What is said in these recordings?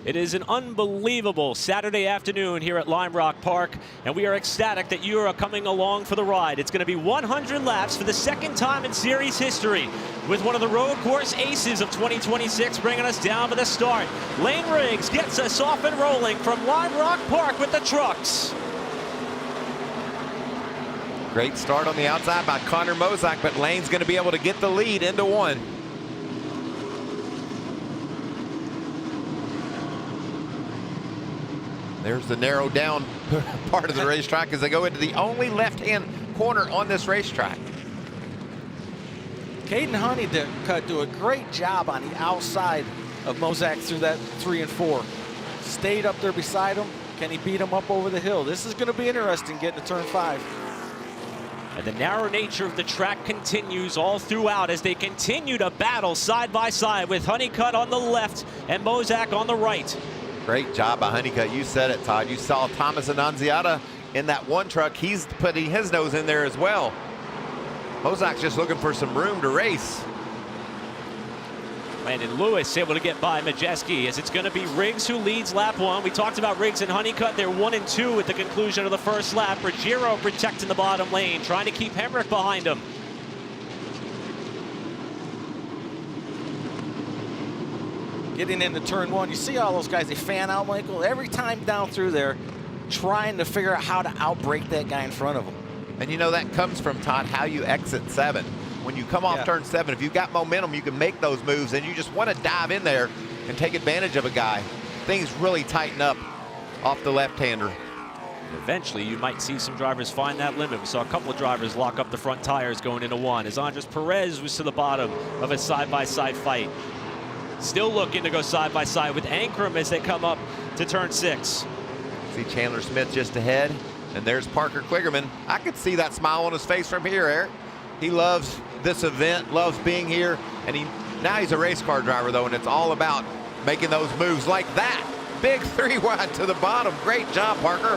It is an unbelievable Saturday afternoon here at Lime Rock Park, and we are ecstatic that you are coming along for the ride. It's going to be 100 laps for the second time in series history, with one of the road course aces of 2026 bringing us down to the start. Lane Riggs gets us off and rolling from Lime Rock Park with the trucks. Great start on the outside by Connor Mozak, but Lane's going to be able to get the lead into one. There's the narrowed down part of the racetrack as they go into the only left-hand corner on this racetrack. Caden Honeycutt do a great job on the outside of Mozak through that 3 and 4. Stayed up there beside him. Can he beat him up over the hill? This is going to be interesting getting to turn 5. And the narrow nature of the track continues all throughout as they continue to battle side by side with Honeycutt on the left and Mozak on the right. Great job by Honeycutt. You said it, Todd. You saw Thomas Annunziata in that one truck. He's putting his nose in there as well. Mozak's just looking for some room to race. Landon Lewis able to get by Majeski as it's going to be Riggs who leads lap 1. We talked about Riggs and Honeycutt. They're 1 and 2 at the conclusion of the first lap. Ruggiero protecting the bottom lane, trying to keep Hemrick behind him. Getting into turn 1, you see all those guys, they fan out, Michael, every time down through there, trying to figure out how to outbrake that guy in front of them. And you know that comes from, Todd, how you exit 7. When you come off turn 7, if you've got momentum, you can make those moves, and you just want to dive in there and take advantage of a guy. Things really tighten up off the left-hander. Eventually, you might see some drivers find that limit. We saw a couple of drivers lock up the front tires going into 1 as Andres Perez was to the bottom of a side-by-side fight. Still looking to go side-by-side with Ankrum as they come up to turn 6. See Chandler Smith just ahead, and there's Parker Kligerman. I could see that smile on his face from here, Eric. He loves this event, loves being here, and now he's a race car driver, though, and it's all about making those moves like that. Big 3-wide to the bottom. Great job, Parker.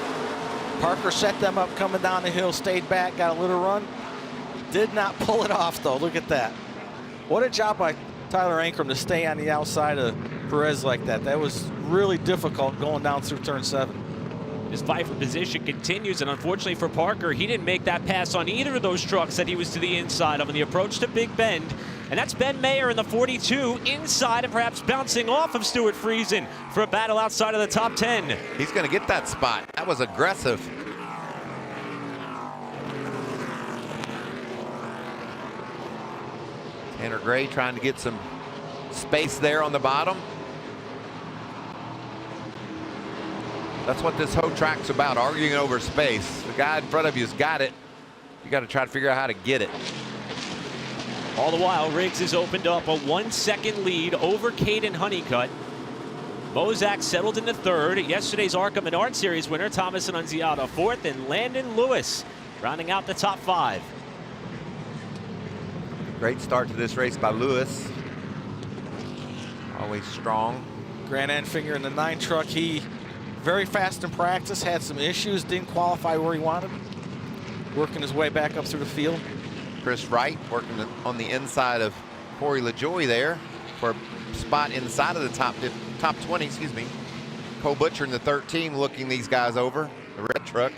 Parker set them up coming down the hill, stayed back, got a little run. Did not pull it off, though. Look at that. What a job by Tyler Ankrum to stay on the outside of Perez like that. That was really difficult going down through turn 7. His fight for position continues, and unfortunately for Parker, he didn't make that pass on either of those trucks that he was to the inside of in the approach to Big Bend. And that's Ben Mayer in the 42, inside and perhaps bouncing off of Stuart Friesen for a battle outside of the top 10. He's going to get that spot. That was aggressive. Tanner Gray trying to get some space there on the bottom. That's what this whole track's about, arguing over space. The guy in front of you's got it. You got to try to figure out how to get it. All the while, Riggs has opened up a 1-second lead over Caden Honeycutt. Mozak settled into 3rd. Yesterday's ARCA Menard Series winner, Thomas Annunziata, 4th, and Landon Lewis rounding out the top 5. Great start to this race by Lewis. Always strong. Grant Enfinger in the 9 truck. He very fast in practice, had some issues, didn't qualify where he wanted. Working his way back up through the field. Chris Wright working on the inside of Corey LaJoie there for a spot inside of the top 20, excuse me. Cole Butcher in the 13 looking these guys over, the red truck.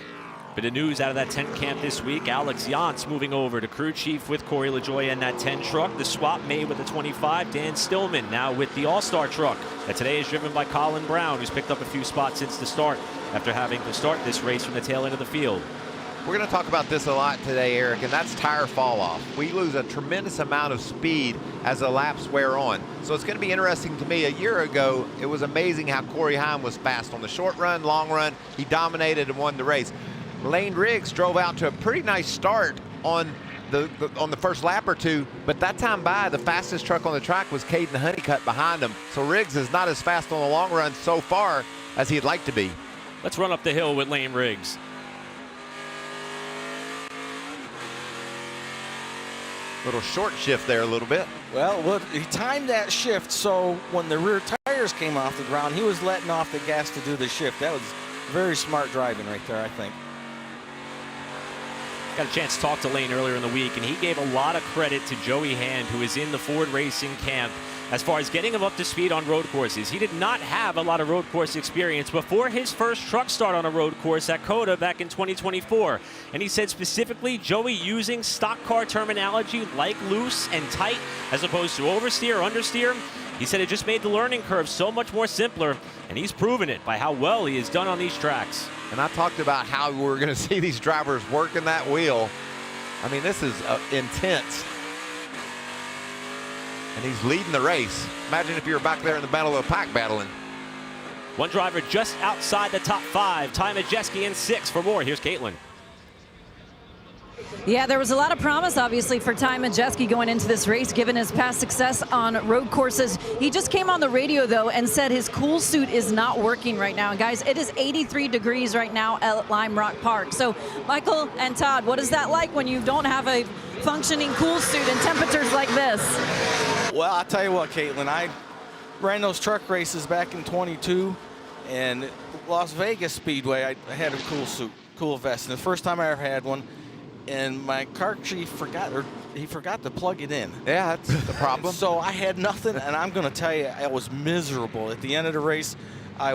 Bit of news out of that 10 camp this week. Alex Yantz moving over to crew chief with Corey LaJoie in that 10 truck. The swap made with the 25. Dan Stillman now with the All-Star truck that today is driven by Colin Brown, who's picked up a few spots since the start after having to start this race from the tail end of the field. We're going to talk about this a lot today, Eric, and that's tire fall off. We lose a tremendous amount of speed as the laps wear on. So it's going to be interesting to me. A year ago, it was amazing how Corey Heim was fast on the short run, long run. He dominated and won the race. Lane Riggs drove out to a pretty nice start on the first lap or two, but that time by, the fastest truck on the track was Caden Honeycutt behind him. So Riggs is not as fast on the long run so far as he'd like to be. Let's run up the hill with Lane Riggs. Little short shift there a little bit. Well, he timed that shift so when the rear tires came off the ground, he was letting off the gas to do the shift. That was very smart driving right there, I think. Got a chance to talk to Lane earlier in the week, and he gave a lot of credit to Joey Hand, who is in the Ford Racing camp, as far as getting him up to speed on road courses. He did not have a lot of road course experience before his first truck start on a road course at COTA back in 2024. And he said specifically, Joey using stock car terminology like loose and tight as opposed to oversteer or understeer. He said it just made the learning curve so much more simpler, and he's proven it by how well he has done on these tracks. And I talked about how we're going to see these drivers working that wheel. I mean, this is intense. And he's leading the race. Imagine if you were back there in the battle of the pack battling. One driver just outside the top 5, Ty Majeski in 6. For more, here's Caitlin. Yeah, there was a lot of promise, obviously, for Ty Majeski going into this race, given his past success on road courses. He just came on the radio, though, and said his cool suit is not working right now. And, guys, it is 83 degrees right now at Lime Rock Park. So, Michael and Todd, what is that like when you don't have a functioning cool suit in temperatures like this? Well, I'll tell you what, Caitlin, I ran those truck races back in 22, and Las Vegas Speedway, I had a cool suit, cool vest. And the first time I ever had one, and my car chief forgot to plug it in. Yeah, that's the problem. So I had nothing, and I'm going to tell you, I was miserable. At the end of the race, I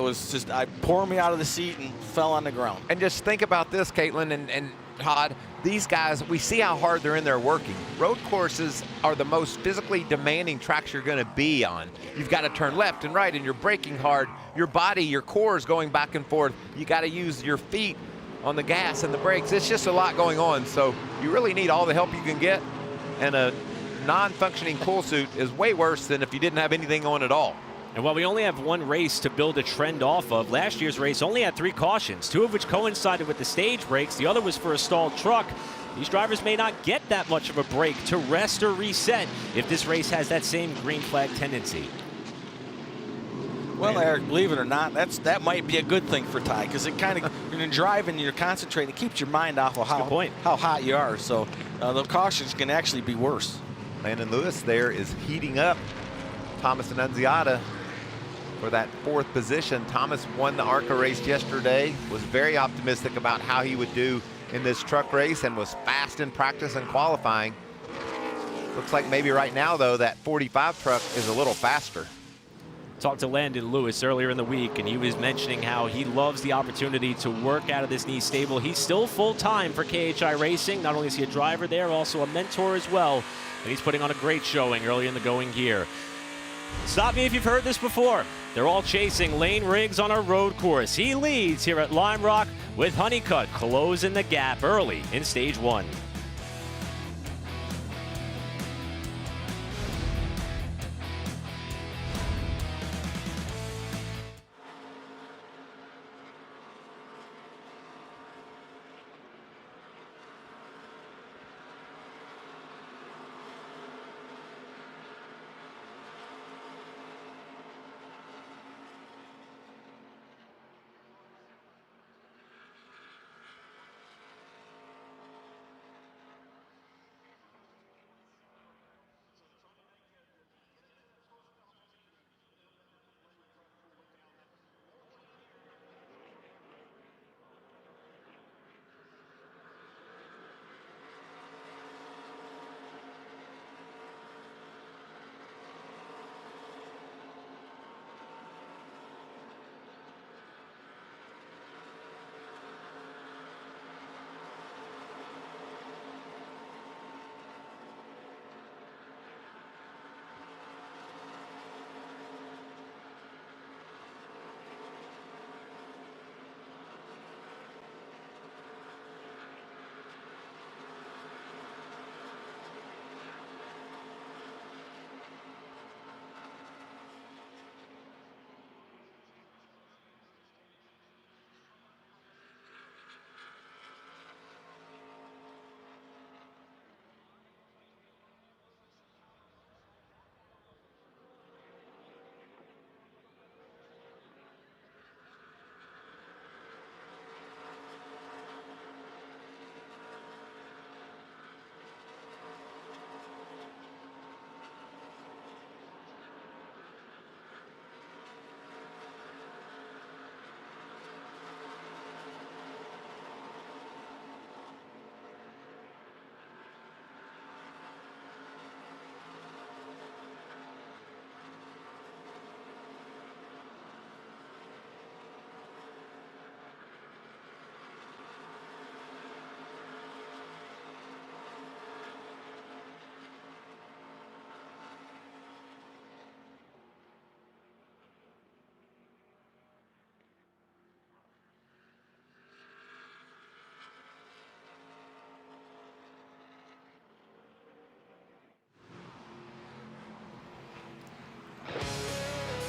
poured me out of the seat and fell on the ground. And just think about this, Caitlin and Todd. These guys, we see how hard they're in there working. Road courses are the most physically demanding tracks you're going to be on. You've got to turn left and right, and you're braking hard. Your body, your core is going back and forth. You got to use your feet on the gas and the brakes. It's just a lot going on. So you really need all the help you can get. And a non-functioning cool suit is way worse than if you didn't have anything on at all. And while we only have one race to build a trend off of, last year's race only had 3 cautions, 2 of which coincided with the stage breaks. The other was for a stalled truck. These drivers may not get that much of a break to rest or reset if this race has that same green flag tendency. Well, Eric, believe it or not, that might be a good thing for Ty, because it kind of, when you're driving, you're concentrating, it keeps your mind off of how hot you are. So the cautions can actually be worse. Landon Lewis there is heating up Thomas Annunziata for that 4th position. Thomas won the ARCA race yesterday, was very optimistic about how he would do in this truck race, and was fast in practice and qualifying. Looks like maybe right now, though, that 45 truck is a little faster. Talked to Landon Lewis earlier in the week, and he was mentioning how he loves the opportunity to work out of this knee stable. He's still full-time for KHI Racing. Not only is he a driver there, also a mentor as well, and he's putting on a great showing early in the going here. Stop me if you've heard this before. They're all chasing Lane Riggs on a road course. He leads here at Lime Rock with Honeycutt closing the gap early in stage 1.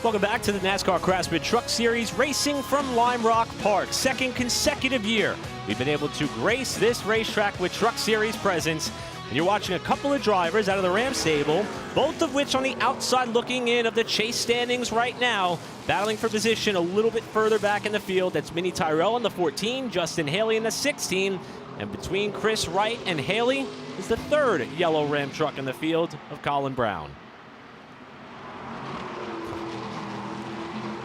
Welcome back to the NASCAR Craftsman Truck Series, racing from Lime Rock Park. Second consecutive year we've been able to grace this racetrack with Truck Series presence. And you're watching a couple of drivers out of the Ram stable, both of which on the outside looking in of the chase standings right now, battling for position a little bit further back in the field. That's Minnie Tyrell in the 14, Justin Haley in the 16. And between Chris Wright and Haley is the third yellow Ram truck in the field of Colin Brown.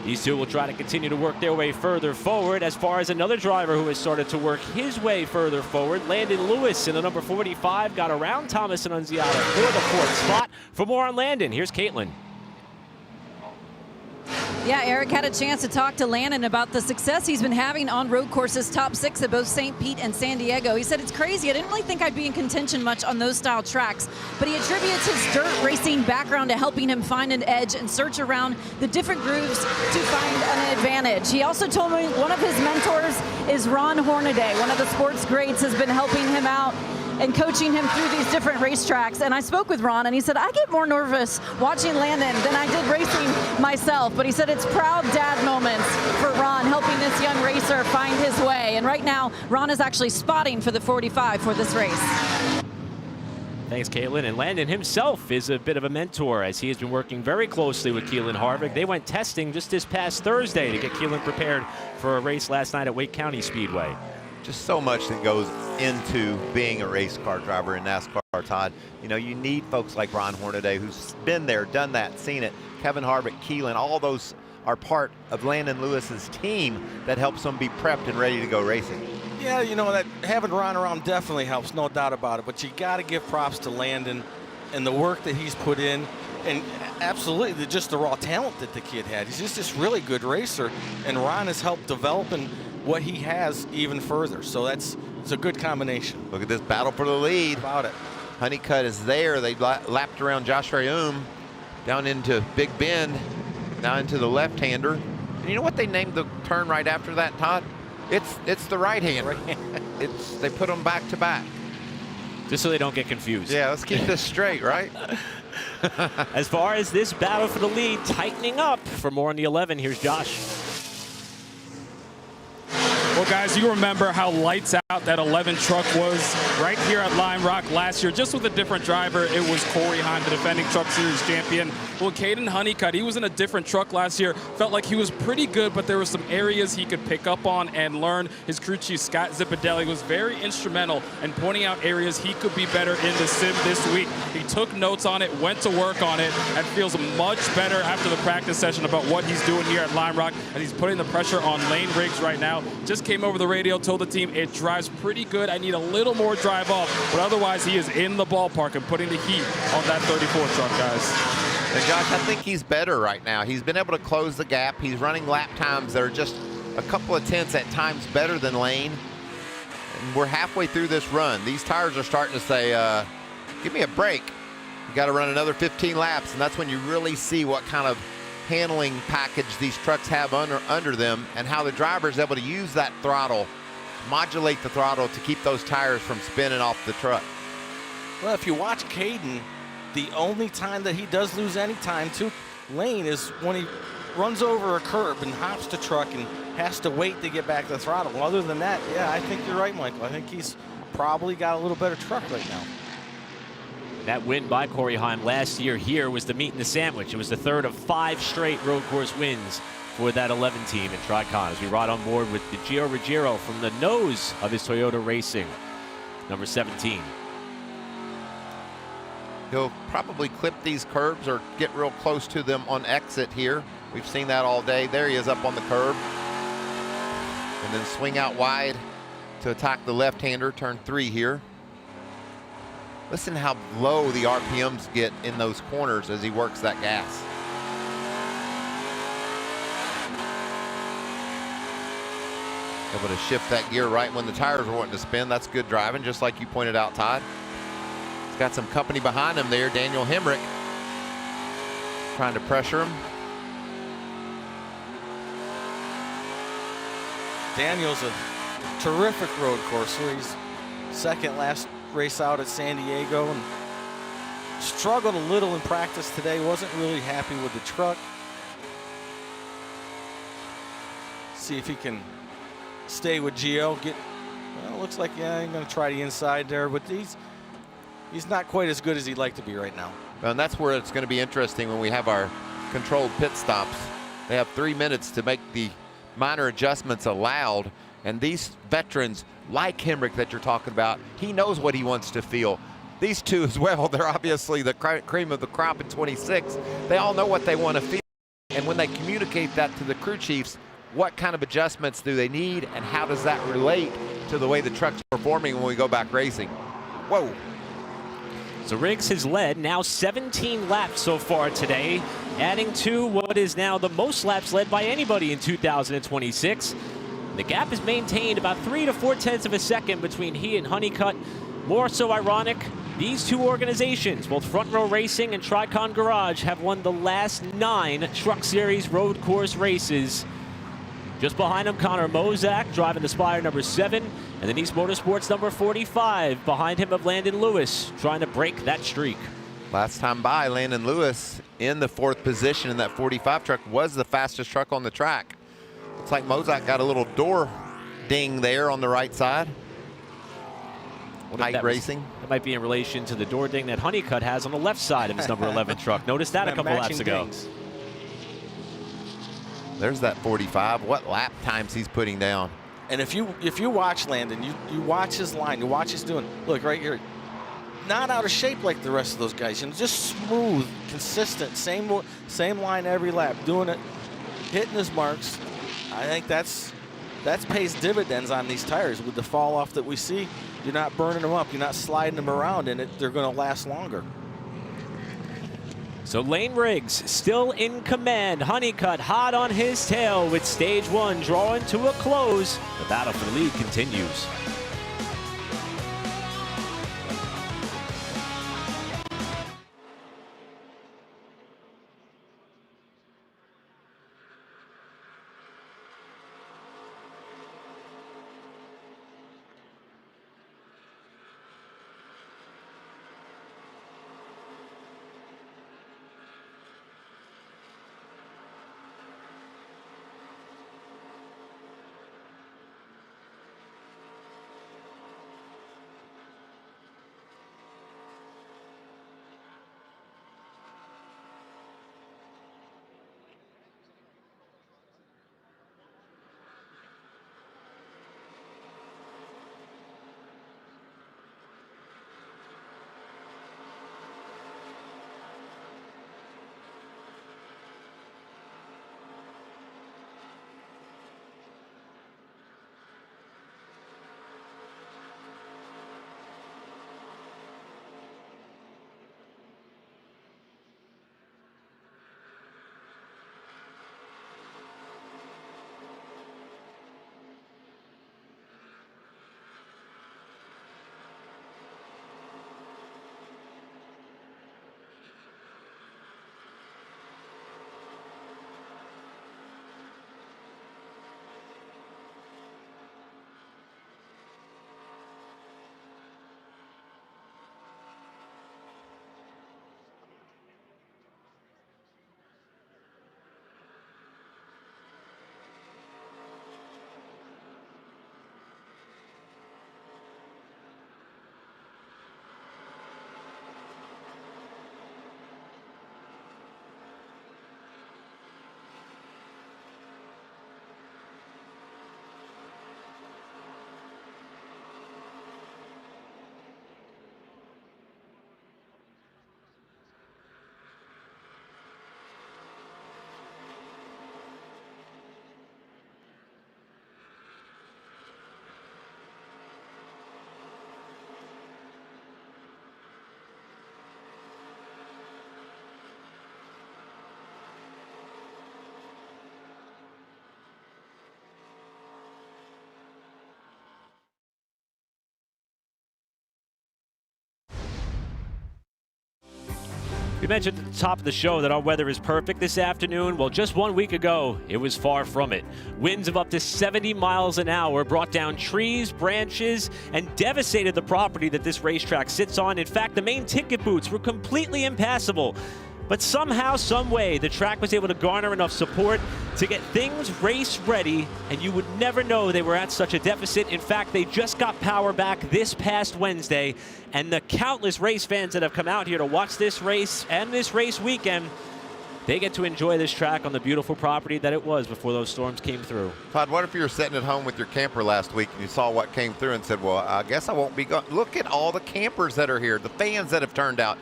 These two will try to continue to work their way further forward. As far as another driver who has started to work his way further forward, Landon Lewis in the number 45 got around Thomas Annunziata for the fourth spot. For more on Landon, here's Caitlin. Yeah, Eric had a chance to talk to Landon about the success he's been having on road courses, top 6 at both St. Pete and San Diego. He said, it's crazy. I didn't really think I'd be in contention much on those style tracks, but he attributes his dirt racing background to helping him find an edge and search around the different grooves to find an advantage. He also told me one of his mentors is Ron Hornaday. One of the sports greats has been helping him out and coaching him through these different racetracks. And I spoke with Ron, and he said, I get more nervous watching Landon than I did racing myself. But he said it's proud dad moments for Ron, helping this young racer find his way. And right now, Ron is actually spotting for the 45 for this race. Thanks, Caitlin. And Landon himself is a bit of a mentor, as he has been working very closely with Keelan Harvick. They went testing just this past Thursday to get Keelan prepared for a race last night at Wake County Speedway. Just so much that goes into being a race car driver in NASCAR, Todd. You know, you need folks like Ron Hornaday, who's been there, done that, seen it. Kevin Harvick, Keelan, all those are part of Landon Lewis's team that helps them be prepped and ready to go racing. Yeah, you know, that having Ron around definitely helps, no doubt about it. But you got to give props to Landon and the work that he's put in, and absolutely just the raw talent that the kid had. He's just this really good racer, and Ron has helped developing what he has even further. So it's a good combination. Look at this battle for the lead. About it. Honeycutt is there. They lapped around Josh Rayum down into Big Bend, now into the left-hander. And you know what they named the turn right after that, Todd? It's the right-hander. They put them back to back. Just so they don't get confused. Yeah, let's keep this straight, right? As far as this battle for the lead tightening up, for more on the 11, here's Josh. Well, guys, you remember how lights out that 11 truck was right here at Lime Rock last year, just with a different driver. It was Corey Heim, the defending Truck Series champion. Well, Caden Honeycutt, he was in a different truck last year. Felt like he was pretty good, but there were some areas he could pick up on and learn. His crew chief, Scott Zipadelli, was very instrumental in pointing out areas he could be better in the sim this week. He took notes on it, went to work on it, and feels much better after the practice session about what he's doing here at Lime Rock, and he's putting the pressure on Lane Riggs right now. Just came over the radio, told the team it drives pretty good. I need a little more drive off, but otherwise he is in the ballpark and putting the heat on that 34 truck, guys. And Josh, I think he's better right now. He's been able to close the gap. He's running lap times that are just a couple of tenths at times better than Lane. And we're halfway through this run. These tires are starting to say, give me a break. You got to run another 15 laps, and that's when you really see what kind of handling package these trucks have under them, and how the driver is able to use that throttle, modulate the throttle to keep those tires from spinning off the truck. Well, if you watch Caden, the only time that he does lose any time to Lane is when he runs over a curb and hops the truck and has to wait to get back to the throttle. Well, other than that, yeah, I think you're right, Michael. I think he's probably got a little better truck right now. That win by Corey Heim last year here was the meat and the sandwich. It was the third of 5 straight road course wins for that 11 team in Tri-Con, as we ride on board with Gio Ruggiero from the nose of his Toyota Racing, number 17. He'll probably clip these curbs or get real close to them on exit here. We've seen that all day. There he is up on the curb. And then swing out wide to attack the left-hander, turn 3 here. Listen how low the RPMs get in those corners as he works that gas. Able to shift that gear right when the tires are wanting to spin. That's good driving, just like you pointed out, Todd. He's got some company behind him there. Daniel Hemrick trying to pressure him. Daniel's a terrific road courser. He's second last race out at San Diego and struggled a little in practice today. Wasn't really happy with the truck. See if he can stay with Gio. Well, looks like, yeah, he's going to try the inside there, but he's not quite as good as he'd like to be right now. And that's where it's going to be interesting when we have our controlled pit stops. They have 3 minutes to make the minor adjustments allowed. And these veterans, like Hemrick that you're talking about, he knows what he wants to feel. These two as well, they're obviously the cream of the crop in 26. They all know what they want to feel. And when they communicate that to the crew chiefs, what kind of adjustments do they need, and how does that relate to the way the truck's performing when we go back racing? Whoa. So Riggs has led now 17 laps so far today, adding to what is now the most laps led by anybody in 2026. The gap is maintained about 3 to 4 tenths of a second between he and Honeycutt. More so ironic, these two organizations, both Front Row Racing and Tricon Garage, have won the last 9 Truck Series road course races. Just behind him, Connor Mozak driving the Spire number 7, and the Nice Motorsports number 45. Behind him of Landon Lewis trying to break that streak. Last time by, Landon Lewis in the 4th position in that 45 truck was the fastest truck on the track. Looks like Mozak got a little door ding there on the right side. Tight racing. That might be in relation to the door ding that Honeycutt has on the left side of his number 11 truck. Noticed that a couple laps ago. Dings. There's that 45. What lap times he's putting down. And if you watch Landon, you watch his line, you watch his doing. Look right here, not out of shape like the rest of those guys. You know, just smooth, consistent, same line every lap, doing it, hitting his marks. I think that pays dividends on these tires with the fall off that we see. You're not burning them up, you're not sliding them around, and they're going to last longer. So Lane Riggs still in command. Honeycutt hot on his tail with stage 1 drawing to a close. The battle for the lead continues. We mentioned at the top of the show that our weather is perfect this afternoon. Well, just 1 week ago, it was far from it. Winds of up to 70 miles an hour brought down trees, branches, and devastated the property that this racetrack sits on. In fact, the main ticket booths were completely impassable. But somehow, some way, the track was able to garner enough support to get things race ready, and you would never know they were at such a deficit. In fact, they just got power back this past Wednesday, and the countless race fans that have come out here to watch this race and this race weekend, they get to enjoy this track on the beautiful property that it was before those storms came through. Todd, what if you were sitting at home with your camper last week and you saw what came through and said, well, I guess I won't be going. Look at all the campers that are here, the fans that have turned out.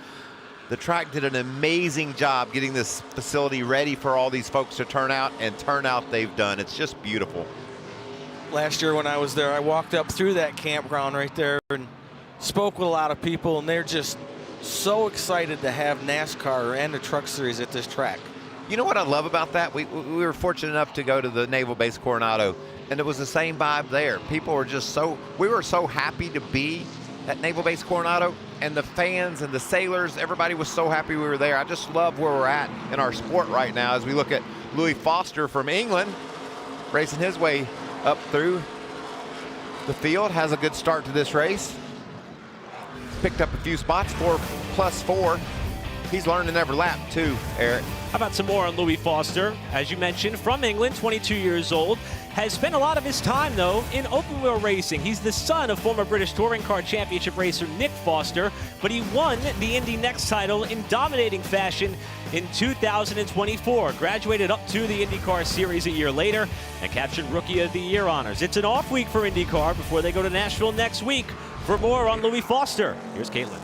The track did an amazing job getting this facility ready for all these folks to turn out, and turnout they've done. It's just beautiful. Last year when I was there, I walked up through that campground right there and spoke with a lot of people, and they're just so excited to have NASCAR and the Truck Series at this track. You know what I love about that? We were fortunate enough to go to the Naval Base Coronado, and it was the same vibe there. People were just we were so happy to be at Naval Base Coronado, and the fans and the sailors, everybody was so happy we were there. I just love where we're at in our sport right now as we look at Louis Foster from England racing his way up through the field. Has a good start to this race. Picked up a few spots, 4+4. He's learning every lap too, Eric. How about some more on Louis Foster? As you mentioned, from England, 22 years old, has spent a lot of his time, though, in open wheel racing. He's the son of former British Touring Car Championship racer Nick Foster, but he won the Indy Next title in dominating fashion in 2024. Graduated up to the IndyCar Series a year later and captured Rookie of the Year honors. It's an off week for IndyCar before they go to Nashville next week. For more on Louis Foster, here's Caitlin.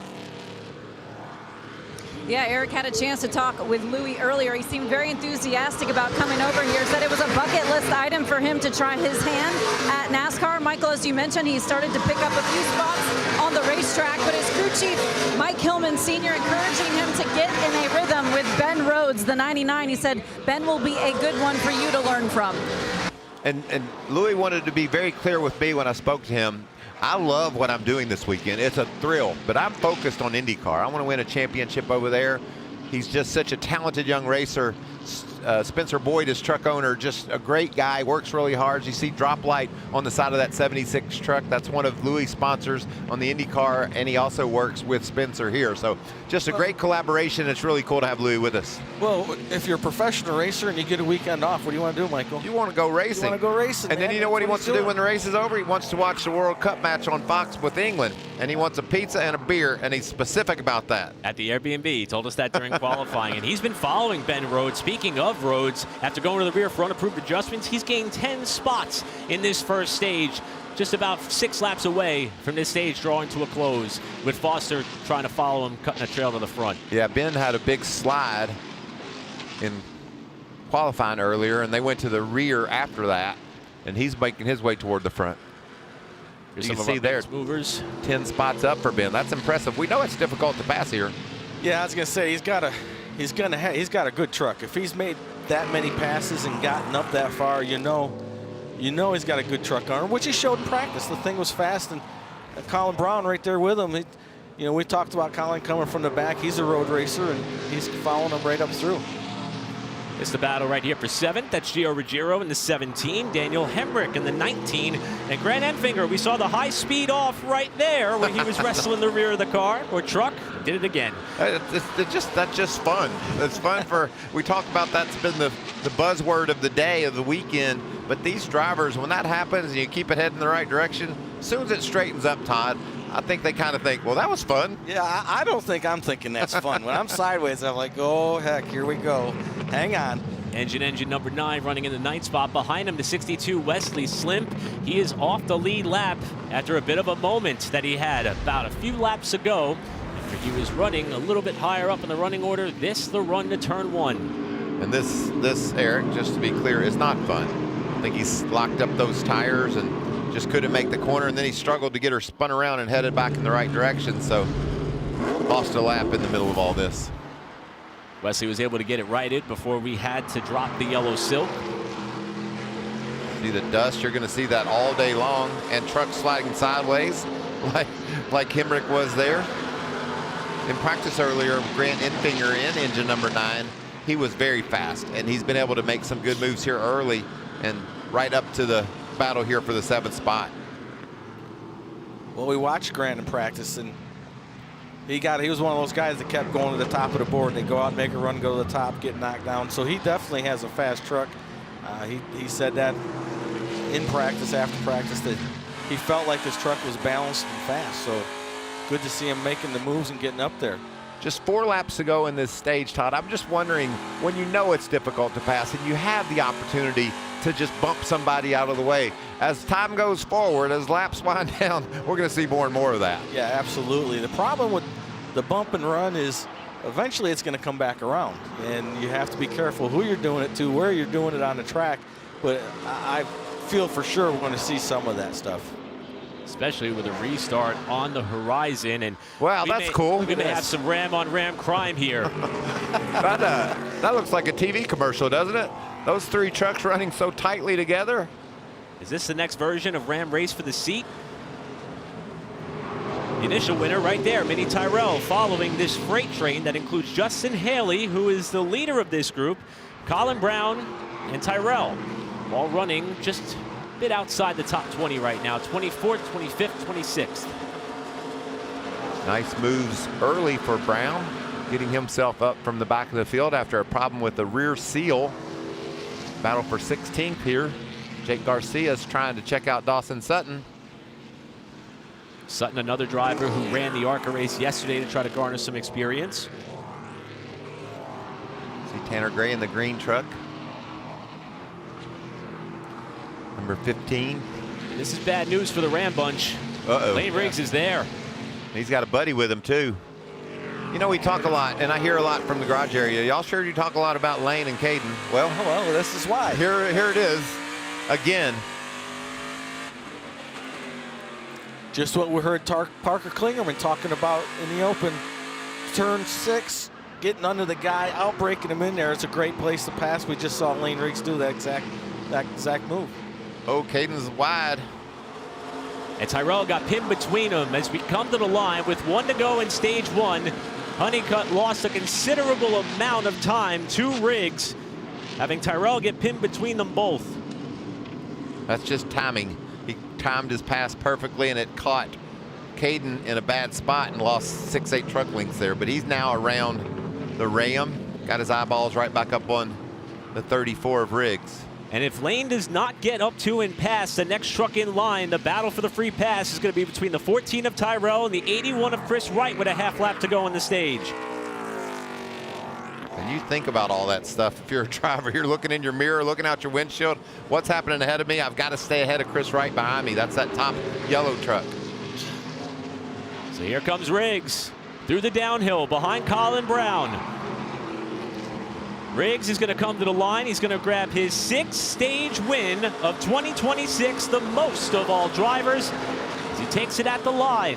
Yeah, Eric had a chance to talk with Louis earlier. He seemed very enthusiastic about coming over here. Said it was a bucket list item for him to try his hand at NASCAR. Michael, as you mentioned, he started to pick up a few spots on the racetrack, but his crew chief, Mike Hillman Sr., encouraging him to get in a rhythm with Ben Rhodes, the 99. He said, Ben will be a good one for you to learn from. And Louis wanted to be very clear with me when I spoke to him. I love what I'm doing this weekend. It's a thrill, but I'm focused on IndyCar. I want to win a championship over there. He's just such a talented young racer. Spencer Boyd, his truck owner, just a great guy, works really hard. You see drop light on the side of that 76 truck. That's one of Louis' sponsors on the IndyCar, and he also works with Spencer here. So just a great collaboration. It's really cool to have Louis with us. Well, if you're a professional racer and you get a weekend off, what do you want to do, Michael? You want to go racing. You want to go racing, And man. then you know what he wants to do when the race is over? He wants to watch the World Cup match on Fox with England, and he wants a pizza and a beer, and he's specific about that. At the Airbnb, he told us that during qualifying, and he's been following Ben Rhodes. Speaking of Rhodes, after going to the rear for unapproved adjustments, he's gained 10 spots in this first stage, just about 6 laps away from this stage drawing to a close, with Foster trying to follow him, cutting a trail to the front. Yeah, Ben had a big slide in qualifying earlier, and they went to the rear after that, and he's making his way toward the front. Here's You some can of see our there, best movers. 10 spots up for Ben. That's impressive. We know it's difficult to pass here. Yeah, I was gonna say he's got a good truck. If he's made that many passes and gotten up that far, you know he's got a good truck on him, which he showed in practice. The thing was fast, and Colin Brown right there with him. We talked about Colin coming from the back. He's a road racer, and he's following him right up through. It's the battle right here for 7th. That's Gio Ruggiero in the 17, Daniel Hemrick in the 19, and Grant Enfinger. We saw the high speed off right there when he was wrestling the rear of the car or truck. Did it again. That's just fun. It's fun for, we talk about that's been the buzzword of the day, of the weekend, but these drivers, when that happens and you keep it heading in the right direction, as soon as it straightens up, Todd, I think they kind of think, well, that was fun. Yeah, I don't think I'm thinking that's fun. When I'm sideways, I'm like, oh, heck, here we go. Hang on. Engine number 9 running in the 9th spot. Behind him, the 62 Wesley Slimp. He is off the lead lap after a bit of a moment that he had about a few laps ago. After he was running a little bit higher up in the running order. This the run to turn 1. And this, Eric, just to be clear, is not fun. I think he's locked up those tires and just couldn't make the corner, and then he struggled to get her spun around and headed back in the right direction, so lost a lap in the middle of all this. Wesley was able to get it righted before we had to drop the yellow silk. See the dust, you're going to see that all day long, and trucks sliding sideways like Hemrick was there. In practice earlier, Grant Enfinger in engine number 9, he was very fast, and he's been able to make some good moves here early and right up to the battle here for the 7th spot. Well, we watched Grant in practice, and He was one of those guys that kept going to the top of the board. They go out and make a run, go to the top, get knocked down. So he definitely has a fast truck. He said that in practice, after practice, that he felt like his truck was balanced and fast. So good to see him making the moves and getting up there. Just 4 laps to go in this stage, Todd. I'm just wondering, when you know it's difficult to pass and you have the opportunity to just bump somebody out of the way, as time goes forward, as laps wind down, we're going to see more and more of that. Yeah, absolutely. The problem with the bump and run is eventually it's going to come back around, and you have to be careful who you're doing it to, where you're doing it on the track. But I feel for sure we're going to see some of that stuff. Especially with a restart on the horizon. And wow, that's cool. We may have some ram-on-ram crime here. That looks like a TV commercial, doesn't it? Those 3 trucks running so tightly together. Is this the next version of Ram Race for the Seat? The initial winner right there, Mini Tyrell, following this freight train that includes Justin Haley, who is the leader of this group, Colin Brown, and Tyrell, all running just a bit outside the top 20 right now, 24th, 25th, 26th. Nice moves early for Brown, getting himself up from the back of the field after a problem with the rear seal. Battle for 16th here. Jake Garcia is trying to check out Dawson Sutton. Sutton, another driver who ran the ARCA race yesterday to try to garner some experience. See Tanner Gray in the green truck. Number 15. This is bad news for the Ram bunch. Lane Riggs is there. He's got a buddy with him too. You know, we talk a lot, and I hear a lot from the garage area. Y'all sure you talk a lot about Lane and Caden? Well, this is why. Here it is again. Just what we heard Parker Klingerman talking about in the open. Turn 6, getting under the guy, outbreaking him in there. It's a great place to pass. We just saw Lane Riggs do that exact move. Oh, Caden's wide. And Tyrell got pinned between them as we come to the line with 1 to go in stage 1. Honeycutt lost a considerable amount of time to Riggs, having Tyrell get pinned between them both. That's just timing. He timed his pass perfectly, and it caught Caden in a bad spot and lost 6-8 truck lengths there. But he's now around the Ram, got his eyeballs right back up on the 34 of Riggs. And if Lane does not get up to and past the next truck in line, the battle for the free pass is going to be between the 14 of Tyrell and the 81 of Chris Wright with a half lap to go on the stage. And you think about all that stuff. If you're a driver, you're looking in your mirror, looking out your windshield. What's happening ahead of me? I've got to stay ahead of Chris Wright behind me. That's that top yellow truck. So here comes Riggs through the downhill behind Colin Brown. Riggs is going to come to the line. He's going to grab his 6th stage win of 2026, the most of all drivers, as he takes it at the line.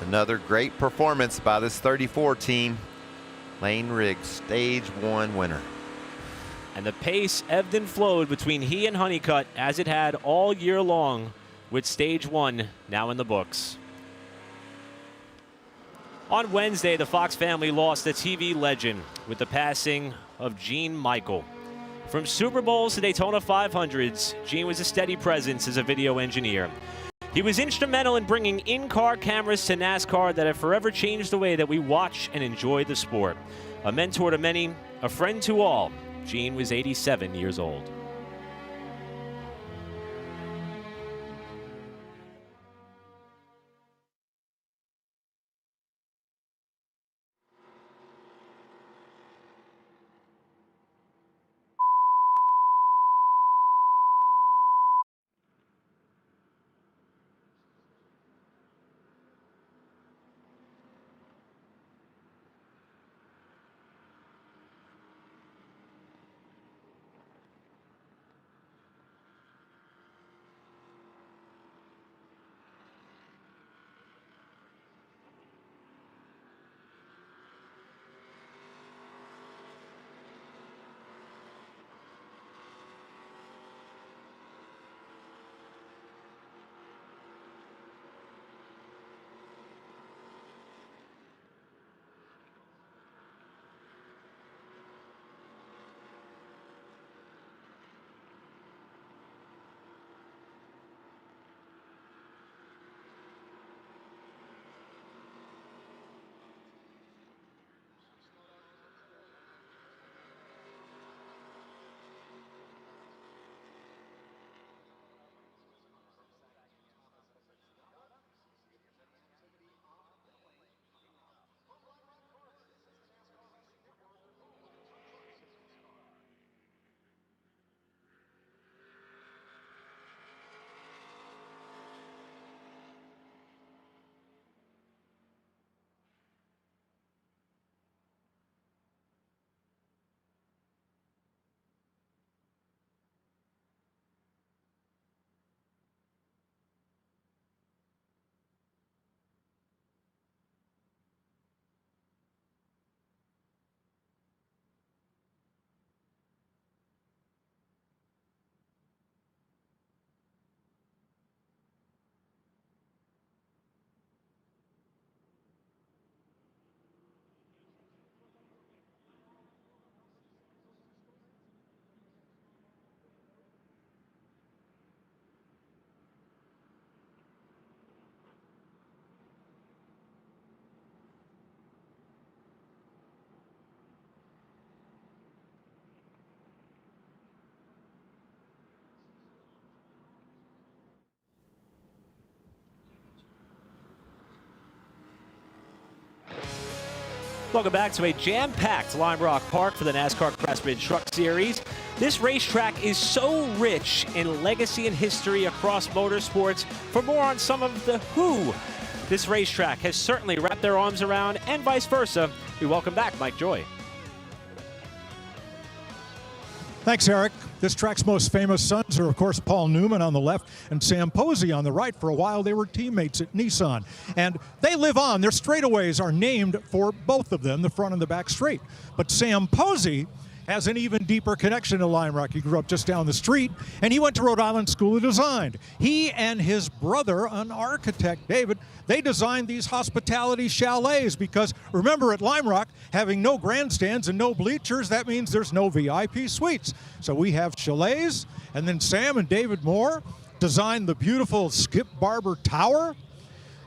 Another great performance by this 34 team. Lane Riggs, stage 1 winner. And the pace ebbed and flowed between he and Honeycutt as it had all year long, with stage 1 now in the books. On Wednesday, the Fox family lost a TV legend with the passing of Gene Michael. From Super Bowls to Daytona 500s, Gene was a steady presence as a video engineer. He was instrumental in bringing in-car cameras to NASCAR that have forever changed the way that we watch and enjoy the sport. A mentor to many, a friend to all, Gene was 87 years old. Welcome back to a jam-packed Lime Rock Park for the NASCAR Craftsman Truck Series. This racetrack is so rich in legacy and history across motorsports. For more on some of the who this racetrack has certainly wrapped their arms around, and vice versa, we welcome back Mike Joy. Thanks, Eric. This track's most famous sons are, of course, Paul Newman on the left and Sam Posey on the right. For a while, they were teammates at Nissan. And they live on. Their straightaways are named for both of them, the front and the back straight. But Sam Posey has an even deeper connection to Lime Rock. He grew up just down the street, and he went to Rhode Island School of Design. He and his brother, an architect, David, they designed these hospitality chalets because, remember, at Lime Rock, having no grandstands and no bleachers, that means there's no VIP suites. So we have chalets, and then Sam and David Moore designed the beautiful Skip Barber Tower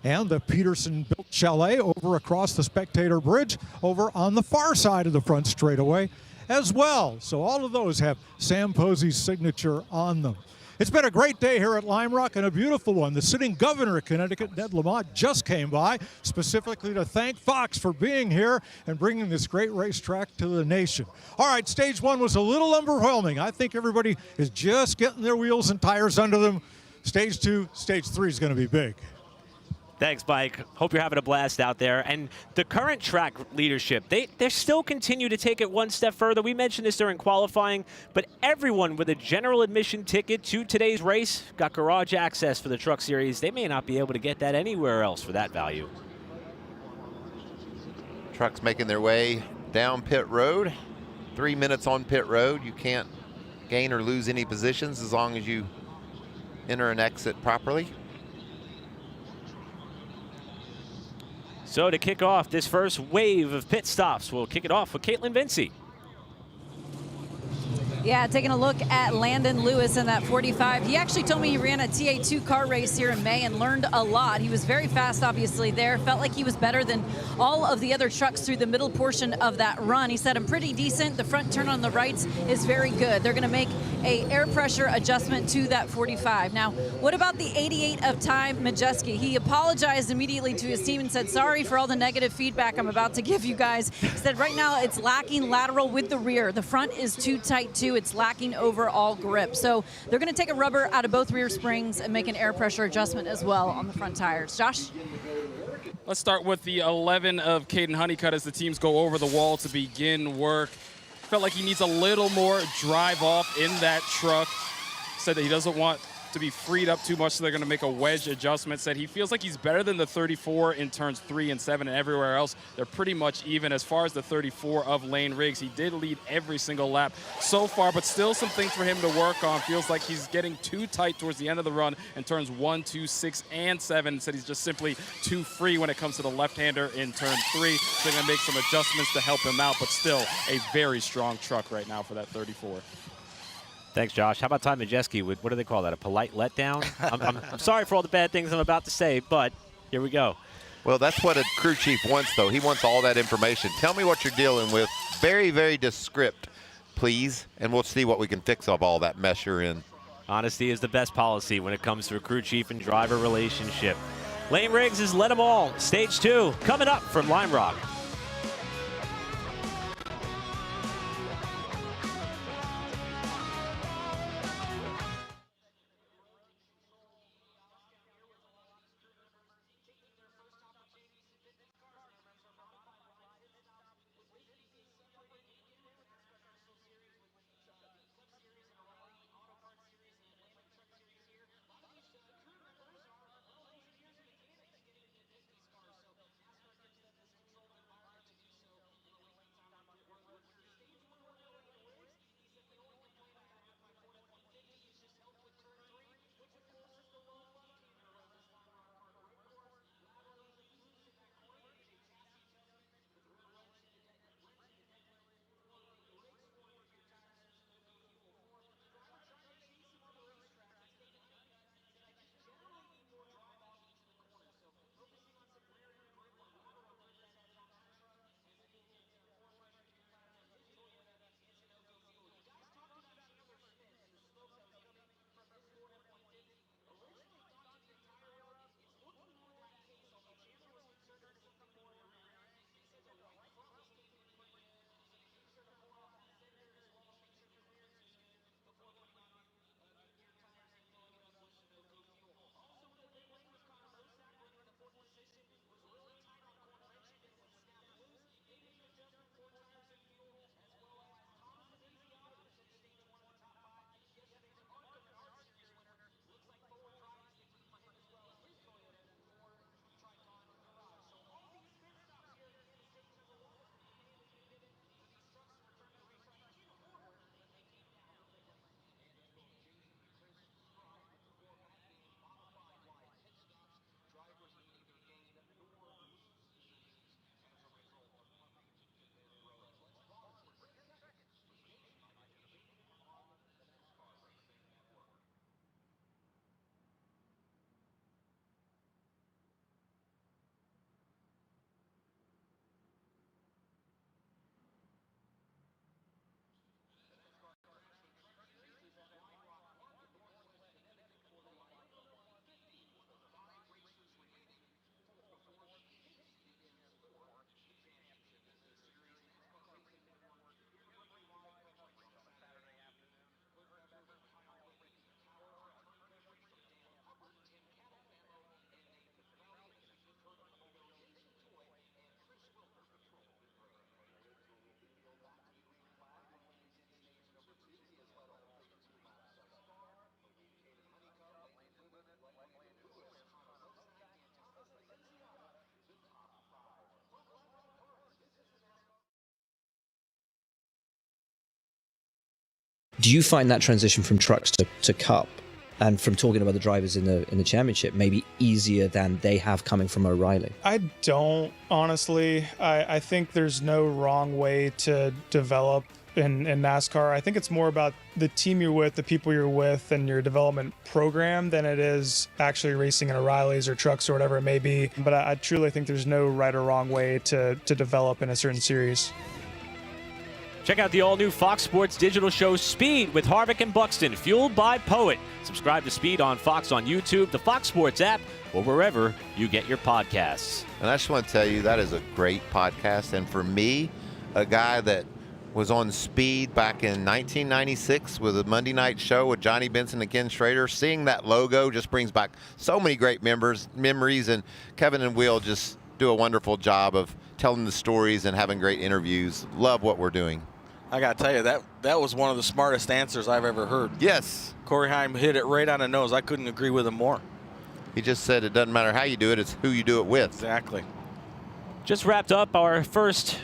and the Peterson-built chalet over across the Spectator Bridge over on the far side of the front straightaway as well. So all of those have Sam Posey's signature on them. It's been a great day here at Lime Rock and a beautiful one. The sitting governor of Connecticut, Ned Lamont, just came by specifically to thank Fox for being here and bringing this great racetrack to the nation. All right, stage one was a little underwhelming. I think everybody is just getting their wheels and tires under them. Stage two, stage three is going to be big. Thanks, Mike. Hope you're having a blast out there. And the current track leadership, they still continue to take it one step further. We mentioned this during qualifying, but everyone with a general admission ticket to today's race got garage access for the Truck Series. They may not be able to get that anywhere else for that value. Trucks making their way down pit road. 3 minutes on pit road. You can't gain or lose any positions as long as you enter and exit properly. So to kick off this first wave of pit stops, we'll kick it off with Caitlin Vinci. Yeah, taking a look at Landon Lewis in that 45. He actually told me he ran a TA2 car race here in May and learned a lot. He was very fast, obviously, there. Felt like he was better than all of the other trucks through the middle portion of that run. He said, I'm pretty decent. The front turn on the rights is very good. They're going to make a air pressure adjustment to that 45. Now, what about the 88 of Ty Majeski? He apologized immediately to his team and said, sorry for all the negative feedback I'm about to give you guys. He said, right now it's lacking lateral with the rear. The front is too tight, too. It's lacking overall grip. So they're going to take a rubber out of both rear springs and make an air pressure adjustment as well on the front tires. Josh? Let's start with the 11 of Caden Honeycutt as the teams go over the wall to begin work. Felt like he needs a little more drive off in that truck. Said that he doesn't want to be freed up too much, so they're going to make a wedge adjustment. Said he feels like he's better than the 34 in turns 3 and 7, and everywhere else they're pretty much even. As far as the 34 of Lane Riggs, he did lead every single lap so far, but still some things for him to work on. Feels like he's getting too tight towards the end of the run in turns 1, 2, 6, and 7. Said he's just simply too free when it comes to the left-hander in turn 3. So they're going to make some adjustments to help him out, but still a very strong truck right now for that 34. Thanks, Josh. How about Ty Majeski with, what do they call that, a polite letdown? I'm sorry for all the bad things I'm about to say, but here we go. Well, that's what a crew chief wants, though. He wants all that information. Tell me what you're dealing with. Very, very descript, please, and we'll see what we can fix of all that mess you're in. Honesty is the best policy when it comes to a crew chief and driver relationship. Lane Riggs has led them all. Stage 2 coming up from Lime Rock. Do you find that transition from trucks to Cup, and from talking about the drivers in the championship, maybe easier than they have coming from O'Reilly? I don't, honestly. I think there's no wrong way to develop in NASCAR. I think it's more about the team you're with, the people you're with, and your development program than it is actually racing in O'Reilly's or trucks or whatever it may be. But I truly think there's no right or wrong way to develop in a certain series. Check out the all-new Fox Sports digital show Speed with Harvick and Buxton, fueled by Poet. Subscribe to Speed on Fox on YouTube, the Fox Sports app, or wherever you get your podcasts. And I just want to tell you, that is a great podcast. And for me, a guy that was on Speed back in 1996 with a Monday night show with Johnny Benson and Ken Schrader, seeing that logo just brings back so many great memories. And Kevin and Will just do a wonderful job of telling the stories and having great interviews. Love what we're doing. I got to tell you, that was one of the smartest answers I've ever heard. Yes. Corey Heim hit it right on the nose. I couldn't agree with him more. He just said it doesn't matter how you do it, it's who you do it with. Exactly. Just wrapped up our first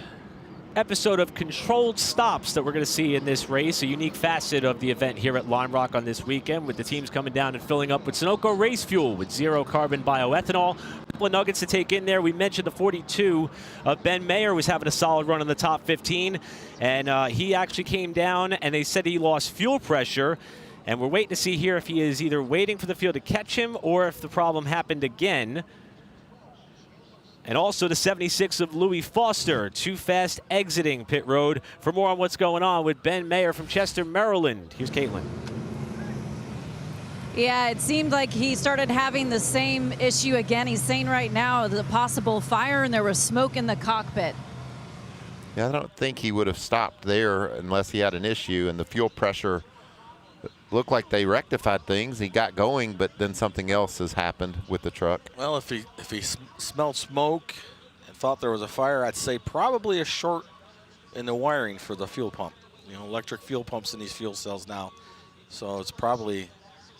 episode of controlled stops that we're going to see in this race, a unique facet of the event here at Lime Rock on this weekend, with the teams coming down and filling up with Sunoco race fuel with zero carbon bioethanol. A couple of nuggets to take in there. We mentioned the 42 of Ben Mayer was having a solid run in the top 15, and he actually came down, and they said he lost fuel pressure. And we're waiting to see here if he is either waiting for the field to catch him or if the problem happened again. And also the 76 of Louis Foster, too fast exiting pit road. For more on what's going on with Ben Mayer from Chester, Maryland, here's Caitlin. Yeah, it seemed like he started having the same issue again. He's saying right now the possible fire, and there was smoke in the cockpit. Yeah, I don't think he would have stopped there unless he had an issue, and the fuel pressure looked like they rectified things. He got going, but then something else has happened with the truck. Well, if he smelled smoke and thought there was a fire, I'd say probably a short in the wiring for the fuel pump. You know, electric fuel pumps in these fuel cells now. So it's probably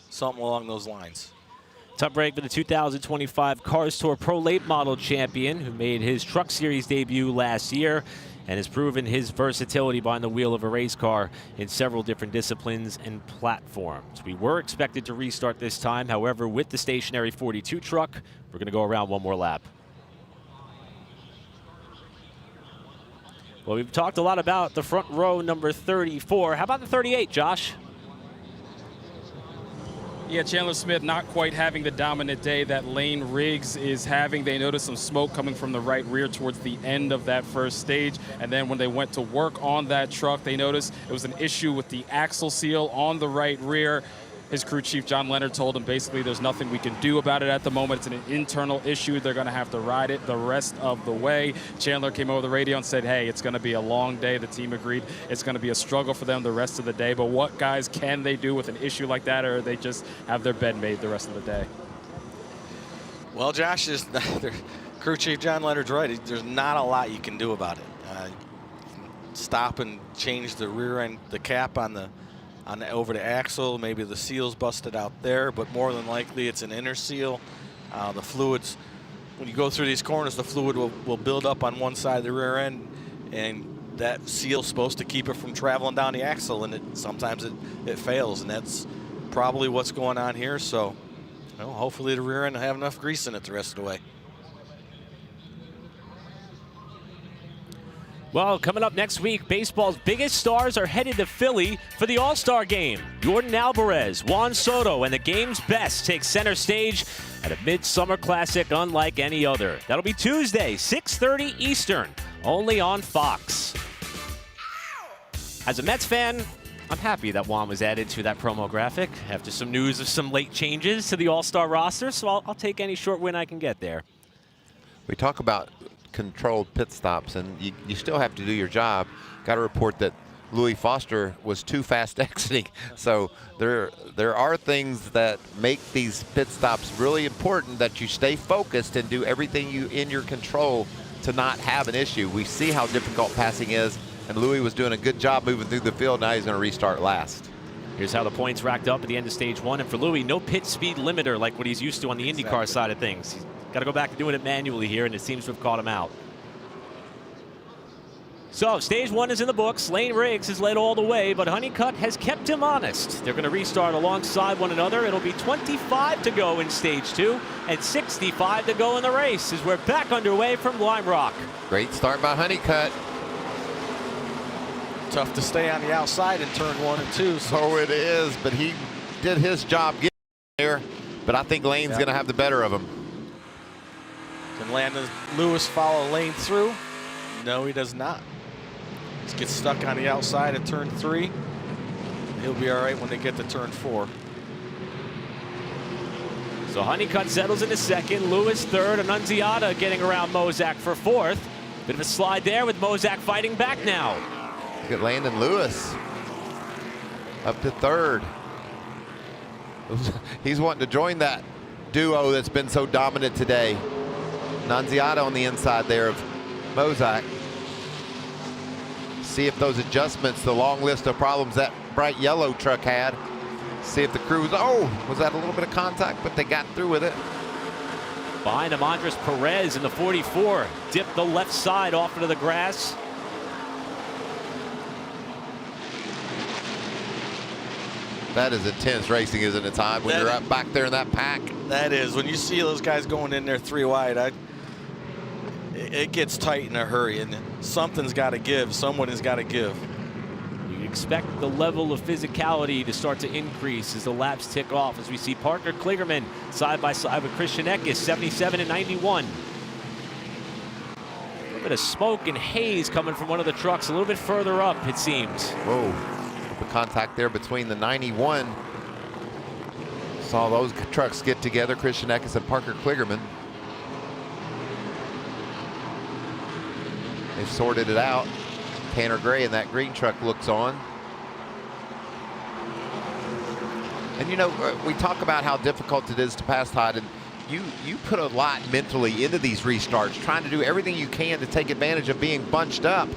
something along those lines. Top break for the 2025 Cars Tour Pro Late Model champion, who made his Truck Series debut last year and has proven his versatility behind the wheel of a race car in several different disciplines and platforms. We were expected to restart this time. However, with the stationary 42 truck, we're going to go around one more lap. Well, we've talked a lot about the front row number 34. How about the 38, Josh? Yeah, Chandler Smith not quite having the dominant day that Lane Riggs is having. They noticed some smoke coming from the right rear towards the end of that first stage. And then when they went to work on that truck, they noticed it was an issue with the axle seal on the right rear. His crew chief, John Leonard, told him basically there's nothing we can do about it at the moment. It's an internal issue. They're going to have to ride it the rest of the way. Chandler came over the radio and said, hey, it's going to be a long day. The team agreed it's going to be a struggle for them the rest of the day. But what, guys, can they do with an issue like that, or they just have their bed made the rest of the day? Well, Josh, crew chief John Leonard's right. There's not a lot you can do about it. Stop and change the rear end, the cap over the axle. Maybe the seal's busted out there, but more than likely it's an inner seal. The fluids, when you go through these corners, the fluid will build up on one side of the rear end, and that seal's supposed to keep it from traveling down the axle, and sometimes it fails, and that's probably what's going on here. So, well, hopefully the rear end will have enough grease in it the rest of the way. Well, coming up next week, baseball's biggest stars are headed to Philly for the All-Star Game. Jordan Alvarez, Juan Soto, and the game's best take center stage at a Midsummer Classic unlike any other. That'll be Tuesday, 6:30 Eastern, only on Fox. As a Mets fan, I'm happy that Juan was added to that promo graphic after some news of some late changes to the All-Star roster, so I'll take any short win I can get there. We talk about controlled pit stops, and you still have to do your job. Got to report that Louis Foster was too fast exiting. So there are things that make these pit stops really important, that you stay focused and do everything in your control to not have an issue. We see how difficult passing is, and Louis was doing a good job moving through the field. Now he's going to restart last. Here's how the points racked up at the end of stage one. And for Louis, no pit speed limiter like what he's used to on the IndyCar side of things. He's got to go back to doing it manually here, and it seems to have caught him out. So stage 1 is in the books. Lane Riggs has led all the way, but Honeycutt has kept him honest. They're going to restart alongside one another. It'll be 25 to go in stage 2 and 65 to go in the race as we're back underway from Lime Rock. Great start by Honeycutt. Tough to stay on the outside in turn 1 and 2. So it is, but he did his job getting there. But I think Lane's going to have the better of him. Can Landon Lewis follow Lane through? No, he does not. Just gets stuck on the outside at turn 3. He'll be all right when they get to turn 4. So Honeycutt settles into second, Lewis third, Annunziata getting around Mozak for fourth. Bit of a slide there with Mozak fighting back now. Look at Landon Lewis up to third. He's wanting to join that duo that's been so dominant today. Annunziata on the inside there of Mozak. See if those adjustments, the long list of problems that bright yellow truck had, see if the crew was, was that a little bit of contact, but they got through with it. Behind him, Andres Perez in the 44. Dipped the left side off into the grass. That is intense racing, isn't it, Todd? When you're up back there in that pack. That is. When you see those guys going in there 3 wide, it gets tight in a hurry, and something's got to give. Someone has got to give. You expect the level of physicality to start to increase as the laps tick off, as we see Parker Kligerman side by side with Christian Eckes, 77 and 91. A little bit of smoke and haze coming from one of the trucks a little bit further up, it seems. Whoa. The contact there between the 91. Saw those trucks get together, Christian Eckes and Parker Kligerman. They've sorted it out. Tanner Gray in that green truck looks on. And you know, we talk about how difficult it is to pass, Todd, and you put a lot mentally into these restarts, trying to do everything you can to take advantage of being bunched up.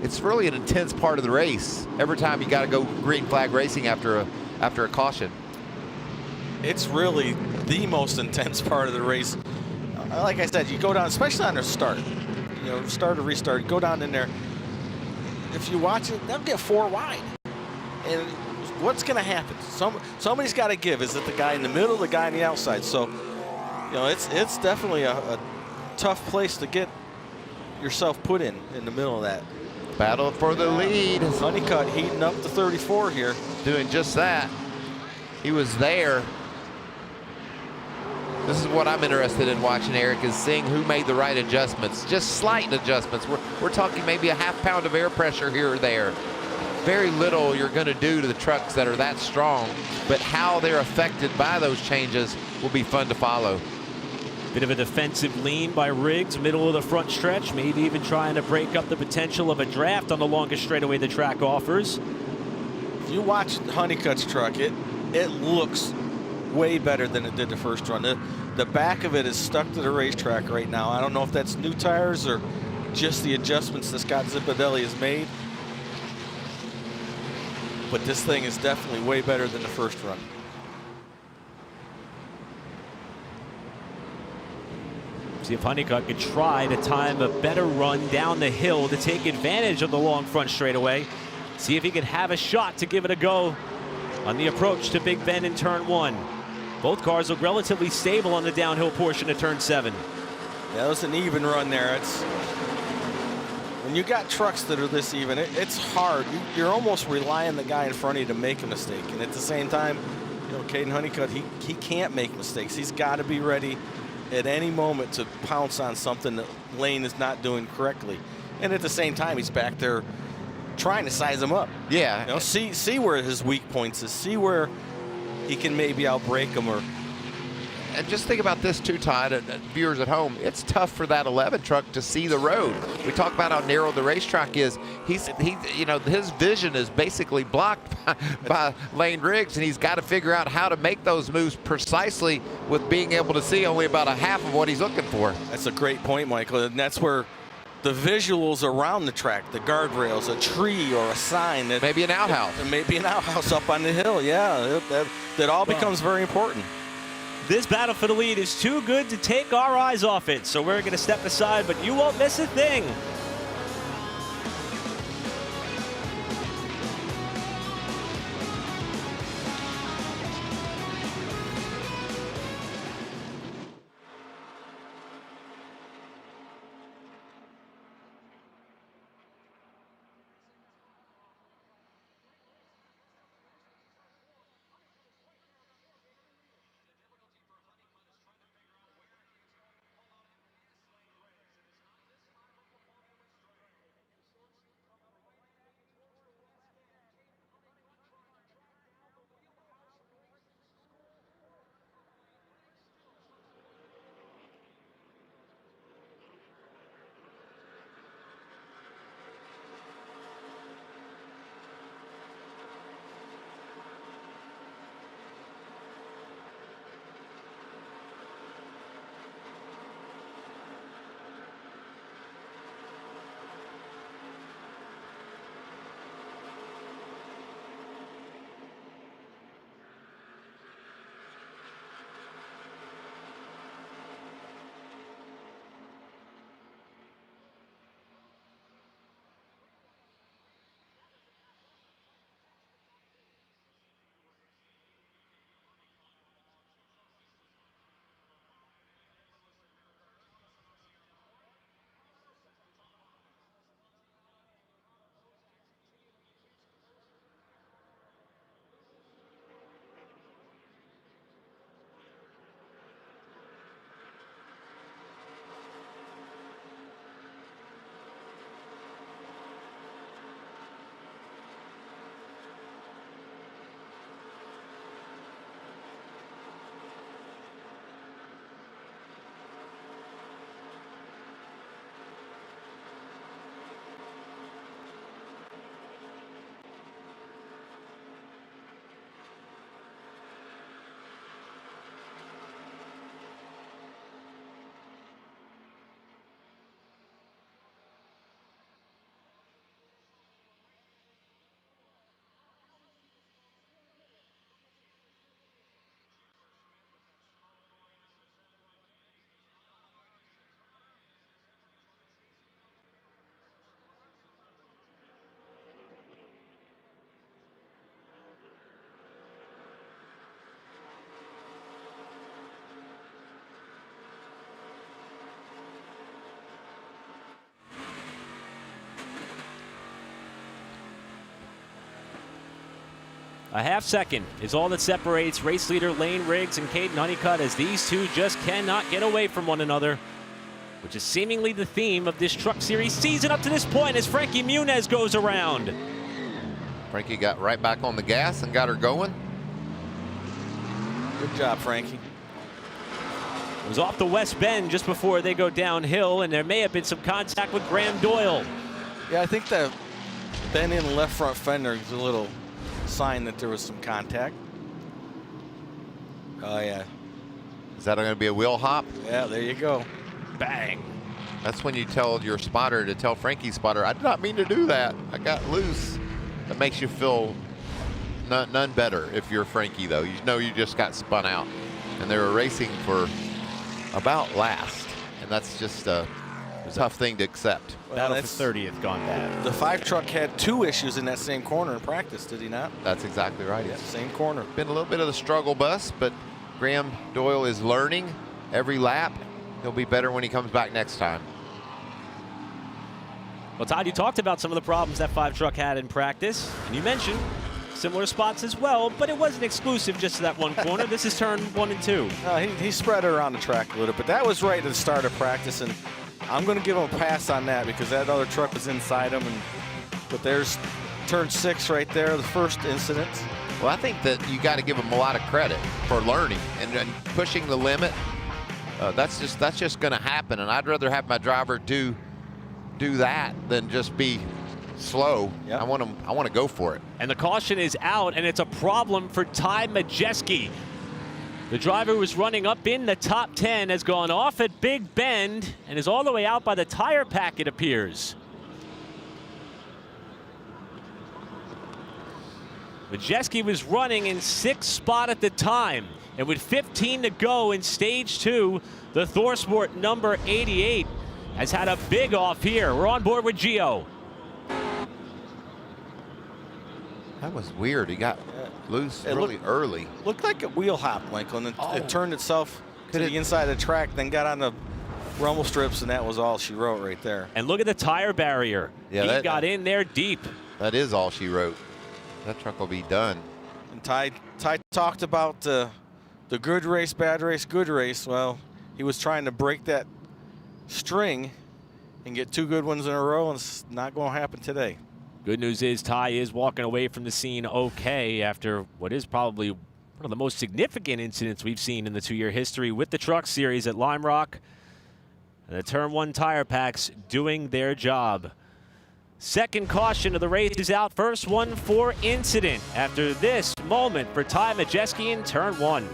It's really an intense part of the race. Every time you got to go green flag racing after a caution. It's really the most intense part of the race. Like I said, you go down, especially on their start. You know, start or restart, go down in there. If you watch it, they'll get 4 wide. And what's going to happen? Somebody's got to give. Is it the guy in the middle, the guy on the outside? So, you know, it's definitely a tough place to get yourself put in the middle of that. Battle for the lead. Honeycutt heating up to 34 here. Doing just that. He was there. This is what I'm interested in watching, Eric, is seeing who made the right adjustments. Just slight adjustments. We're talking maybe a ½ pound of air pressure here or there. Very little you're going to do to the trucks that are that strong, but how they're affected by those changes will be fun to follow. Bit of a defensive lean by Riggs, middle of the front stretch, maybe even trying to break up the potential of a draft on the longest straightaway the track offers. If you watch Honeycutt's truck, it looks way better than it did the first run. The back of it is stuck to the racetrack right now. I don't know if that's new tires or just the adjustments that Scott Zipadelli has made. But this thing is definitely way better than the first run. See if Honeycutt could try to time a better run down the hill to take advantage of the long front straightaway. See if he could have a shot to give it a go on the approach to Big Bend in turn 1. Both cars look relatively stable on the downhill portion of turn 7. Yeah, that was an even run there. It's when you got trucks that are this even, it's hard. You're almost relying on the guy in front of you to make a mistake. And at the same time, you know, Caden Honeycutt, he can't make mistakes. He's got to be ready at any moment to pounce on something that Lane is not doing correctly. And at the same time, he's back there trying to size him up. Yeah. You know, see where his weak points is. See where he can maybe outbreak him. And just think about this too, Todd, and viewers at home. It's tough for that 11 truck to see the road. We talk about how narrow the racetrack is. You know, his vision is basically blocked by Lane Riggs, and he's got to figure out how to make those moves precisely with being able to see only about a half of what he's looking for. That's a great point, Michael, and that's where the visuals around the track, the guardrails, a tree or a sign, that maybe an outhouse, maybe an outhouse up on the hill. Yeah, that all becomes very important. This battle for the lead is too good to take our eyes off it, so we're going to step aside, but you won't miss a thing. A half second is all that separates race leader Lane Riggs and Caden Honeycutt, as these two just cannot get away from one another, which is seemingly the theme of this Truck Series season up to this point as Frankie Muniz goes around. Frankie got right back on the gas and got her going. Good job, Frankie. It was off the west bend just before they go downhill, and there may have been some contact with Graham Doyle. Yeah, I think the bend in left front fender is a little sign that there was some contact. Oh, yeah. Is that going to be a wheel hop? Yeah, there you go. Bang. That's when you tell your spotter to tell Frankie's spotter, I did not mean to do that. I got loose. That makes you feel none better if you're Frankie, though. You know you just got spun out. And they were racing for about last. And that's just a tough thing to accept. Battle for 30th gone bad. The 5 truck had 2 issues in that same corner in practice, did he not? That's exactly right. Yeah, same corner. Been a little bit of the struggle bus, but Graham Doyle is learning every lap. He'll be better when he comes back next time. Well, Todd, you talked about some of the problems that 5 truck had in practice, and you mentioned similar spots as well, but it wasn't exclusive just to that one corner. This is turn 1 and 2. He spread it around the track a little, but that was right at the start of practice, and I'm going to give him a pass on that because that other truck was inside him. But there's turn 6 right there, the first incident. Well, I think that you got to give him a lot of credit for learning and pushing the limit. That's just going to happen, and I'd rather have my driver do that than just be slow. Yep. I want to go for it. And the caution is out, and it's a problem for Ty Majeski. The driver was running up in the top 10, has gone off at Big Bend, and is all the way out by the tire pack, it appears. Majeski was running in 6th spot at the time, and with 15 to go in stage 2, the ThorSport number 88 has had a big off here. We're on board with Gio. That was weird. He got loose really early. Looked like a wheel hop, Michael, and it turned itself to the inside of the track, then got on the rumble strips, and that was all she wrote right there. And look at the tire barrier. Yeah, he got in there deep. That is all she wrote. That truck will be done. And Ty talked about the good race, bad race, good race. Well, he was trying to break that string and get 2 good ones in a row, and it's not going to happen today. Good news is Ty is walking away from the scene okay after what is probably one of the most significant incidents we've seen in the 2-year history with the Truck Series at Lime Rock. And the turn 1 tire packs doing their job. Second caution of the race is out. First one for incident after this moment for Ty Majeski in turn 1.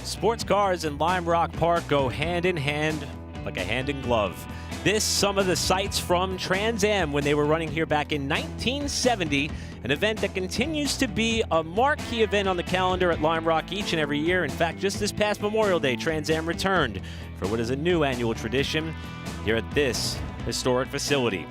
Sports cars in Lime Rock Park go hand in hand like a hand in glove. This, some of the sights from Trans Am when they were running here back in 1970, an event that continues to be a marquee event on the calendar at Lime Rock each and every year. In fact, just this past Memorial Day, Trans Am returned for what is a new annual tradition here at this historic facility.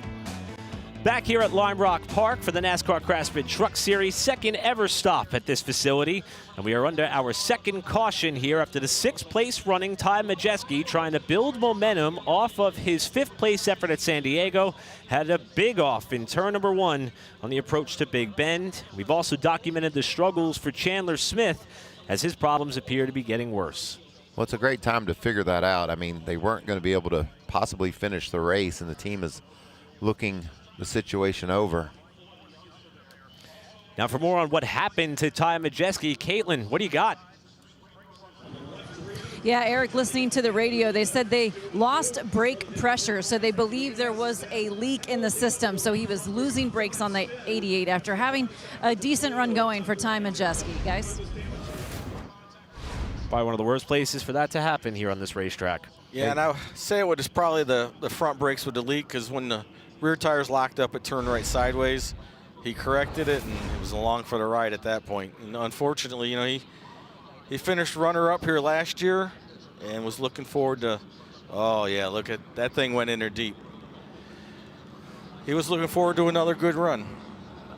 Back here at Lime Rock Park for the NASCAR Craftsman Truck Series, second ever stop at this facility. And we are under our second caution here after the 6th place running Ty Majeski, trying to build momentum off of his 5th place effort at San Diego. Had a big off in turn number 1 on the approach to Big Bend. We've also documented the struggles for Chandler Smith as his problems appear to be getting worse. Well, it's a great time to figure that out. I mean, they weren't going to be able to possibly finish the race, and the team is looking the situation over. Now for more on what happened to Ty Majeski, Caitlin, what do you got? Yeah, Eric, listening to the radio, they said they lost brake pressure, so they believe there was a leak in the system. So he was losing brakes on the 88 after having a decent run going for Ty Majeski, guys. Probably one of the worst places for that to happen here on this racetrack. Yeah, and I say it was probably the front brakes with the leak, because when the rear tires locked up, it turned right sideways. He corrected it, and it was along for the ride at that point. And unfortunately, you know, he finished runner-up here last year and was looking forward to, oh yeah, look at that thing went in there deep. He was looking forward to another good run.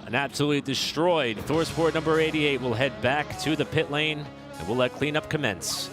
An absolutely destroyed ThorSport number 88 will head back to the pit lane, and we'll let cleanup commence.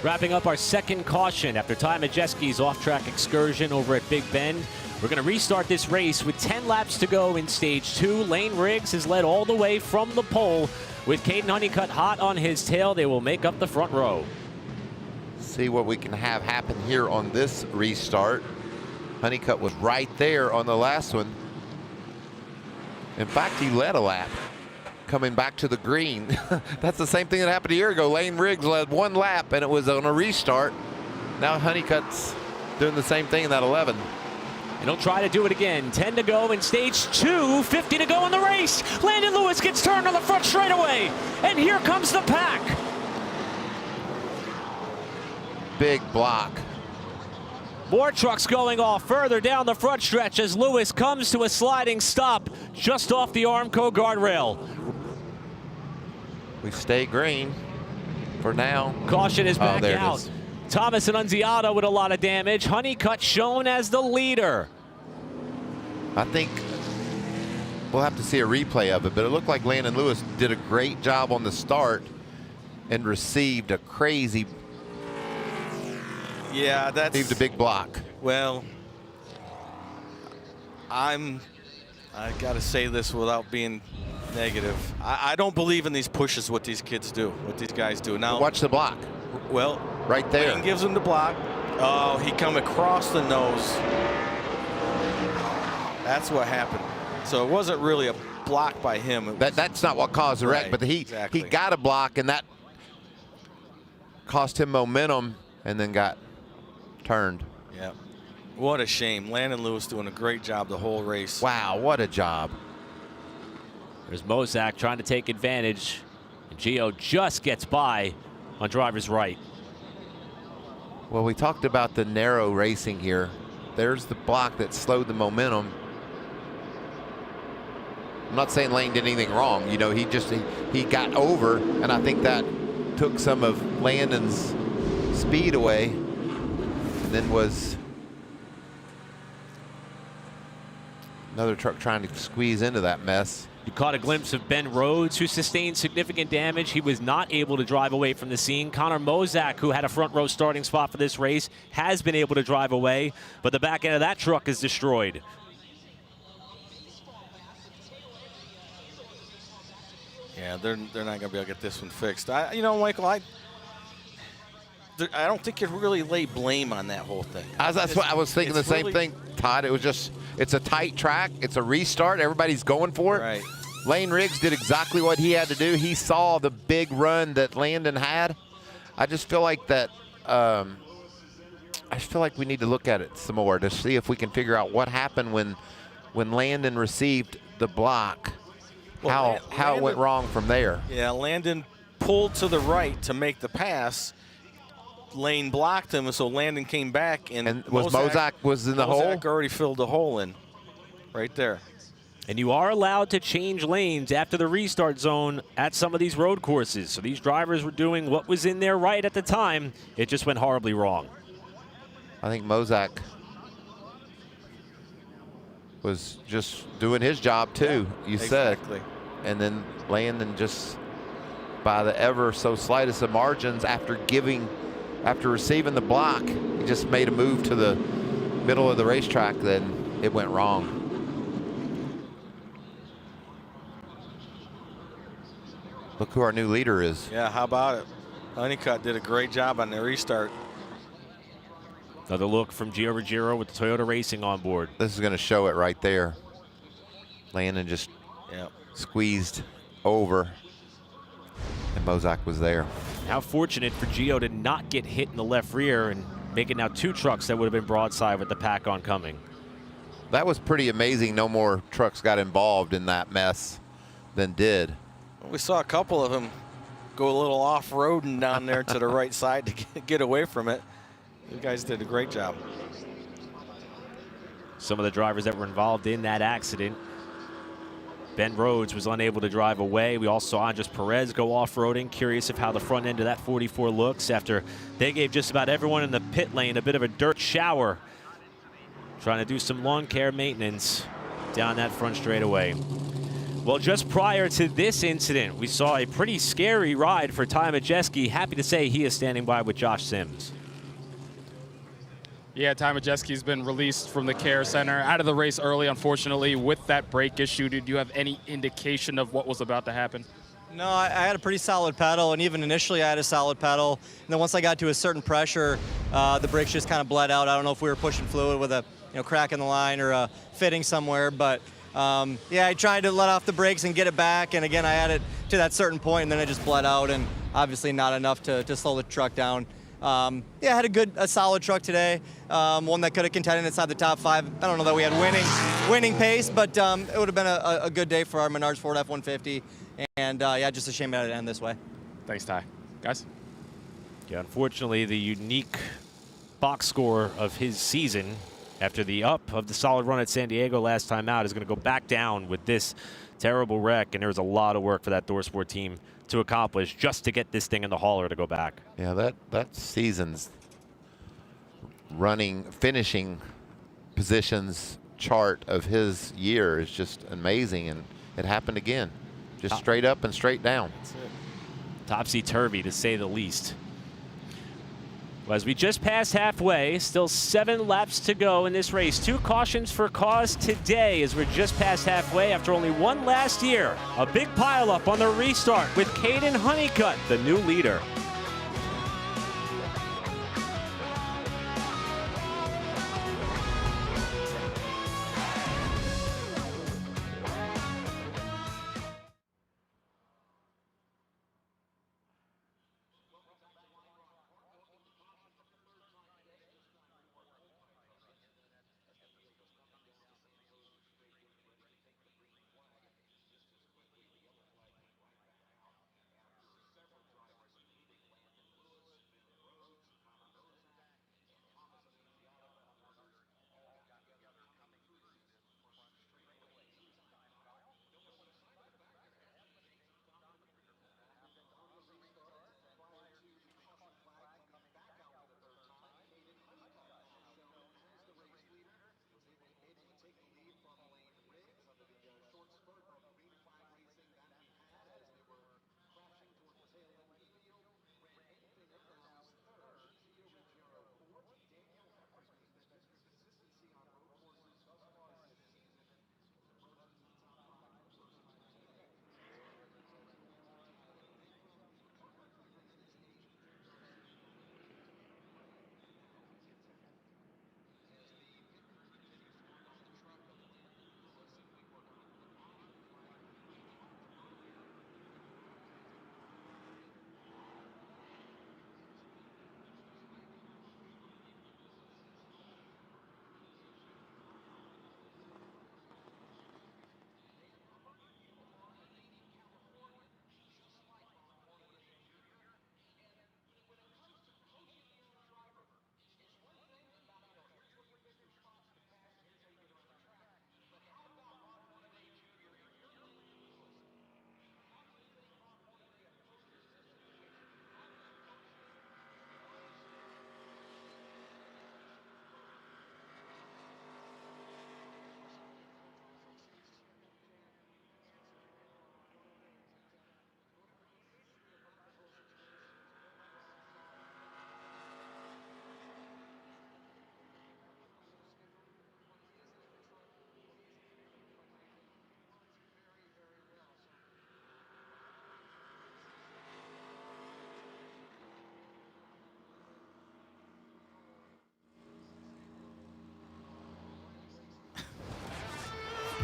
Wrapping up our second caution after Ty Majeski's off-track excursion over at Big Bend. We're going to restart this race with 10 laps to go in stage 2. Lane Riggs has led all the way from the pole. With Caden Honeycutt hot on his tail, they will make up the front row. See what we can have happen here on this restart. Honeycutt was right there on the last one. In fact, he led a lap coming back to the green. That's the same thing that happened a year ago. Lane Riggs led 1 lap, and it was on a restart. Now Honeycutt's doing the same thing in that 11. And he'll try to do it again. 10 to go in stage 2, 50 to go in the race. Landon Lewis gets turned on the front straightaway, and here comes the pack. Big block. More trucks going off further down the front stretch as Lewis comes to a sliding stop just off the Armco guardrail. We stay green for now. Caution is back there it out. is. Thomas Annunziata with a lot of damage. Honeycutt shown as the leader. I think we'll have to see a replay of it, but it looked like Landon Lewis did a great job on the start and received a crazy, Yeah, that's received a big block. Well, I got to say this without being negative. I don't believe in these pushes, what these kids do, what these guys do. Now, Watch the block. Well, right there. Lane gives him the block. Oh, he come across the nose. That's what happened. So it wasn't really a block by him. That's not what caused the wreck, Right, but he got a block, and that cost him momentum, and then got turned. Yeah. What a shame. Landon Lewis doing a great job the whole race. Wow, what a job. There's Mozak trying to take advantage. Gio just gets by on driver's right. Well, we talked about the narrow racing here. There's the block that slowed the momentum. I'm not saying Lane did anything wrong. You know, he got over, and I think that took some of Landon's speed away, and then was another truck trying to squeeze into that mess. You caught a glimpse of Ben Rhodes, who sustained significant damage. He was not able to drive away from the scene. Connor Mozak, who had a front row starting spot for this race, has been able to drive away, but the back end of that truck is destroyed. Yeah, they're not going to be able to get this one fixed. You know, Michael, I don't think you really lay blame on that whole thing. That's what I was thinking. The same thing, Todd. It was just, it's a tight track. It's a restart. Everybody's going for it. Right. Lane Riggs did exactly what he had to do. He saw the big run that Landon had. I just feel like that. I just feel like we need to look at it some more to see if we can figure out what happened when Landon received the block. Well, how it went wrong from there. Yeah, Landon pulled to the right to make the pass. Lane blocked him, so Landon came back, and Mozak was in the hole? Mozak already filled the hole in right there. And you are allowed to change lanes after the restart zone at some of these road courses. So these drivers were doing what was in their right at the time. It just went horribly wrong. I think Mozak was just doing his job too, yeah, you exactly. said. And then Landon just, by the ever so slightest of margins, after receiving the block, he just made a move to the middle of the racetrack, then it went wrong. Look who our new leader is. Yeah, how about it? Honeycutt did a great job on the restart. Another look from Gio Ruggiero with the Toyota Racing on board. This is going to show it right there. Landon just squeezed over, and Mozak was there. How fortunate for Gio to not get hit in the left rear and make it now 2 trucks that would have been broadside with the pack oncoming. That was pretty amazing. No more trucks got involved in that mess than did. We saw a couple of them go a little off-roading down there to the right side to get away from it. You guys did a great job. Some of the drivers that were involved in that accident. Ben Rhodes was unable to drive away. We also saw Andres Perez go off-roading. Curious of how the front end of that 44 looks after they gave just about everyone in the pit lane a bit of a dirt shower, trying to do some lawn care maintenance down that front straightaway. Well, just prior to this incident, we saw a pretty scary ride for Ty Majeski. Happy to say he is standing by with Josh Sims. Yeah, Ty Majeski's been released from the care center, out of the race early, unfortunately, with that brake issue. Did you have any indication of what was about to happen? No, I had a pretty solid pedal, and even initially I had a solid pedal. And then once I got to a certain pressure, the brakes just kind of bled out. I don't know if we were pushing fluid with a crack in the line or a fitting somewhere, but yeah, I tried to let off the brakes and get it back, and again, I had it to that certain point, and then it just bled out, and obviously not enough to slow the truck down. Yeah, I had a solid truck today, one that could have contended inside the top 5. I don't know that we had winning pace, but it would have been a good day for our Menards Ford F-150, and yeah, just a shame that it ended this way. Thanks, Ty. Guys? Yeah, unfortunately, the unique box score of his season after the up of the solid run at San Diego last time out is going to go back down with this terrible wreck, and there was a lot of work for that ThorSport team to accomplish just to get this thing in the hauler to go back. Yeah, that season's finishing positions chart of his year is just amazing, and it happened again. Just straight up and straight down. That's it. Topsy-turvy, to say the least. Well, as we just passed halfway, still 7 laps to go in this race. 2 cautions for cause today as we're just past halfway after only 1 last year. A big pileup on the restart with Caden Honeycutt, the new leader.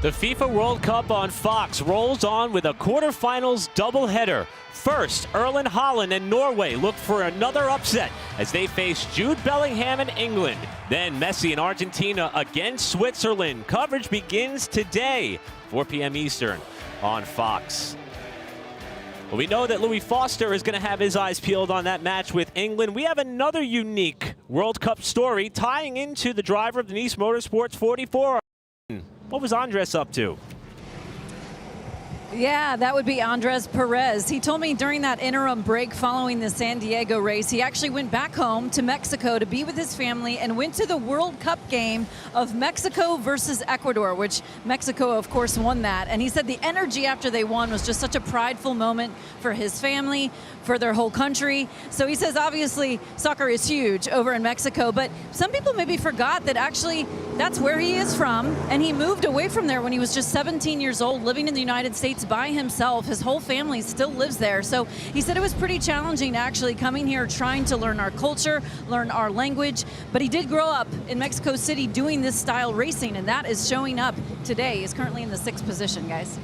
The FIFA World Cup on Fox rolls on with a quarterfinals doubleheader. First, Erling Haaland and Norway look for another upset as they face Jude Bellingham and England. Then Messi and Argentina against Switzerland. Coverage begins today, 4 p.m. Eastern on Fox. Well, we know that Louis Foster is going to have his eyes peeled on that match with England. We have another unique World Cup story tying into the driver of the Nice Motorsports 44. What was Andres up to? Yeah, that would be Andres Perez. He told me during that interim break following the San Diego race, he actually went back home to Mexico to be with his family and went to the World Cup game of Mexico versus Ecuador, which Mexico, of course, won that. And he said the energy after they won was just such a prideful moment for his family, for their whole country. So he says, obviously, soccer is huge over in Mexico, but some people maybe forgot that actually that's where he is from, and he moved away from there when he was just 17 years old, living in the United States by himself. His whole family still lives there. So he said it was pretty challenging actually coming here, trying to learn our culture, learn our language, but he did grow up in Mexico City doing this style racing, and that is showing up today. He's currently in the 6th position, guys.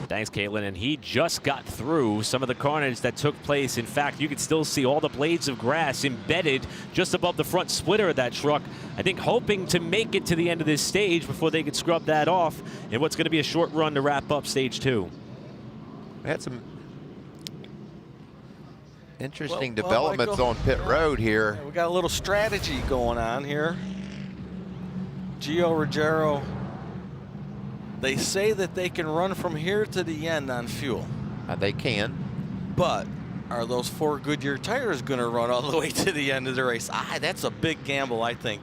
Thanks, Caitlin. And he just got through some of the carnage that took place. In fact, you could still see all the blades of grass embedded just above the front splitter of that truck. I think hoping to make it to the end of this stage before they could scrub that off in what's going to be a short run to wrap up stage 2. We had some interesting developments on pit road here. We got a little strategy going on here. Gio Ruggiero, they say that they can run from here to the end on fuel. They can. But are those 4 Goodyear tires going to run all the way to the end of the race? That's a big gamble, I think.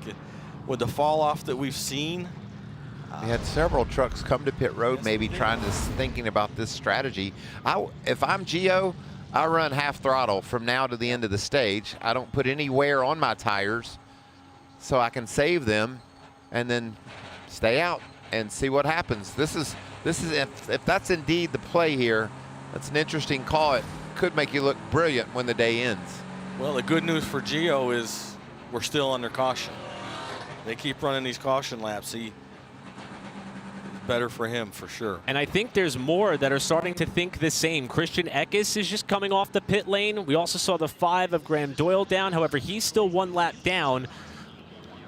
With the fall off that we've seen. We had several trucks come to pit road, maybe thinking about this strategy. If I'm Gio, I run half throttle from now to the end of the stage. I don't put any wear on my tires so I can save them and then stay out and see what happens. This is if that's indeed the play here, that's an interesting call. It could make you look brilliant when the day ends. Well, the good news for Gio is we're still under caution. They keep running these caution laps. It's better for him for sure. And I think there's more that are starting to think the same. Christian Eckes is just coming off the pit lane. We also saw the 5 of Graham Doyle down. However, he's still 1 lap down.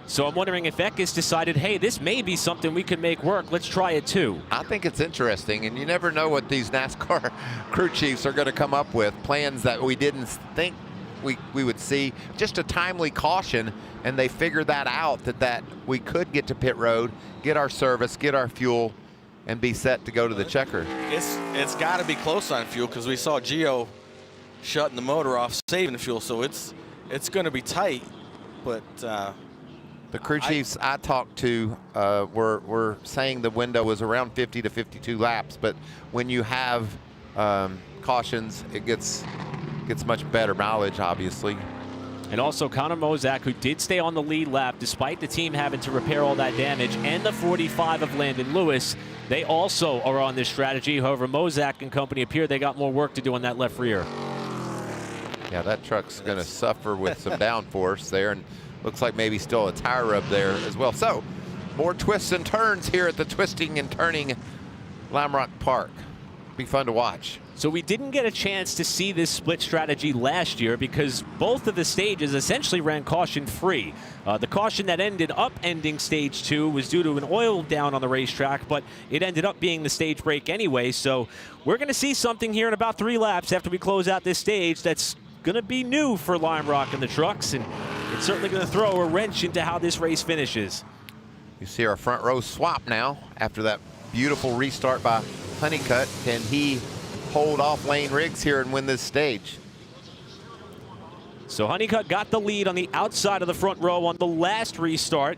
So I'm wondering if Eckes decided, hey, this may be something we can make work. Let's try it too. I think it's interesting, and you never know what these NASCAR crew chiefs are going to come up with. Plans that we didn't think we would see. Just a timely caution, and they figured that out, that we could get to pit road, get our service, get our fuel, and be set to go to the checker. It's got to be close on fuel because we saw Gio shutting the motor off, saving fuel. So it's going to be tight, but. The crew chiefs I talked to were saying the window was around 50 to 52 laps, but when you have cautions, it gets much better mileage, obviously. And also Connor Mozak, who did stay on the lead lap despite the team having to repair all that damage, and the 45 of Landon Lewis, they also are on this strategy. However, Mozak and company appear they got more work to do on that left rear. Yeah, that truck's going to suffer with some downforce there, and looks like maybe still a tire rub there as well. So, more twists and turns here at the twisting and turning Lime Rock Park. Be fun to watch. So we didn't get a chance to see this split strategy last year because both of the stages essentially ran caution free. The caution that ended up ending stage 2 was due to an oil down on the racetrack, but it ended up being the stage break anyway. So we're going to see something here in about 3 laps after we close out this stage that's going to be new for Lime Rock and the trucks, and it's certainly going to throw a wrench into how this race finishes. You see our front row swap now after that beautiful restart by Honeycutt. Can he hold off Lane Riggs here and win this stage? So Honeycutt got the lead on the outside of the front row on the last restart,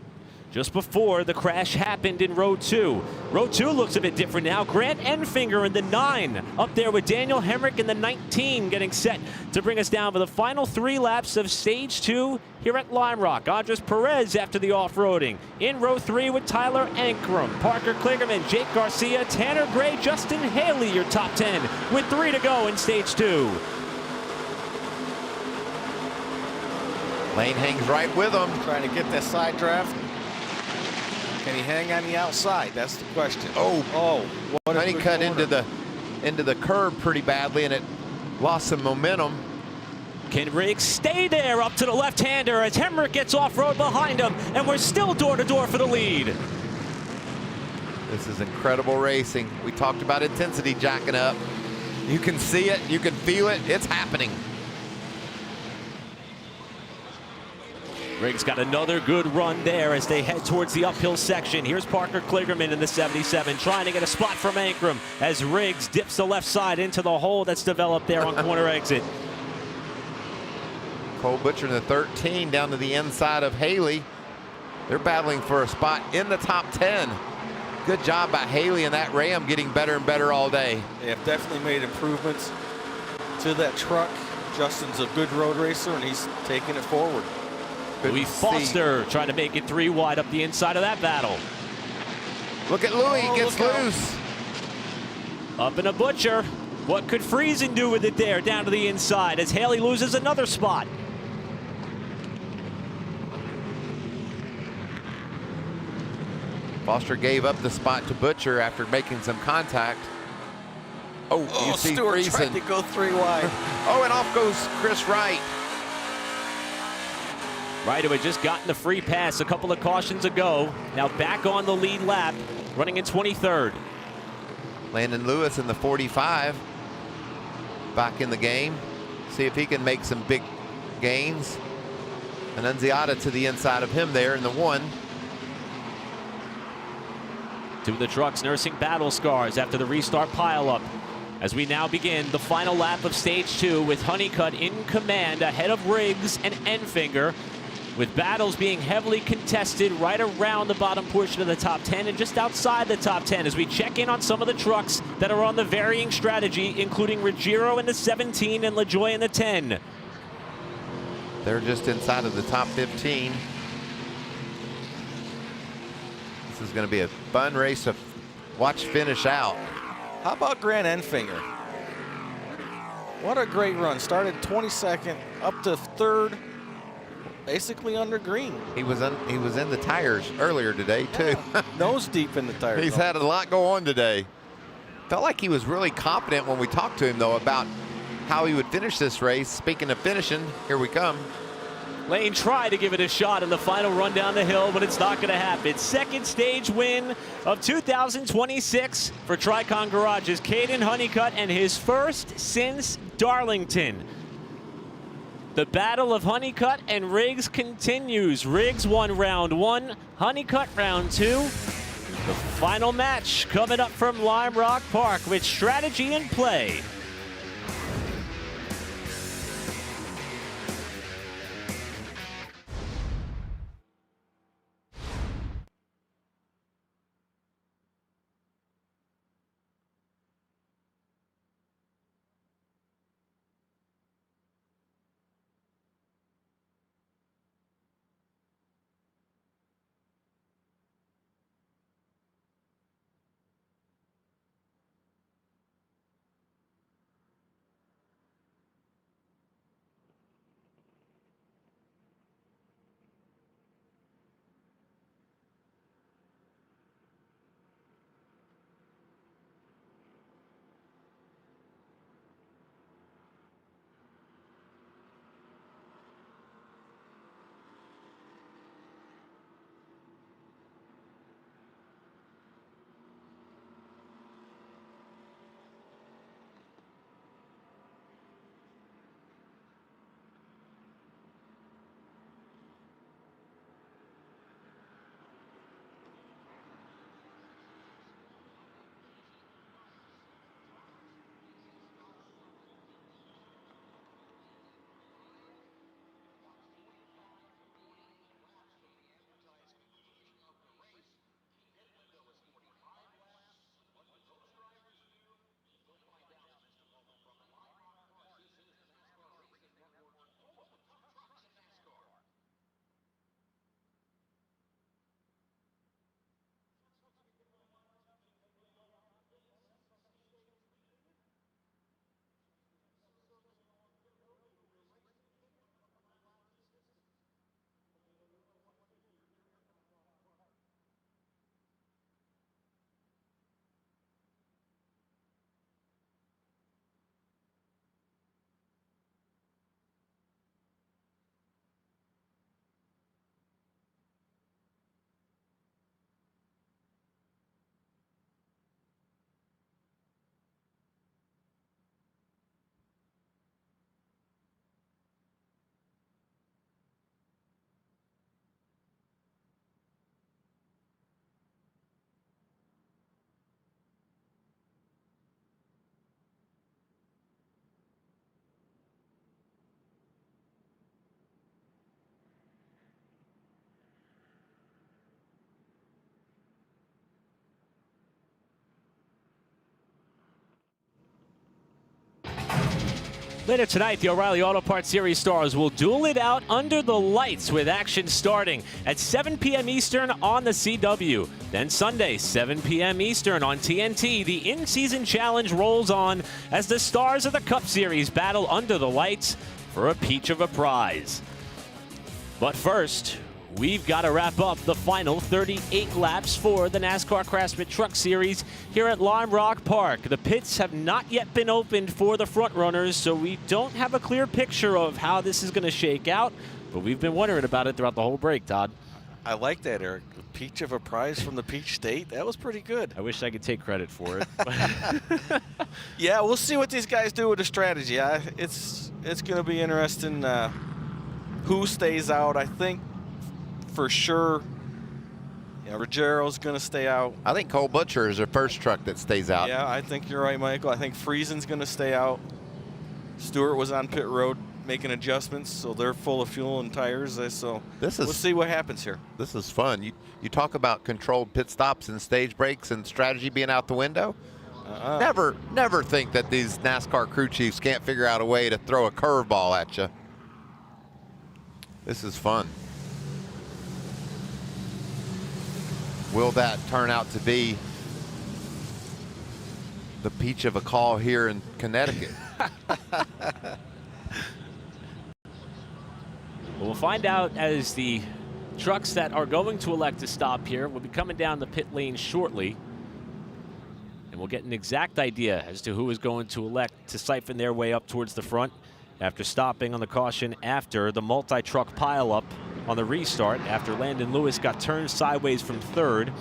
just before the crash happened in row 2. Row 2 looks a bit different now. Grant Enfinger in the 9, up there with Daniel Hemrick in the 19, getting set to bring us down for the final 3 laps of stage 2 here at Lime Rock. Andres Perez after the off-roading. In row 3 with Tyler Ankrum, Parker Kligerman, Jake Garcia, Tanner Gray, Justin Haley, your top 10 with 3 to go in stage 2. Lane hangs right with him. Trying to get that side draft. Can he hang on the outside? That's the question. What Honeycutt into the curb pretty badly, and it lost some momentum. Can Riggs stay there up to the left-hander as Hemrick gets off-road behind him, and we're still door-to-door for the lead. This is incredible racing. We talked about intensity jacking up. You can see it, you can feel it, it's happening. Riggs got another good run there as they head towards the uphill section. Here's Parker Kligerman in the 77 trying to get a spot from Ankrum as Riggs dips the left side into the hole that's developed there on corner exit. Cole Butcher in the 13 down to the inside of Haley. They're battling for a spot in the top 10. Good job by Haley and that Ram getting better and better all day. They have definitely made improvements to that truck. Justin's a good road racer, and he's taking it forward. Good Louis to Foster trying to make it 3 wide up the inside of that battle. Look at Louis, gets look out. loose. Up in a Butcher. What could Friesen do with it there down to the inside as Haley loses another spot? Foster gave up the spot to Butcher after making some contact. Oh, you see Stewart Friesen. tried to go 3 wide. Oh, and off goes Chris Wright. Wright, who had just gotten the free pass a couple of cautions ago, now back on the lead lap, running in 23rd. Landon Lewis in the 45. Back in the game. See if he can make some big gains. Annunziata to the inside of him there in the 1. Two of the trucks nursing battle scars after the restart pileup. As we now begin the final lap of stage 2 with Honeycutt in command ahead of Riggs and Enfinger, with battles being heavily contested right around the bottom portion of the top 10 and just outside the top 10 as we check in on some of the trucks that are on the varying strategy, including Ruggiero in the 17 and LaJoie in the 10. They're just inside of the top 15. This is going to be a fun race to watch finish out. How about Grant Enfinger? What a great run. Started 22nd, up to 3rd, basically under green. He was in the tires earlier today too. Nose deep in the tires. He's had a lot go on today. Felt like he was really confident when we talked to him though about how he would finish this race. Speaking of finishing, here we come. Lane tried to give it a shot in the final run down the hill, but it's not going to happen. Second stage win of 2026 for Tricon Garages. Caden Honeycutt, and his first since Darlington. The battle of Honeycutt and Riggs continues. Riggs won round 1, Honeycutt round 2. The final match coming up from Lime Rock Park with strategy in play. Later tonight, the O'Reilly Auto Parts Series stars will duel it out under the lights with action starting at 7 p.m. Eastern on the CW. Then Sunday, 7 p.m. Eastern on TNT, the in-season challenge rolls on as the stars of the Cup Series battle under the lights for a peach of a prize. But first, we've got to wrap up the final 38 laps for the NASCAR Craftsman Truck Series here at Lime Rock Park. The pits have not yet been opened for the front runners, so we don't have a clear picture of how this is going to shake out, but we've been wondering about it throughout the whole break, Todd. I like that, Eric. Peach of a prize from the Peach State. That was pretty good. I wish I could take credit for it. Yeah, we'll see what these guys do with the strategy. It's going to be interesting who stays out. I think for sure, Ruggiero's going to stay out. I think Cole Butcher is the first truck that stays out. Yeah, I think you're right, Michael. I think Friesen's going to stay out. Stewart was on pit road making adjustments, so they're full of fuel and tires. So we'll see what happens here. This is fun. You talk about controlled pit stops and stage breaks and strategy being out the window. Never think that these NASCAR crew chiefs can't figure out a way to throw a curveball at you. This is fun. Will that turn out to be the peach of a call here in Connecticut? We'll find out as the trucks that are going to elect to stop here will be coming down the pit lane shortly. And we'll get an exact idea as to who is going to elect to siphon their way up towards the front after stopping on the caution after the multi-truck pileup on the restart after Landon Lewis got turned sideways from third.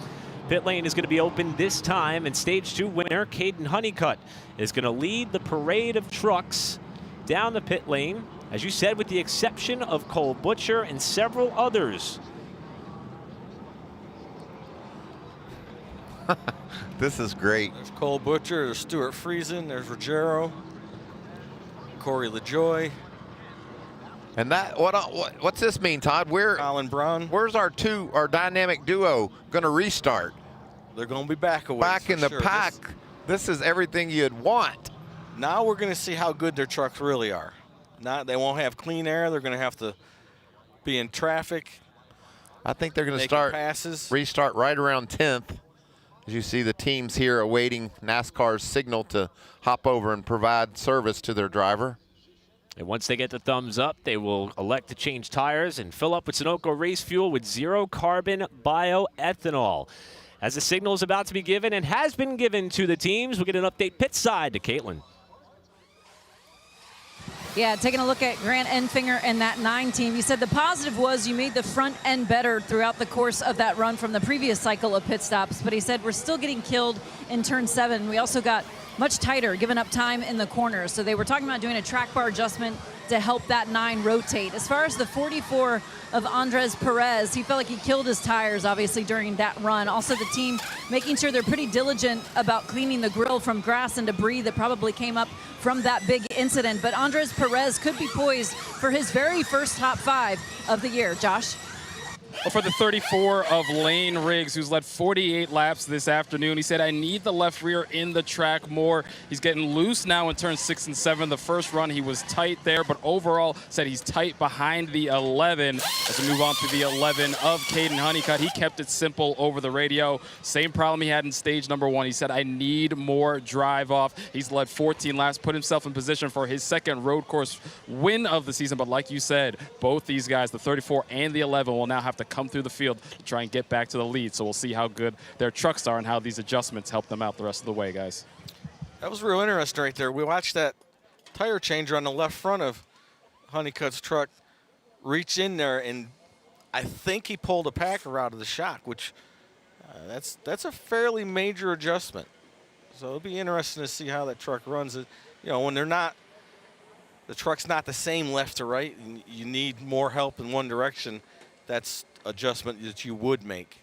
Pit lane is going to be open this time, and stage 2 winner Caden Honeycutt is going to lead the parade of trucks down the pit lane, as you said, with the exception of Cole Butcher and several others. This is great. There's Cole Butcher, there's Stuart Friesen, there's Ruggiero, Corey LaJoy. And that what's this mean, Todd? Colin Brown. Where's our dynamic duo going to restart? They're going to be back in the pack. This is everything you'd want. Now we're going to see how good their trucks really are. They won't have clean air. They're going to have to be in restart right around 10th. As you see the teams here awaiting NASCAR's signal to hop over and provide service to their driver. And once they get the thumbs up, they will elect to change tires and fill up with Sunoco race fuel with zero carbon bioethanol. As the signal is about to be given and has been given to the teams, we'll get an update pit side to Caitlin. Yeah, taking a look at Grant Enfinger and that 9 team. You said the positive was you made the front end better throughout the course of that run from the previous cycle of pit stops. But he said we're still getting killed in turn 7. We also got much tighter, giving up time in the corners. So they were talking about doing a track bar adjustment to help that 9 rotate. As far as the 44 of Andres Perez, he felt like he killed his tires, obviously, during that run. Also, the team making sure they're pretty diligent about cleaning the grill from grass and debris that probably came up from that big incident. But Andres Perez could be poised for his very first top 5 of the year. Josh? Well, for the 34 of Lane Riggs, who's led 48 laps this afternoon, he said, I need the left rear in the track more. He's getting loose now in turns 6 and 7. The first run, he was tight there, but overall said he's tight behind the 11. As we move on to the 11 of Caden Honeycutt, he kept it simple over the radio. Same problem he had in stage number 1. He said, I need more drive off. He's led 14 laps, put himself in position for his second road course win of the season. But like you said, both these guys, the 34 and the 11, will now have to come through the field to try and get back to the lead. So we'll see how good their trucks are and how these adjustments help them out the rest of the way, guys. That was real interesting right there. We watched that tire changer on the left front of Honeycutt's truck reach in there, and I think he pulled a packer out of the shock, which that's a fairly major adjustment. So it'll be interesting to see how that truck runs. When the truck's not the same left to right, and you need more help in one direction, that's adjustment that you would make.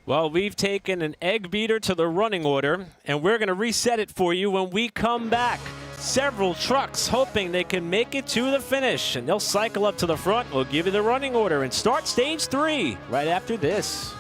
Well, we've taken an egg beater to the running order, and we're going to reset it for you when we come back. Several trucks hoping they can make it to the finish, and they'll cycle up to the front. We'll give you the running order and start stage 3 right after this.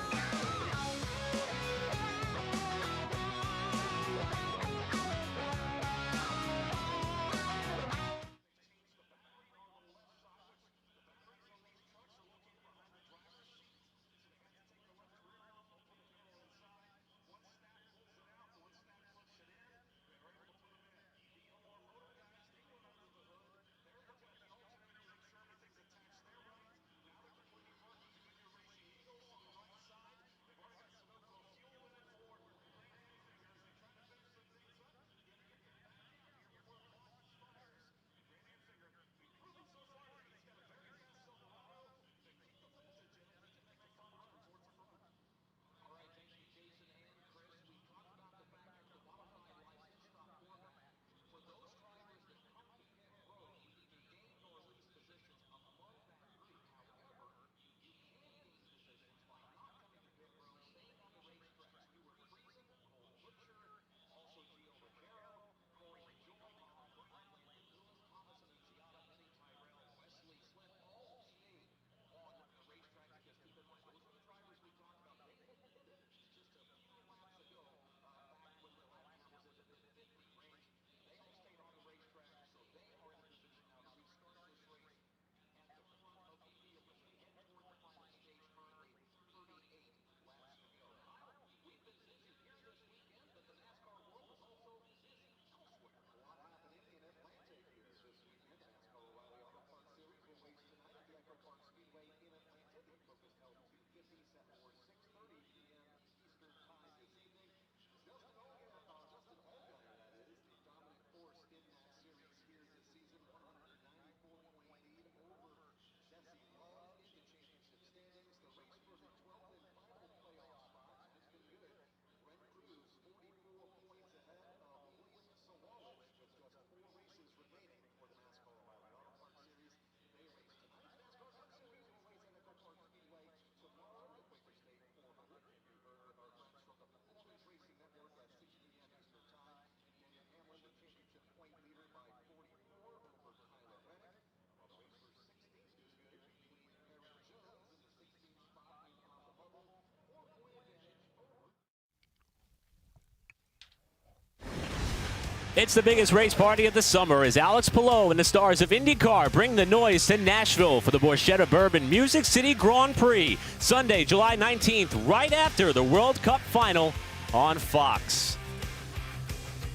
It's the biggest race party of the summer as Alex Palou and the stars of IndyCar bring the noise to Nashville for the Borchetta Bourbon Music City Grand Prix. Sunday, July 19th, right after the World Cup final on Fox.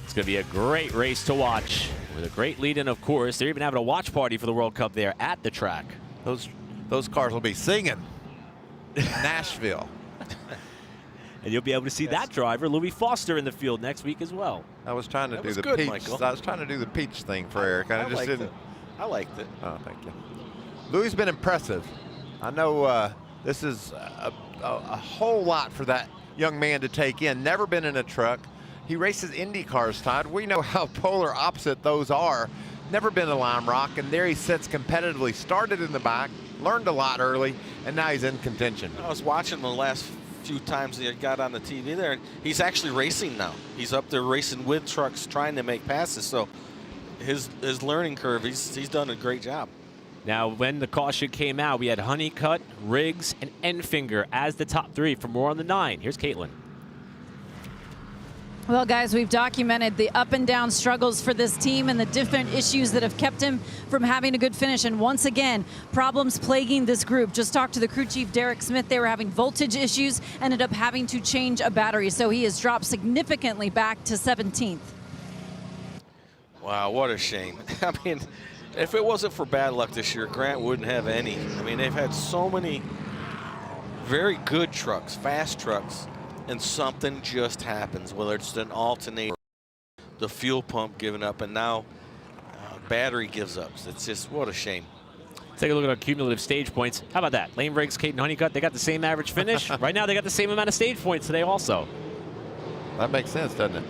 It's going to be a great race to watch with a great lead-in, of course. They're even having a watch party for the World Cup there at the track. Those cars will be singing in Nashville. And you'll be able to see that driver, Louis Foster, in the field next week as well. I was trying to do the good, peach. Michael. I was trying to do the peach thing for Eric. I just didn't. I liked it. Oh, thank you. Louis has been impressive. I know this is a whole lot for that young man to take in. Never been in a truck. He races Indy cars, Todd. We know how polar opposite those are. Never been to Lime Rock, and there he sits competitively. Started in the back, learned a lot early, and now he's in contention. I was watching the last few times he got on the TV there. He's actually racing now. He's up there racing with trucks, trying to make passes. So his learning curve, he's done a great job. Now, when the caution came out, we had Honeycutt, Riggs, and Enfinger as the top three. For more on the 9, here's Caitlin. Well, guys, we've documented the up and down struggles for this team and the different issues that have kept him from having a good finish. And once again, problems plaguing this group. Just talked to the crew chief, Derek Smith. They were having voltage issues, ended up having to change a battery. So he has dropped significantly back to 17th. Wow, what a shame. I mean, if it wasn't for bad luck this year, Grant wouldn't have any. I mean, they've had so many very good trucks, fast trucks, and something just happens, whether it's an alternator, the fuel pump giving up, and now battery gives up. It's just, what a shame. Take a look at our cumulative stage points. How about that? Lane Riggs, Caden Honeycutt, they got the same average finish. Right now, they got the same amount of stage points today also. That makes sense, doesn't it?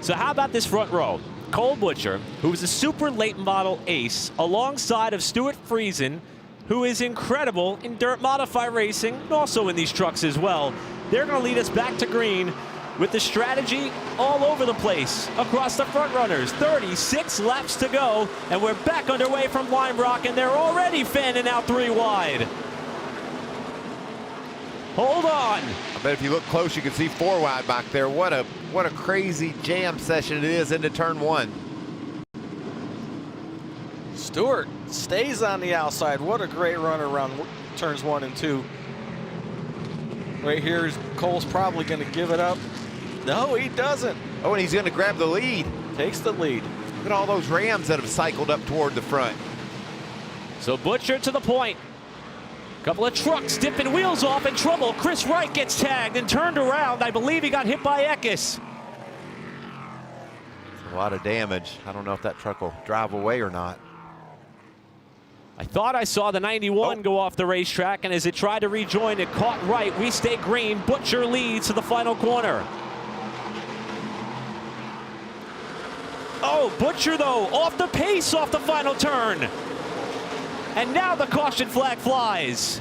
So how about this front row? Cole Butcher, who is a super late model ace, alongside of Stuart Friesen, who is incredible in dirt modified racing, and also in these trucks as well. They're going to lead us back to green with the strategy all over the place across the front runners. 36 laps to go, and we're back underway from Lime Rock, and they're already fanning out 3 wide. Hold on. I bet if you look close, you can see 4 wide back there. What a crazy jam session it is into turn 1. Stewart stays on the outside. What a great run around turns 1 and 2. Right here, Cole's probably going to give it up. No, he doesn't. Oh, and he's going to grab the lead. Takes the lead. Look at all those Rams that have cycled up toward the front. So Butcher to the point. Couple of trucks dipping wheels off in trouble. Chris Wright gets tagged and turned around. I believe he got hit by Eckes. A lot of damage. I don't know if that truck will drive away or not. I thought I saw the 91 go off the racetrack, and as it tried to rejoin, it caught Wright. We stay green. Butcher leads to the final corner. Oh, Butcher, though, off the pace off the final turn. And now the caution flag flies.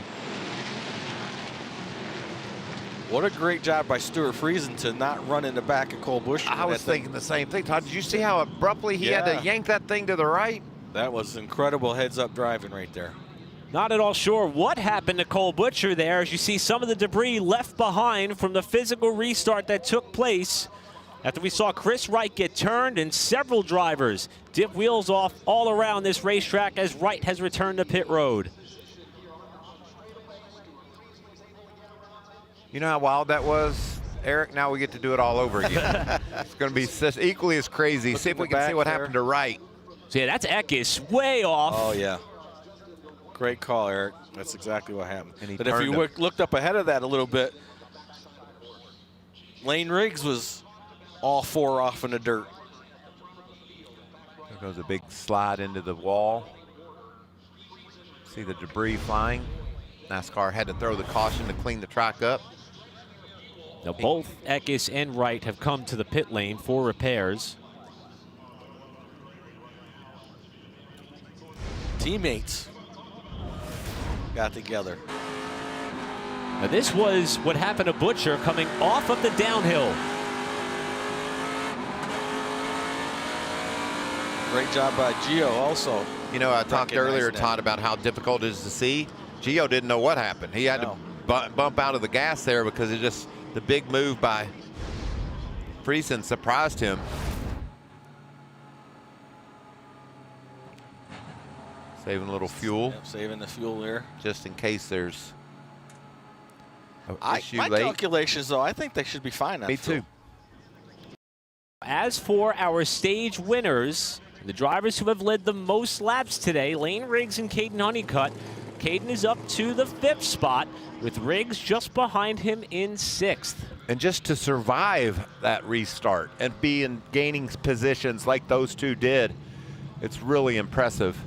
What a great job by Stuart Friesen to not run in the back of Cole Butcher. I was thinking the same thing. Todd, did you see how abruptly he had to yank that thing to the right? That was incredible heads-up driving right there. Not at all sure what happened to Cole Butcher there, as you see some of the debris left behind from the physical restart that took place after we saw Chris Wright get turned and several drivers dip wheels off all around this racetrack as Wright has returned to pit road. You know how wild that was, Eric? Now we get to do it all over again. It's going to be equally as crazy. See if we can see what happened to Wright. So yeah, that's Eckes way off. Oh, yeah. Great call, Eric. That's exactly what happened. But if you looked up ahead of that a little bit, Lane Riggs was all 4 off in the dirt. There goes a big slide into the wall. See the debris flying. NASCAR had to throw the caution to clean the track up. Now both Eckes and Wright have come to the pit lane for repairs. Teammates got together. Now this was what happened to Butcher coming off of the downhill. Great job by Gio also. You know, I talked earlier, Todd, about how difficult it is to see. Gio didn't know what happened. He had to bump out of the gas there because it just, the big move by Friesen surprised him. Saving a little fuel. Yep, saving the fuel there. Just in case there's an issue my late. calculations, though, I think they should be fine on Me fuel. too. As for our stage winners, the drivers who have led the most laps today, Lane Riggs and Caden Honeycutt. Caden is up to the 5th spot, with Riggs just behind him in 6th. And just to survive that restart and be in gaining positions like those two did, it's really impressive.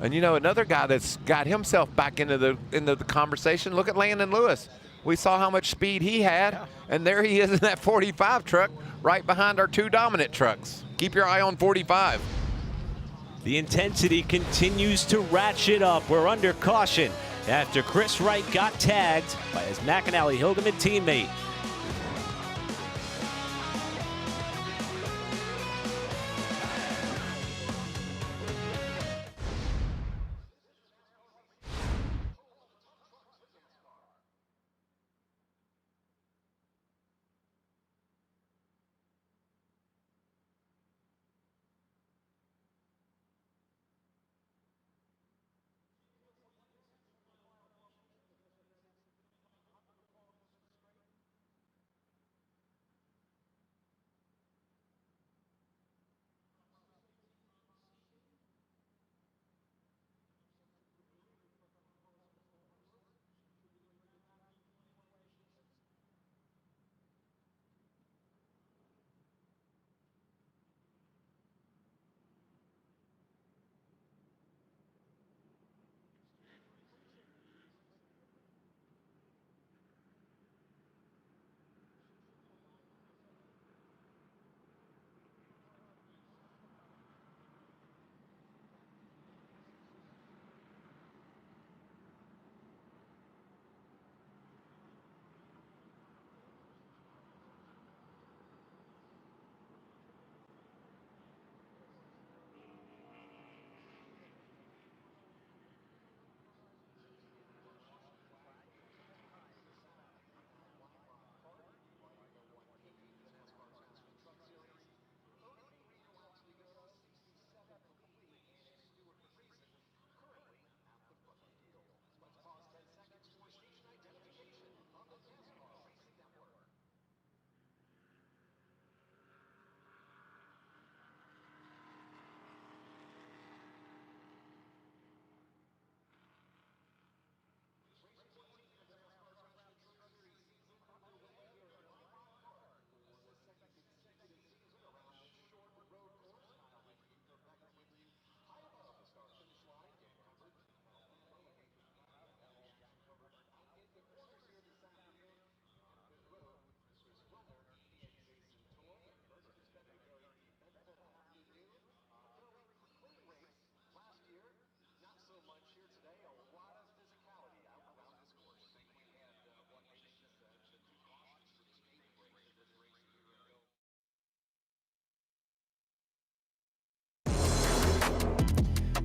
And you know, another guy that's got himself back into the conversation, look at Landon Lewis. We saw how much speed he had, and there he is in that 45 truck right behind our 2 dominant trucks. Keep your eye on 45. The intensity continues to ratchet up. We're under caution after Chris Wright got tagged by his McAnally-Hildeman teammate.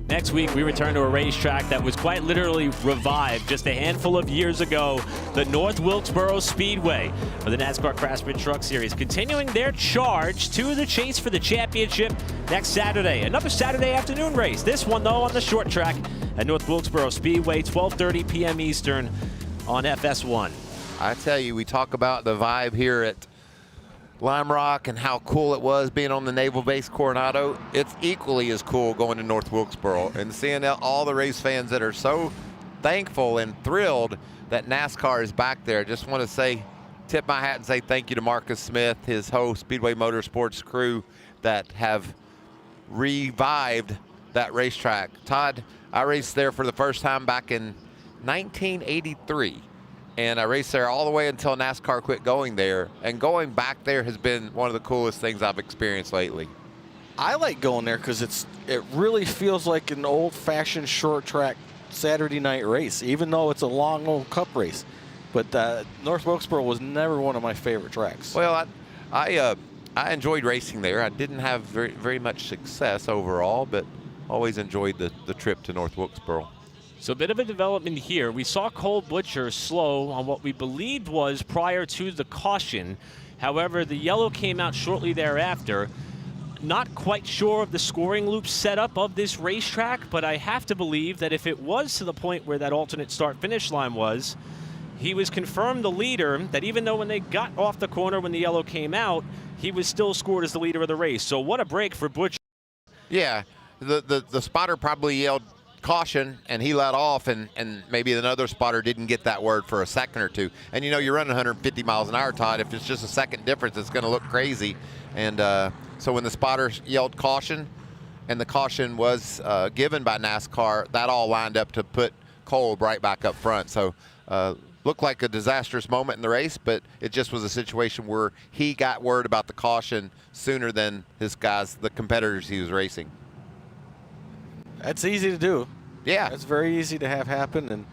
Next week, we return to a racetrack that was quite literally revived just a handful of years ago, the North Wilkesboro Speedway for the NASCAR Craftsman Truck Series, continuing their charge to the chase for the championship next Saturday. Another Saturday afternoon race. This one, though, on the short track at North Wilkesboro Speedway, 12:30 p.m. Eastern on FS1. I tell you, we talk about the vibe here at Lime Rock and how cool it was being on the Naval Base Coronado. It's equally as cool going to North Wilkesboro and seeing all the race fans that are so thankful and thrilled that NASCAR is back there. Just want to say, tip my hat and say thank you to Marcus Smith, his whole Speedway Motorsports crew that have revived that racetrack. Todd, I raced there for the first time back in 1983. And I raced there all the way until NASCAR quit going there. And going back there has been one of the coolest things I've experienced lately. I like going there because it really feels like an old-fashioned short track Saturday night race, even though it's a long old cup race. But North Wilkesboro was never one of my favorite tracks. Well, I enjoyed racing there. I didn't have very much success overall, but always enjoyed the trip to North Wilkesboro. So a bit of a development here. We saw Cole Butcher slow on what we believed was prior to the caution. However, the yellow came out shortly thereafter. not quite sure of the scoring loop setup of this racetrack, but I have to believe that if it was to the point where that alternate start-finish line was, he was confirmed the leader, that even though when they got off the corner when the yellow came out, he was still scored as the leader of the race. So what a break for Butch. Yeah, the spotter probably yelled caution, and he let off, and maybe another spotter didn't get that word for a second or two. And you know, you're running 150 miles an hour, Todd. If it's just a second difference, it's going to look crazy. And so when the spotter yelled caution, and the caution was given by NASCAR, that all lined up to put Kolb right back up front. So looked like a disastrous moment in the race, but it just was a situation where he got word about the caution sooner than his guys, the competitors he was racing. That's easy to do. Yeah. That's very easy to have happen,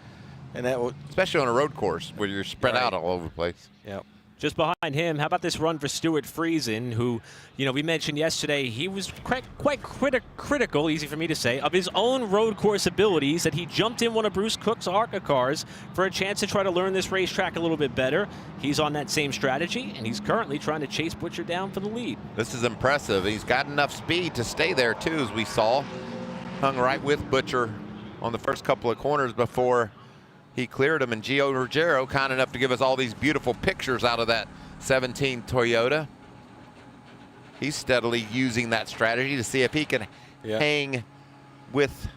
and that would, especially on a road course where you're spread out all over the place. Yep. Just behind him, how about this run for Stuart Friesen, who, you know, we mentioned yesterday, he was quite critical, easy for me to say, of his own road course abilities, that he jumped in one of Bruce Cook's ARCA cars for a chance to try to learn this racetrack a little bit better. He's on that same strategy, and he's currently trying to chase Butcher down for the lead. This is impressive. He's got enough speed to stay there, too, as we saw. Hung right with Butcher on the first couple of corners before he cleared him, and Gio Ruggiero kind enough to give us all these beautiful pictures out of that 17 Toyota. He's steadily using that strategy to see if he can hang with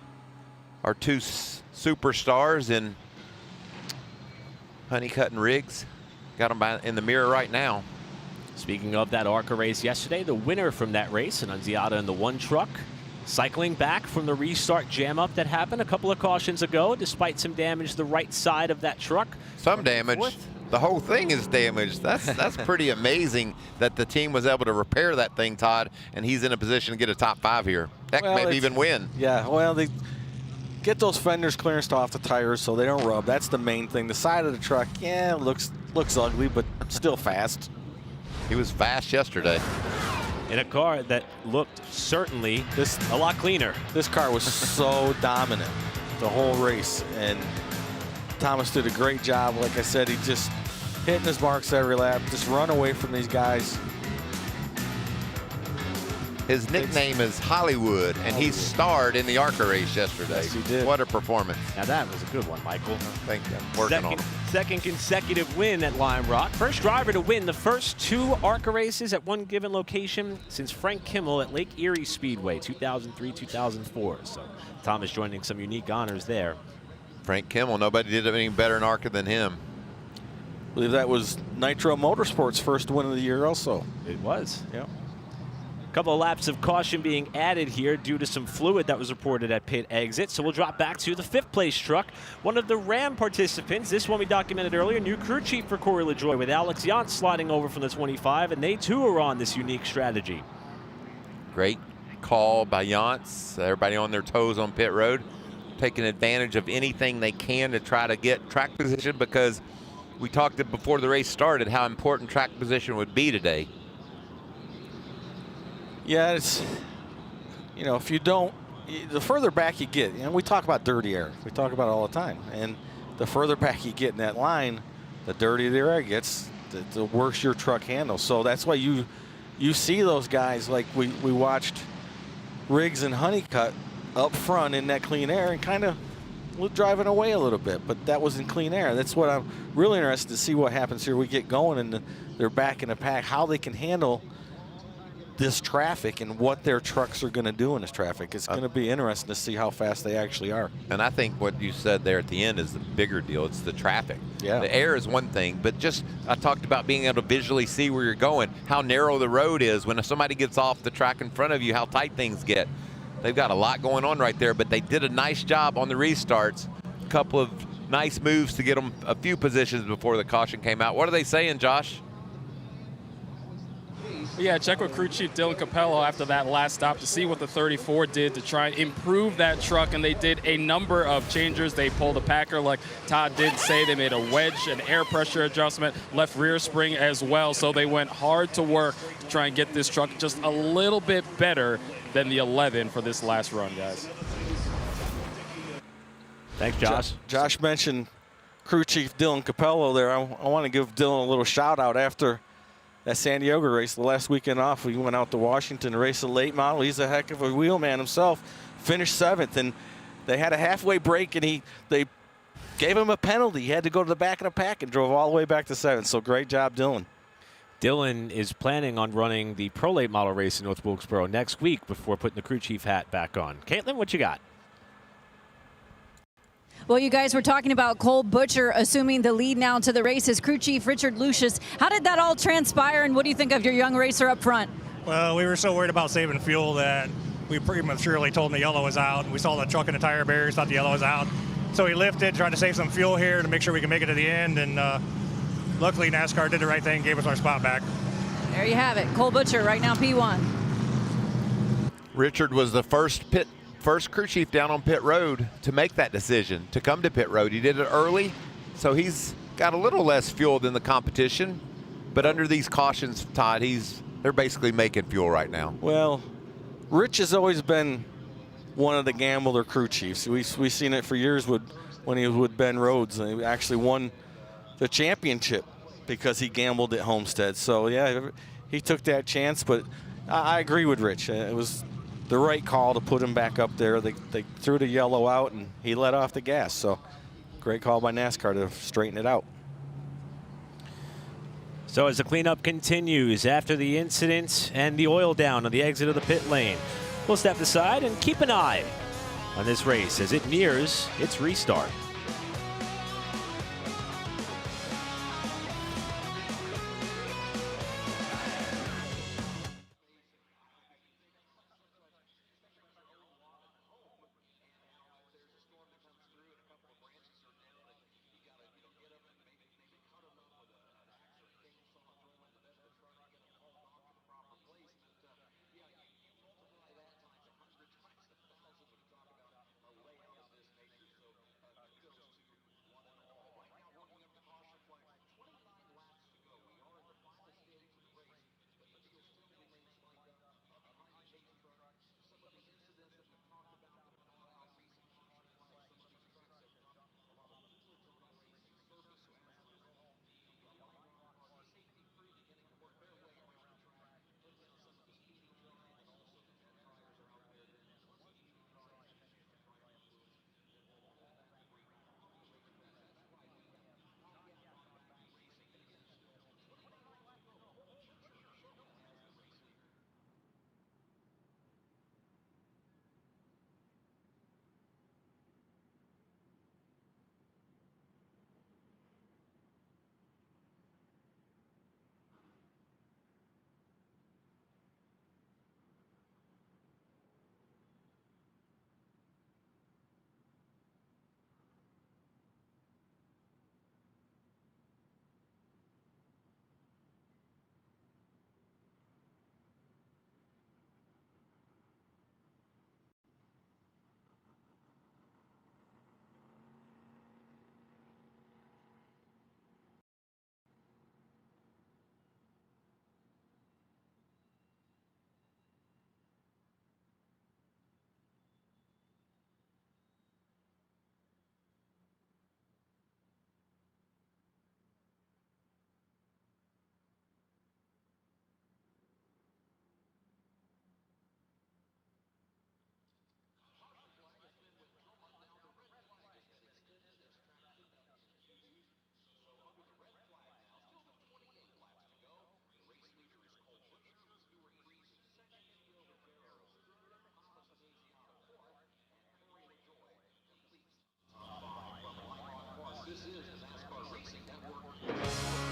our two superstars in Honeycutt and Riggs. Got him in the mirror right now. Speaking of that ARCA race yesterday, the winner from that race, Annunziata in the one truck, cycling back from the restart jam-up that happened a couple of cautions ago, despite some damage to the right side of that truck. Some damage. The whole thing is damaged. That's pretty amazing that the team was able to repair that thing, Todd, and he's in a position to get a top 5 here. Heck, well, maybe even win. Yeah, well, they get those fenders clearanced off the tires so they don't rub. That's the main thing. The side of the truck, yeah, looks ugly, but still fast. He was fast yesterday. In a car that looked certainly a lot cleaner. This car was so dominant the whole race, and Thomas did a great job. Like I said, he just hitting his marks every lap, just run away from these guys. His nickname is Hollywood, and he starred in the ARCA race yesterday. Yes, he did. What a performance. Now that was a good one, Michael. Thank you. I'm working on it. Second consecutive win at Lime Rock. First driver to win the first 2 ARCA races at one given location since Frank Kimmel at Lake Erie Speedway, 2003-2004. So Thomas joining some unique honors there. Frank Kimmel, nobody did any better in ARCA than him. I believe that was Nitro Motorsports' first win of the year also. It was. Yep. Couple of laps of caution being added here due to some fluid that was reported at pit exit. So we'll drop back to the 5th place truck. One of the Ram participants, this one we documented earlier, new crew chief for Corey LaJoie with Alex Yant sliding over from the 25, and they too are on this unique strategy. Great call by Yance. Everybody on their toes on pit road, taking advantage of anything they can to try to get track position, because we talked before the race started how important track position would be today. Yeah, it's, you know, if you don't, the further back you get, you know, we talk about dirty air. We talk about it all the time. And the further back you get in that line, the dirtier the air gets, the worse your truck handles. So that's why you see those guys, like we watched Riggs and Honeycutt up front in that clean air and kind of driving away a little bit, but that was in clean air. That's what I'm really interested to see what happens here. We get going and they're back in the pack, how they can handle this traffic and what their trucks are going to do in this traffic. It's going to be interesting to see how fast they actually are. And I think what you said there at the end is the bigger deal. It's the traffic. Yeah. The air is one thing, but just I talked about being able to visually see where you're going, how narrow the road is. When somebody gets off the track in front of you, how tight things get. They've got a lot going on right there, but they did a nice job on the restarts. A couple of nice moves to get them a few positions before the caution came out. What are they saying, Josh? Yeah, check with crew chief Dylan Capello after that last stop to see what the 34 did to try and improve that truck, and they did a number of changes. They pulled a packer, like Todd did say. They made a wedge, an air pressure adjustment, left rear spring as well. So they went hard to work to try and get this truck just a little bit better than the 11 for this last run, guys. Thanks, Josh. Josh mentioned crew chief Dylan Capello there. I want to give Dylan a little shout out after that San Diego race, the last weekend off, we went out to Washington to race a late model. He's a heck of a wheelman himself. Finished 7th, and they had a halfway break, and they gave him a penalty. He had to go to the back of the pack and drove all the way back to 7th. So great job, Dylan. Dylan is planning on running the Pro Late Model race in North Wilkesboro next week before putting the crew chief hat back on. Caitlin, what you got? Well, you guys were talking about Cole Butcher assuming the lead now to the race. His crew chief, Richard Lucius. How did that all transpire, and what do you think of your young racer up front? Well, we were so worried about saving fuel that we prematurely told him the yellow was out. We saw the truck and the tire barriers, thought the yellow was out. So he lifted, tried to save some fuel here to make sure we can make it to the end, and luckily NASCAR did the right thing, gave us our spot back. There you have it. Cole Butcher right now P1. Richard was the first crew chief down on pit road to make that decision to come to pit road. He did it early, so he's got a little less fuel than the competition. But under these cautions, Todd, they're basically making fuel right now. Well, Rich has always been one of the gambler crew chiefs. We've seen it for years when he was with Ben Rhodes, and he actually won the championship because he gambled at Homestead. So yeah, he took that chance, but I agree with Rich. It was the right call to put him back up there. They threw the yellow out, and he let off the gas. So great call by NASCAR to straighten it out. So as the cleanup continues after the incident and the oil down on the exit of the pit lane, we'll step aside and keep an eye on this race as it nears its restart.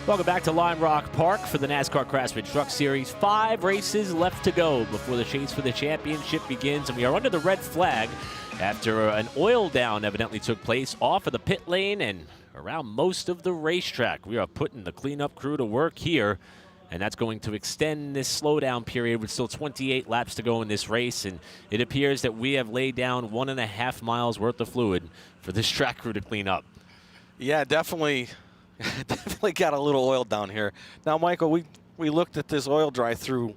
Welcome back to Lime Rock Park for the NASCAR Craftsman Truck Series. 5 races left to go before the chase for the championship begins, and we are under the red flag after an oil down evidently took place off of the pit lane and around most of the racetrack. We are putting the cleanup crew to work here, and that's going to extend this slowdown period with still 28 laps to go in this race, and it appears that we have laid down 1.5 miles worth of fluid for this track crew to clean up. Yeah, definitely got a little oil down here. Now, Michael, we looked at this oil dry through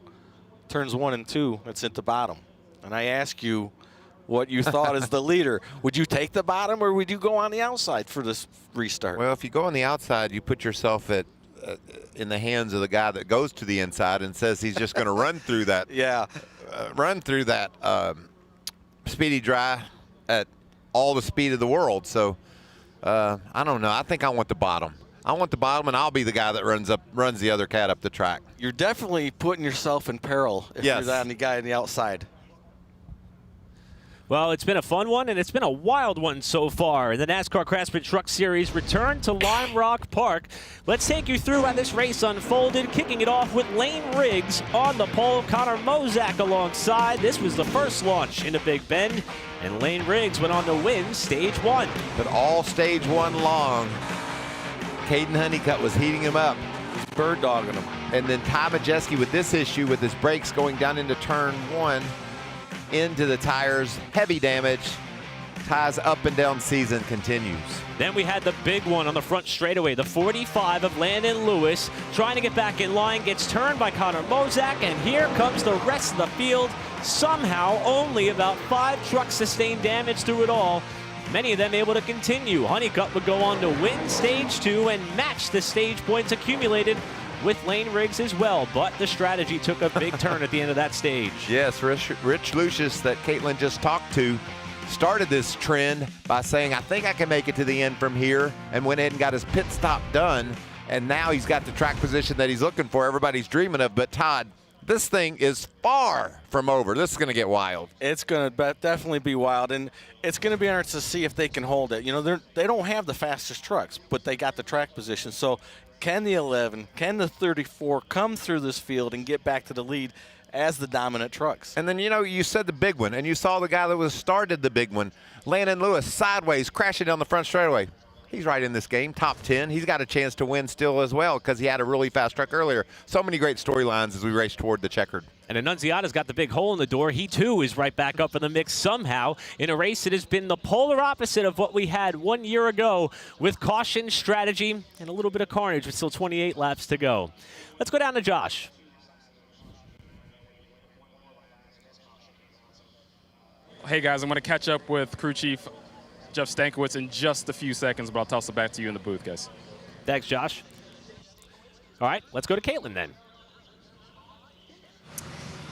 turns 1 and 2. It's at the bottom. And I asked you what you thought as the leader. Would you take the bottom, or would you go on the outside for this restart? Well, if you go on the outside, you put yourself at in the hands of the guy that goes to the inside and says he's just going to run through that. Yeah. Run through that speedy dry at all the speed of the world. So I don't know. I think I want the bottom. I want the bottom, and I'll be the guy that runs the other cat up the track. You're definitely putting yourself in peril if Yes. you're that guy on the outside. Well, it's been a fun one, and it's been a wild one so far. And the NASCAR Craftsman Truck Series returned to Lime Rock Park. Let's take you through how this race unfolded, kicking it off with Lane Riggs on the pole, Connor Mozak alongside. This was the first launch into Big Bend, and Lane Riggs went on to win Stage 1. But all Stage 1 long, Caden Honeycutt was heating him up. He's bird dogging him. And then Ty Majeski with this issue with his brakes going down into turn 1 into the tires, heavy damage. Ty's up and down season continues. Then we had the big one on the front straightaway. The 45 of Landon Lewis trying to get back in line, gets turned by Connor Mozak, and here comes the rest of the field. Somehow only about 5 trucks sustained damage through it all. Many of them able to continue. Honeycutt would go on to win Stage 2 and match the stage points accumulated with Lane Riggs as well, but the strategy took a big turn at the end of that stage. Yes, Rich Lucius that Caitlin just talked to started this trend by saying, I think I can make it to the end from here, and went ahead and got his pit stop done, and now he's got the track position that he's looking for, everybody's dreaming of. But Todd, this thing is far from over. This is going to get wild. It's going to definitely be wild, and it's going to be interesting to see if they can hold it. You know, they don't have the fastest trucks, but they got the track position. So can the 11, can the 34 come through this field and get back to the lead as the dominant trucks? And then, you know, you said the big one, and you saw the guy that was started the big one, Landon Lewis, sideways, crashing down the front straightaway. He's right in this game, top 10. He's got a chance to win still as well because he had a really fast truck earlier. So many great storylines as we race toward the checkered. And Annunziata's got the big hole in the door. He, too, is right back up in the mix somehow in a race that has been the polar opposite of what we had 1 year ago with caution, strategy, and a little bit of carnage with still 28 laps to go. Let's go down to Josh. Hey, guys, I'm going to catch up with crew chief Jeff Stankiewicz in just a few seconds, but I'll toss it back to you in the booth, guys. Thanks, Josh. All right, let's go to Caitlin then.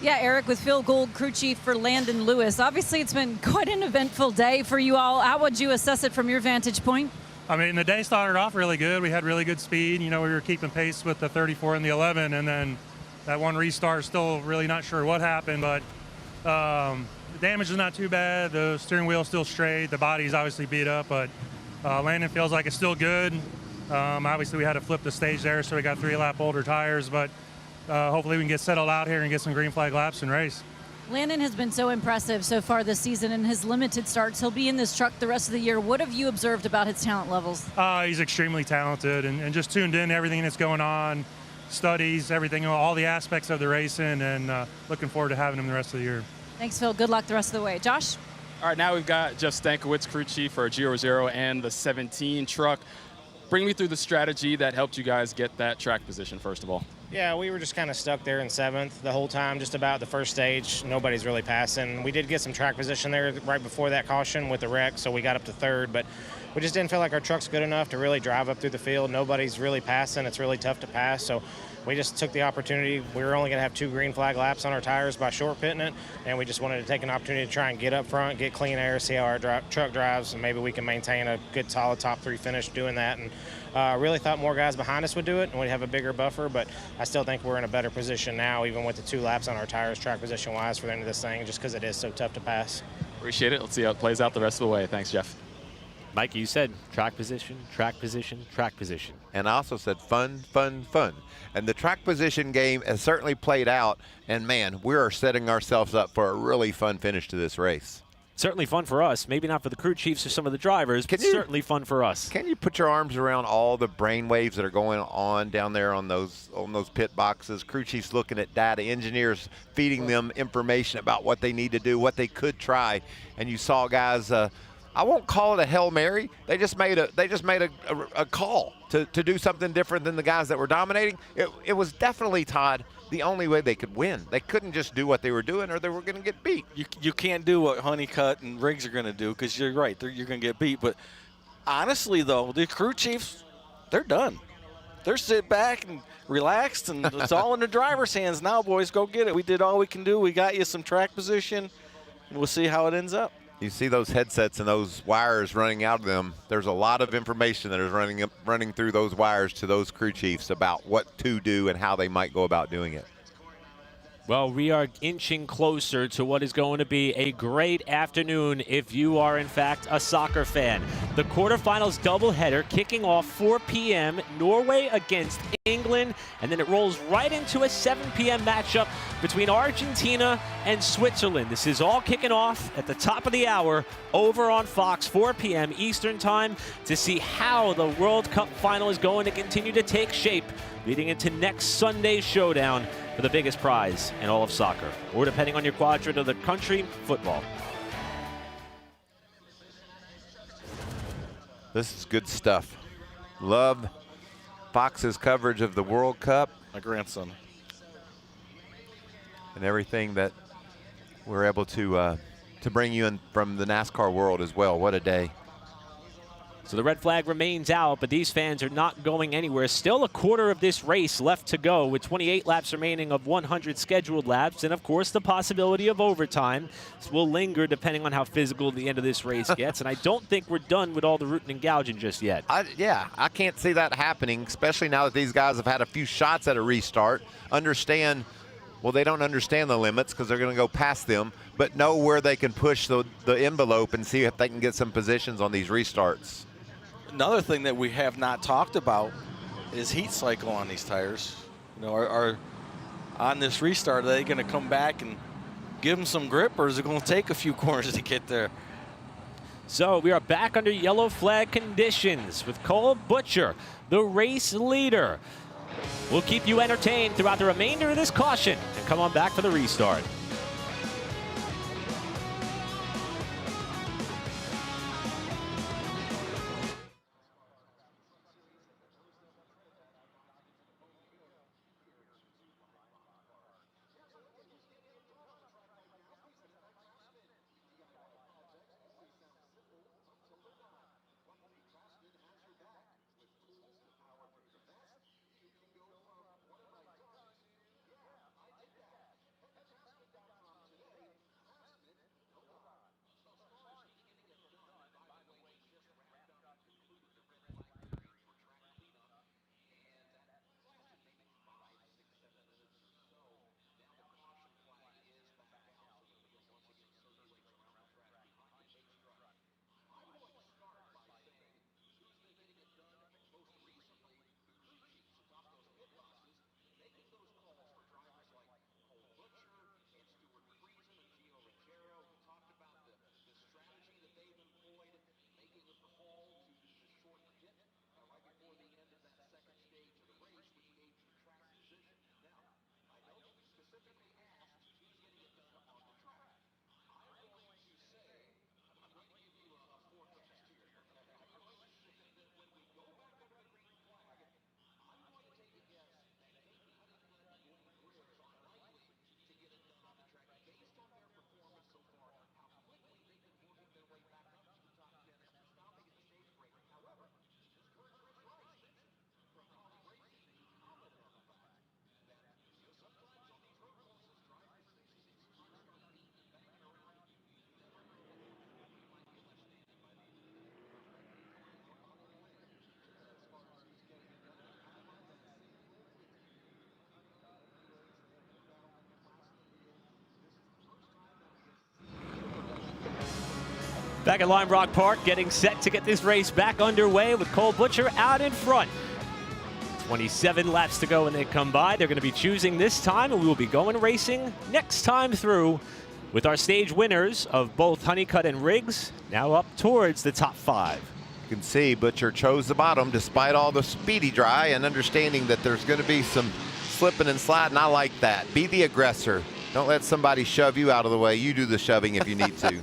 Yeah, Eric, with Phil Gould, crew chief for Landon Lewis. Obviously, it's been quite an eventful day for you all. How would you assess it from your vantage point? I mean, the day started off really good. We had really good speed. You know, we were keeping pace with the 34 and the 11, and then that one restart, still really not sure what happened, but the damage is not too bad. The steering wheel's still straight. The body's obviously beat up, but Landon feels like it's still good. Obviously, we had to flip the stage there, so we got 3-lap older tires, but hopefully we can get settled out here and get some green flag laps and race. Landon has been so impressive so far this season in his limited starts. He'll be in this truck the rest of the year. What have you observed about his talent levels? He's extremely talented and just tuned in to everything that's going on, studies, everything, all the aspects of the racing, and looking forward to having him the rest of the year. Thanks, Phil. Good luck the rest of the way. Josh? All right, now we've got Jeff Stankiewicz, crew chief for Giro and the 17 truck. Bring me through the strategy that helped you guys get that track position, first of all. Yeah, we were just kind of stuck there in 7th the whole time, just about the first stage. Nobody's really passing. We did get some track position there right before that caution with the wreck, so we got up to 3rd, but we just didn't feel like our truck's good enough to really drive up through the field. Nobody's really passing. It's really tough to pass, so we just took the opportunity. We were only going to have 2 green flag laps on our tires by short pitting it, and we just wanted to take an opportunity to try and get up front, get clean air, see how our truck drives, and maybe we can maintain a good, solid top 3 finish doing that. And really thought more guys behind us would do it, and we'd have a bigger buffer, but I still think we're in a better position now, even with the 2 laps on our tires track position-wise for the end of this thing, just because it is so tough to pass. Appreciate it. Let's see how it plays out the rest of the way. Thanks, Jeff. Mike, you said track position, track position, track position. And I also said fun, fun, fun. And the track position game has certainly played out, and man, we are setting ourselves up for a really fun finish to this race. Certainly fun for us. Maybe not for the crew chiefs or some of the drivers, but certainly fun for us. Can you put your arms around all the brain waves that are going on down there on those pit boxes? Crew chiefs looking at data, engineers feeding them information about what they need to do, what they could try, and you saw guys. I won't call it a Hail Mary. They just made a call to do something different than the guys that were dominating. It was definitely, Todd, the only way they could win. They couldn't just do what they were doing or they were going to get beat. You can't do what Honeycutt and Riggs are going to do because you're right. You're going to get beat. But honestly, though, the crew chiefs, they're done. they're sit back and relaxed, and it's all in the driver's hands now, boys. Go get it. We did all we can do. We got you some track position, and we'll see how it ends up. You see those headsets and those wires running out of them. There's a lot of information that is running through those wires to those crew chiefs about what to do and how they might go about doing it. Well, we are inching closer to what is going to be a great afternoon if you are, in fact, a soccer fan. The quarterfinals doubleheader kicking off 4 p.m., Norway against England, and then it rolls right into a 7 p.m. matchup between Argentina and Switzerland. This is all kicking off at the top of the hour over on Fox, 4 p.m. Eastern Time, to see how the World Cup final is going to continue to take shape, leading into next Sunday's showdown for the biggest prize in all of soccer, or depending on your quadrant of the country, football. This is good stuff. Love Fox's coverage of the World Cup. My grandson. And everything that we're able to bring you in from the NASCAR world as well. What a day. So the red flag remains out, but these fans are not going anywhere. Still a quarter of this race left to go with 28 laps remaining of 100 scheduled laps. And, of course, the possibility of overtime. This will linger depending on how physical the end of this race gets. And I don't think we're done with all the rooting and gouging just yet. I can't see that happening, especially now that these guys have had a few shots at a restart. Well, they don't understand the limits because they're going to go past them, but know where they can push the envelope and see if they can get some positions on these restarts. Another thing that we have not talked about is heat cycle on these tires. You know, are on this restart, are they going to come back and give them some grip, or is it going to take a few corners to get there? So we are back under yellow flag conditions with Cole Butcher, the race leader. We'll keep you entertained throughout the remainder of this caution and come on back for the restart. Back at Lime Rock Park, getting set to get this race back underway with Cole Butcher out in front. 27 laps to go when they come by. They're going to be choosing this time, and we will be going racing next time through with our stage winners of both Honeycutt and Riggs now up towards the top 5. You can see Butcher chose the bottom despite all the speedy dry and understanding that there's going to be some slipping and sliding. I like that. Be the aggressor. Don't let somebody shove you out of the way. You do the shoving if you need to.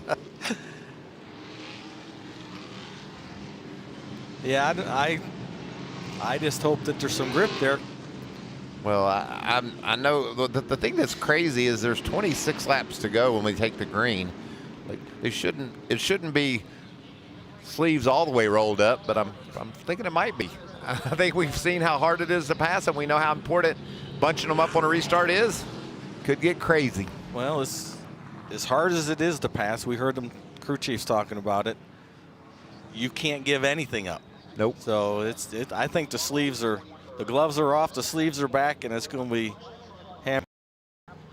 Yeah, I just hope that there's some grip there. Well, I know the thing that's crazy is there's 26 laps to go when we take the green. Like it shouldn't be sleeves all the way rolled up, but I'm thinking it might be. I think we've seen how hard it is to pass, and we know how important bunching them up on a restart is. Could get crazy. Well, it's as hard as it is to pass. We heard them crew chiefs talking about it. You can't give anything up. Nope. So I think the gloves are off, the sleeves are back, and it's going to be hammered.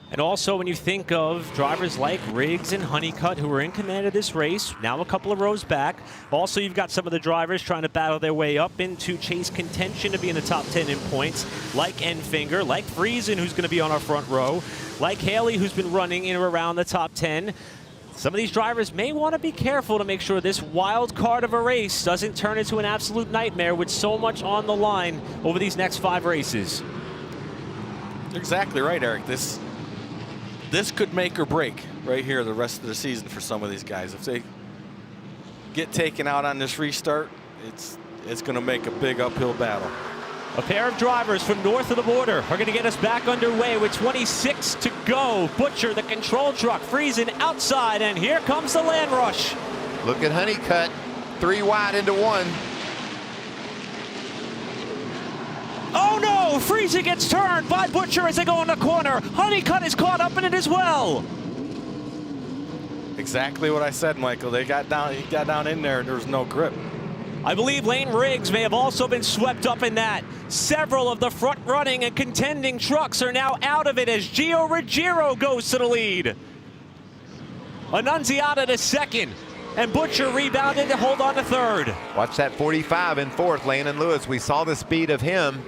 And also, when you think of drivers like Riggs and Honeycutt, who are in command of this race, now a couple of rows back. Also, you've got some of the drivers trying to battle their way up into chase contention to be in the top 10 in points, like Enfinger, like Friesen, who's going to be on our front row, like Haley, who's been running in or around the top 10. Some of these drivers may want to be careful to make sure this wild card of a race doesn't turn into an absolute nightmare with so much on the line over these next 5 races. Exactly right, Eric. This could make or break right here the rest of the season for some of these guys. If they get taken out on this restart, it's going to make a big uphill battle. A pair of drivers from north of the border are going to get us back underway with 26 to go. Butcher, the control truck, Friesen outside, and here comes the land rush. Look at Honeycutt, 3 wide into 1. Oh no! Friesen gets turned by Butcher as they go in the corner. Honeycutt is caught up in it as well. Exactly what I said, Michael. He got down in there, and there was no grip. I believe Lane Riggs may have also been swept up in that. Several of the front-running and contending trucks are now out of it as Gio Ruggiero goes to the lead. Annunziata to second, and Butcher rebounded to hold on to third. Watch that 45 in fourth, Landon Lewis. We saw the speed of him.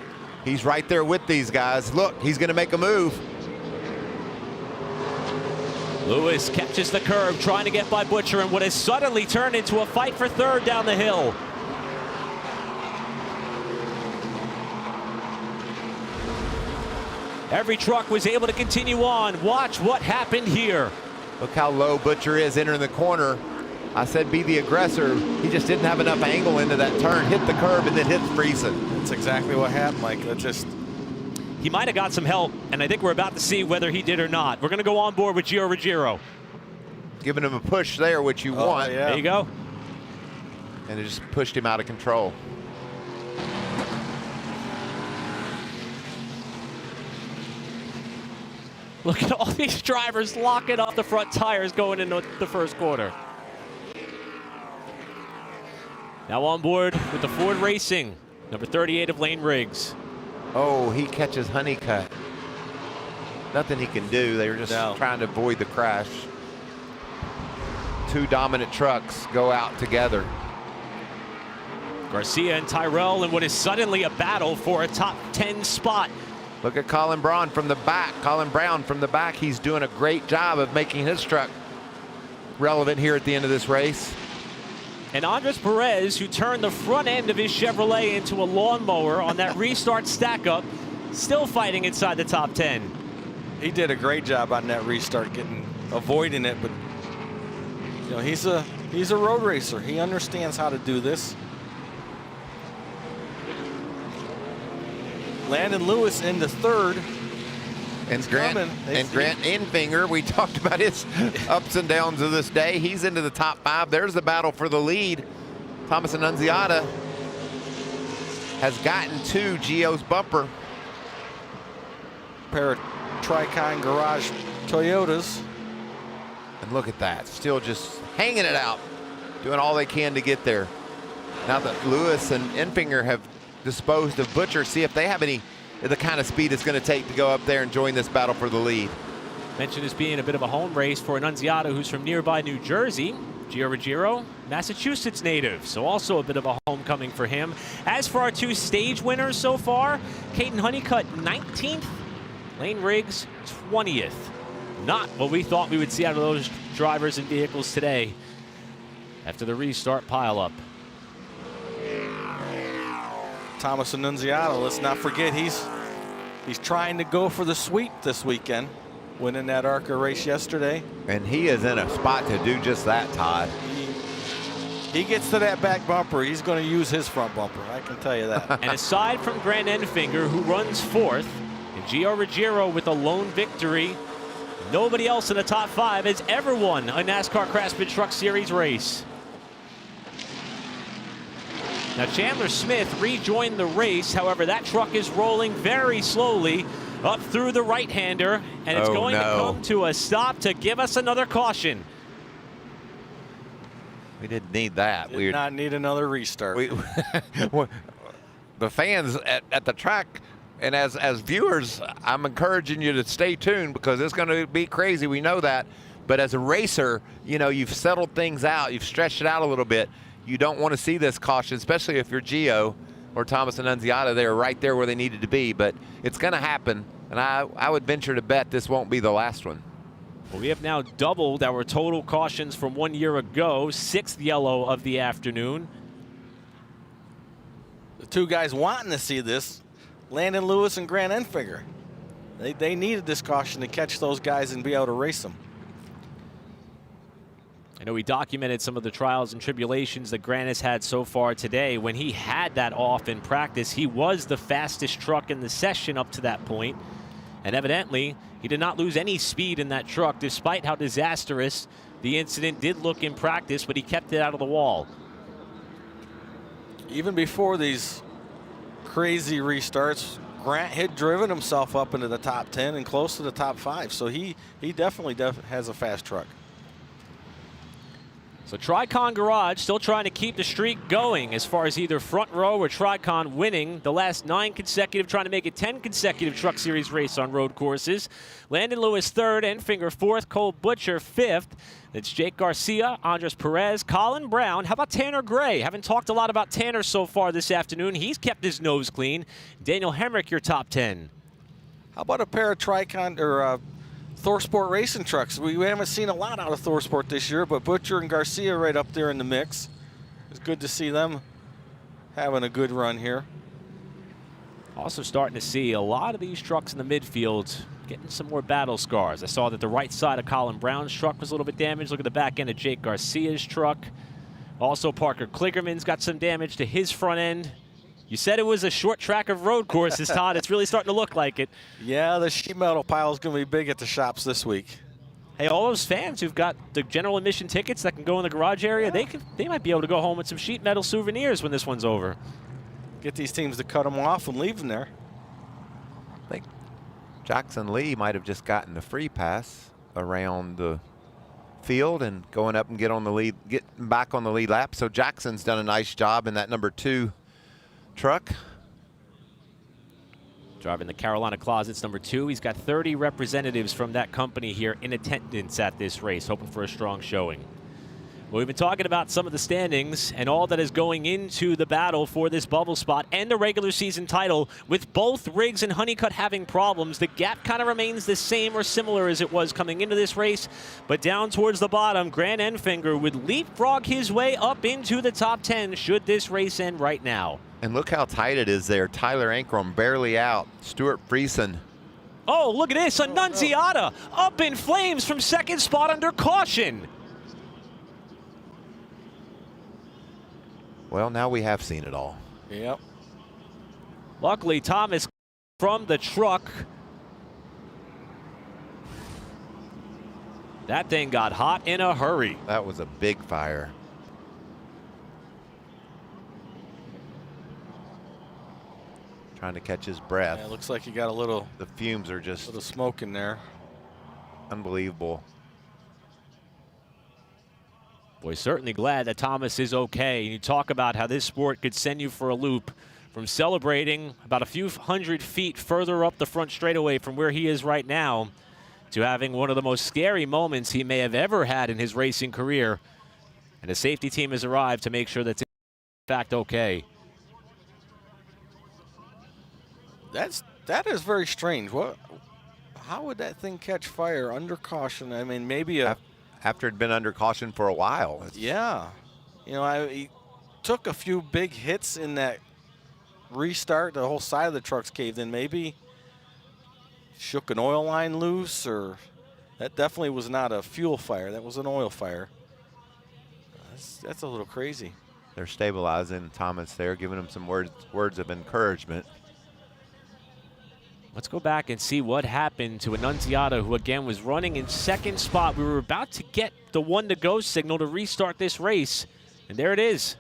He's right there with these guys. Look, he's going to make a move. Lewis catches the curve, trying to get by Butcher, and what has suddenly turned into a fight for third down the hill. Every truck was able to continue on. Watch what happened here. Look how low Butcher is entering the corner. I said be the aggressor. He just didn't have enough angle into that turn. Hit the curb and then hit Friesen. That's exactly what happened, Mike. He might have got some help, and I think we're about to see whether he did or not. We're going to go on board with Gio Ruggiero. Giving him a push there, which you want. Yeah. There you go. And it just pushed him out of control. Look at all these drivers locking up the front tires going into the first quarter. Now on board with the Ford Racing, number 38 of Lane Riggs. Oh, he catches Honeycutt. Nothing he can do. They were just trying to avoid the crash. 2 dominant trucks go out together. Garcia and Tyrell in what is suddenly a battle for a top 10 spot. Look at Colin Brown from the back. Colin Brown from the back. He's doing a great job of making his truck relevant here at the end of this race. And Andres Perez, who turned the front end of his Chevrolet into a lawnmower on that restart stack up, still fighting inside the top 10. He did a great job on that restart, avoiding it, but you know, he's a road racer. He understands how to do this. Landon Lewis into third. And Grant Enfinger, we talked about his ups and downs of this day. He's into the top 5. There's the battle for the lead. Thomas Annunziata has gotten to Gio's bumper. Pair of Tricon Garage Toyotas. And look at that, still just hanging it out, doing all they can to get there. Now that Lewis and Enfinger have disposed of Butcher, see if they have the kind of speed it's going to take to go up there and join this battle for the lead. Mentioned as being a bit of a home race for Annunziata, who's from nearby New Jersey. Gio Ruggiero, Massachusetts native, so also a bit of a homecoming for him. As for our 2 stage winners so far, Caden Honeycutt 19th, Lane Riggs 20th. Not what we thought we would see out of those drivers and vehicles today after the restart pileup. Thomas Annunziata, let's not forget he's trying to go for the sweep this weekend, winning that ARCA race yesterday. And he is in a spot to do just that, Todd. He gets to that back bumper, he's going to use his front bumper, I can tell you that. And aside from Grant Enfinger, who runs 4th, and Gio Ruggiero with a lone victory, nobody else in the top 5 has ever won a NASCAR Craftsman Truck Series race. Now Chandler Smith rejoined the race. However, that truck is rolling very slowly up through the right-hander, and it's going to come to a stop to give us another caution. We didn't need that. We did not need another restart. The fans at the track, and as viewers, I'm encouraging you to stay tuned because it's going to be crazy. We know that. But as a racer, you know, you've settled things out. You've stretched it out a little bit. You don't want to see this caution, especially if you're Gio or Thomas Annunziata. They're right there where they needed to be. But it's going to happen, and I would venture to bet this won't be the last one. Well, we have now doubled our total cautions from 1 year ago, 6th yellow of the afternoon. The two guys wanting to see this, Landon Lewis and Grant Enfinger. They needed this caution to catch those guys and be able to race them. I know we documented some of the trials and tribulations that Grant has had so far today. When he had that off in practice, he was the fastest truck in the session up to that point. And evidently, he did not lose any speed in that truck, despite how disastrous the incident did look in practice, but he kept it out of the wall. Even before these crazy restarts, Grant had driven himself up into the top 10 and close to the top 5. So he definitely has a fast truck. So Tricon Garage still trying to keep the streak going as far as either front row or Tricon winning the last 9 consecutive, trying to make it 10 consecutive Truck Series race on road courses. Landon Lewis 3rd, Enfinger 4th, Cole Butcher 5th. It's Jake Garcia, Andres Perez, Colin Brown. How about Tanner Gray? Haven't talked a lot about Tanner so far this afternoon. He's kept his nose clean. Daniel Hemrick, your top 10. How about a pair of Tricon or ThorSport racing trucks? We haven't seen a lot out of ThorSport this year, but Butcher and Garcia right up there in the mix. It's good to see them having a good run here. Also starting to see a lot of these trucks in the midfield getting some more battle scars. I saw that the right side of Colin Brown's truck was a little bit damaged. Look at the back end of Jake Garcia's truck. Also, Parker Kligerman's got some damage to his front end. You said it was a short track of road courses, Todd. It's really starting to look like it. Yeah, the sheet metal pile is going to be big at the shops this week. Hey, all those fans who've got the general admission tickets that can go in the garage area, they might be able to go home with some sheet metal souvenirs when this one's over. Get these teams to cut them off and leave them there. I think Jackson Lee might have just gotten the free pass around the field and going up and getting back on the lead lap. So Jackson's done a nice job in that number 2 truck. Driving the Carolina Closets number 2. He's got 30 representatives from that company here in attendance at this race, hoping for a strong showing. Well, we've been talking about some of the standings and all that is going into the battle for this bubble spot and the regular season title. With both Riggs and Honeycutt having problems, the gap kind of remains the same or similar as it was coming into this race. But down towards the bottom, Grant Enfinger would leapfrog his way up into the top 10 should this race end right now. And look how tight it is there. Tyler Ankrum barely out. Stuart Friesen. Oh, look at this. Annunziata up in flames from second spot under caution. Well, now we have seen it all. Yep. Luckily, Thomas from the truck. That thing got hot in a hurry. That was a big fire. Trying to catch his breath. Yeah, it looks like he got a little. The fumes are just. A little smoke in there. Unbelievable. Boy, certainly glad that Thomas is okay. And you talk about how this sport could send you for a loop from celebrating about a few hundred feet further up the front straightaway from where he is right now to having one of the most scary moments he may have ever had in his racing career. And a safety team has arrived to make sure that's in fact okay. That is very strange. How would that thing catch fire under caution? I mean, maybe after it'd been under caution for a while. Yeah. You know, he took a few big hits in that restart. The whole side of the truck's caved in. Maybe shook an oil line loose, or that definitely was not a fuel fire. That was an oil fire. That's a little crazy. They're stabilizing Thomas there, giving him some words of encouragement. Let's go back and see what happened to Annunziata, who again was running in second spot. We were about to get the 1-to-go signal to restart this race, and there it is.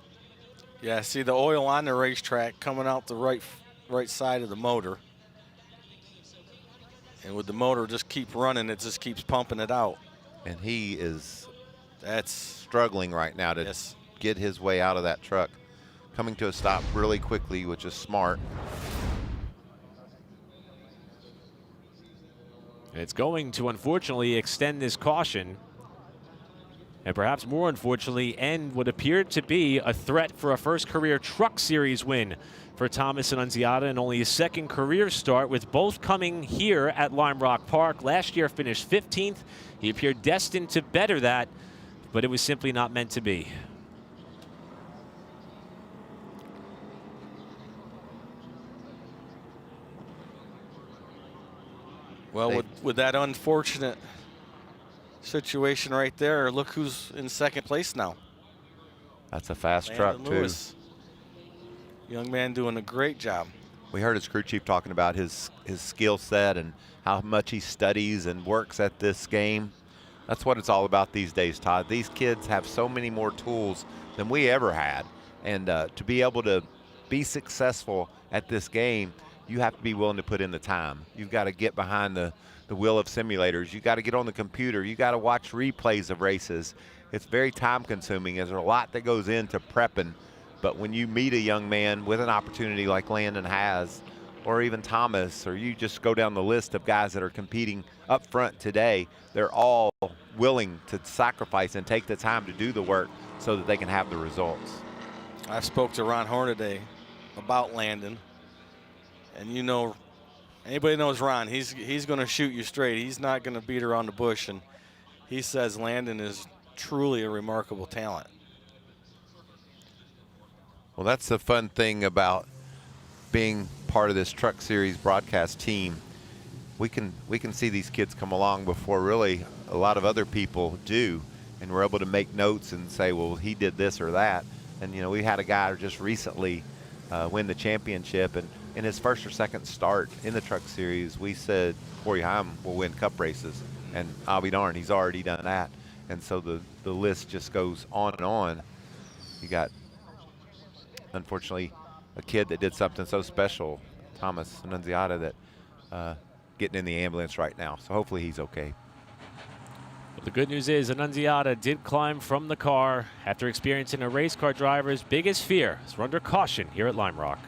Yeah, see the oil on the racetrack coming out the right side of the motor. And with the motor just keep running, it just keeps pumping it out. And he is That's struggling right now to get his way out of that truck. Coming to a stop really quickly, which is smart. And it's going to unfortunately extend this caution. And perhaps more unfortunately, end what appeared to be a threat for a first career Truck Series win for Thomas Annunziata, and only his second career start, with both coming here at Lime Rock Park. Last year finished 15th. He appeared destined to better that, but it was simply not meant to be. well with that unfortunate situation right there. Look who's in second place now. That's a fast Landon truck, Lewis. Young man doing a great job. We heard his crew chief talking about his skill set and how much he studies and works at this game. That's what it's all about these days, Todd. These kids have so many more tools than we ever had. And to be able to be successful at this game, you have to be willing to put in the time. You've got to get behind the wheel of simulators. You got to get on the computer. You got to watch replays of races. It's very time consuming. There's a lot that goes into prepping. But when you meet a young man with an opportunity like Landon has, or even Thomas, or you just go down the list of guys that are competing up front today, they're all willing to sacrifice and take the time to do the work so that they can have the results. I spoke to Ron Hornaday about Landon, and you know, anybody knows Ron, he's going to shoot you straight. He's not going to beat around the bush, and he says Landon is truly a remarkable talent. Well, that's the fun thing about being part of this Truck Series broadcast team. We can see these kids come along before really a lot of other people do, and we're able to make notes and say, well, he did this or that. And you know, we had a guy just recently win the championship, and in his first or second start in the Truck Series, we said Corey Heim will win Cup races, and I'll be darned, he's already done that. And so the list just goes on and on. You got, unfortunately, a kid that did something so special, Thomas Annunziata, that getting in the ambulance right now. So hopefully he's okay. But the good news is Annunziata did climb from the car after experiencing a race car driver's biggest fear. So we're under caution here at Lime Rock.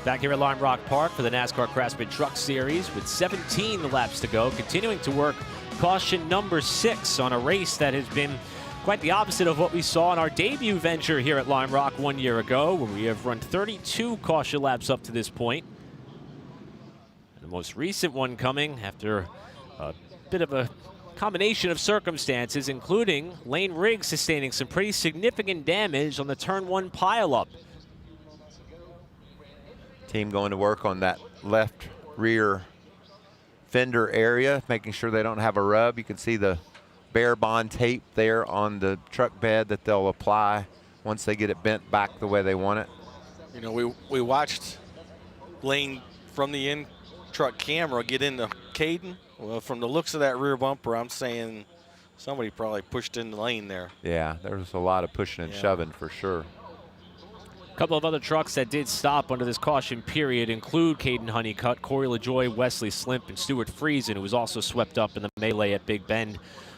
Back here at Lime Rock Park for the NASCAR Craftsman Truck Series with 17 laps to go. Continuing to work caution number 6 on a race that has been quite the opposite of what we saw in our debut venture here at Lime Rock 1 year ago, where we have run 32 caution laps up to this point. And the most recent one coming after a bit of a combination of circumstances, including Lane Riggs sustaining some pretty significant damage on the turn 1 pileup. Team going to work on that left rear fender area, making sure they don't have a rub. You can see the bare bond tape there on the truck bed that they'll apply once they get it bent back the way they want it. You know, we watched Lane from the in-truck camera get into Caden. Well, from the looks of that rear bumper, I'm saying somebody probably pushed in the lane there. Yeah, there was a lot of pushing and shoving for sure. A couple of other trucks that did stop under this caution period include Caden Honeycutt, Corey LaJoy, Wesley Slimp, and Stuart Friesen, who was also swept up in the melee at Big Bend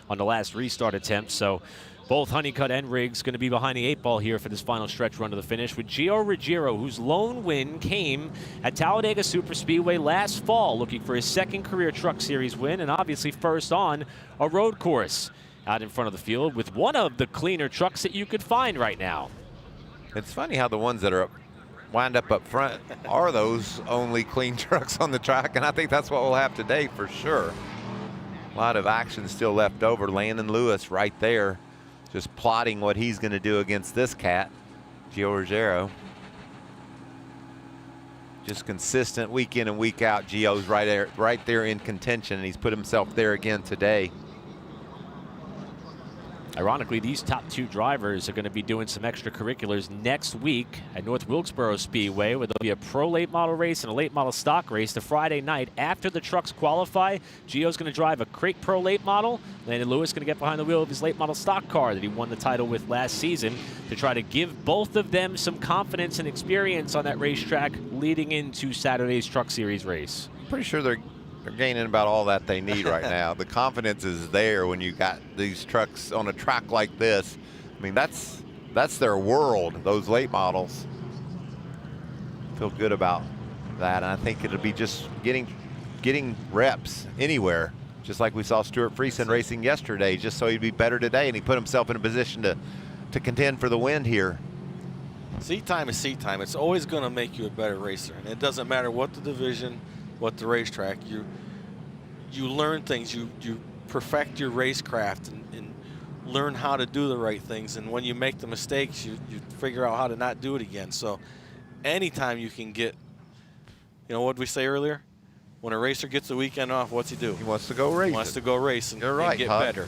on the last restart attempt. So both Honeycutt and Riggs going to be behind the 8 ball here for this final stretch run to the finish, with Gio Ruggiero, whose lone win came at Talladega Superspeedway last fall, looking for his 2nd career Truck Series win, and obviously first on a road course out in front of the field with one of the cleaner trucks that you could find right now. It's funny how the ones that are wind up front are those only clean trucks on the track, and I think that's what we'll have today for sure. A lot of action still left over. Landon Lewis right there, just plotting what he's going to do against this cat, Gio Ruggiero. Just consistent week in and week out. Gio's right there in contention, and he's put himself there again today. Ironically, these top 2 drivers are going to be doing some extracurriculars next week at North Wilkesboro Speedway, where there'll be a pro late model race and a late model stock race the Friday night after the trucks qualify. Gio's going to drive a crate pro late model. Landon Lewis going to get behind the wheel of his late model stock car that he won the title with last season to try to give both of them some confidence and experience on that racetrack leading into Saturday's Truck Series race. I'm pretty sure they're gaining about all that they need right now. The confidence is there when you got these trucks on a track like this. I mean, that's their world, those late models. Feel good about that, and I think it'll be just getting reps anywhere, just like we saw Stuart Friesen racing yesterday, just so he'd be better today, and he put himself in a position to contend for the win here. Seat time is seat time. It's always going to make you a better racer, and it doesn't matter what the division, what the racetrack. You learn things, you perfect your racecraft and learn how to do the right things, and when you make the mistakes, you figure out how to not do it again. So anytime you can get, you know what we say earlier, when a racer gets a weekend off, what's he do? He wants to go race. He wants to go race and, You're right, and get Huck. better.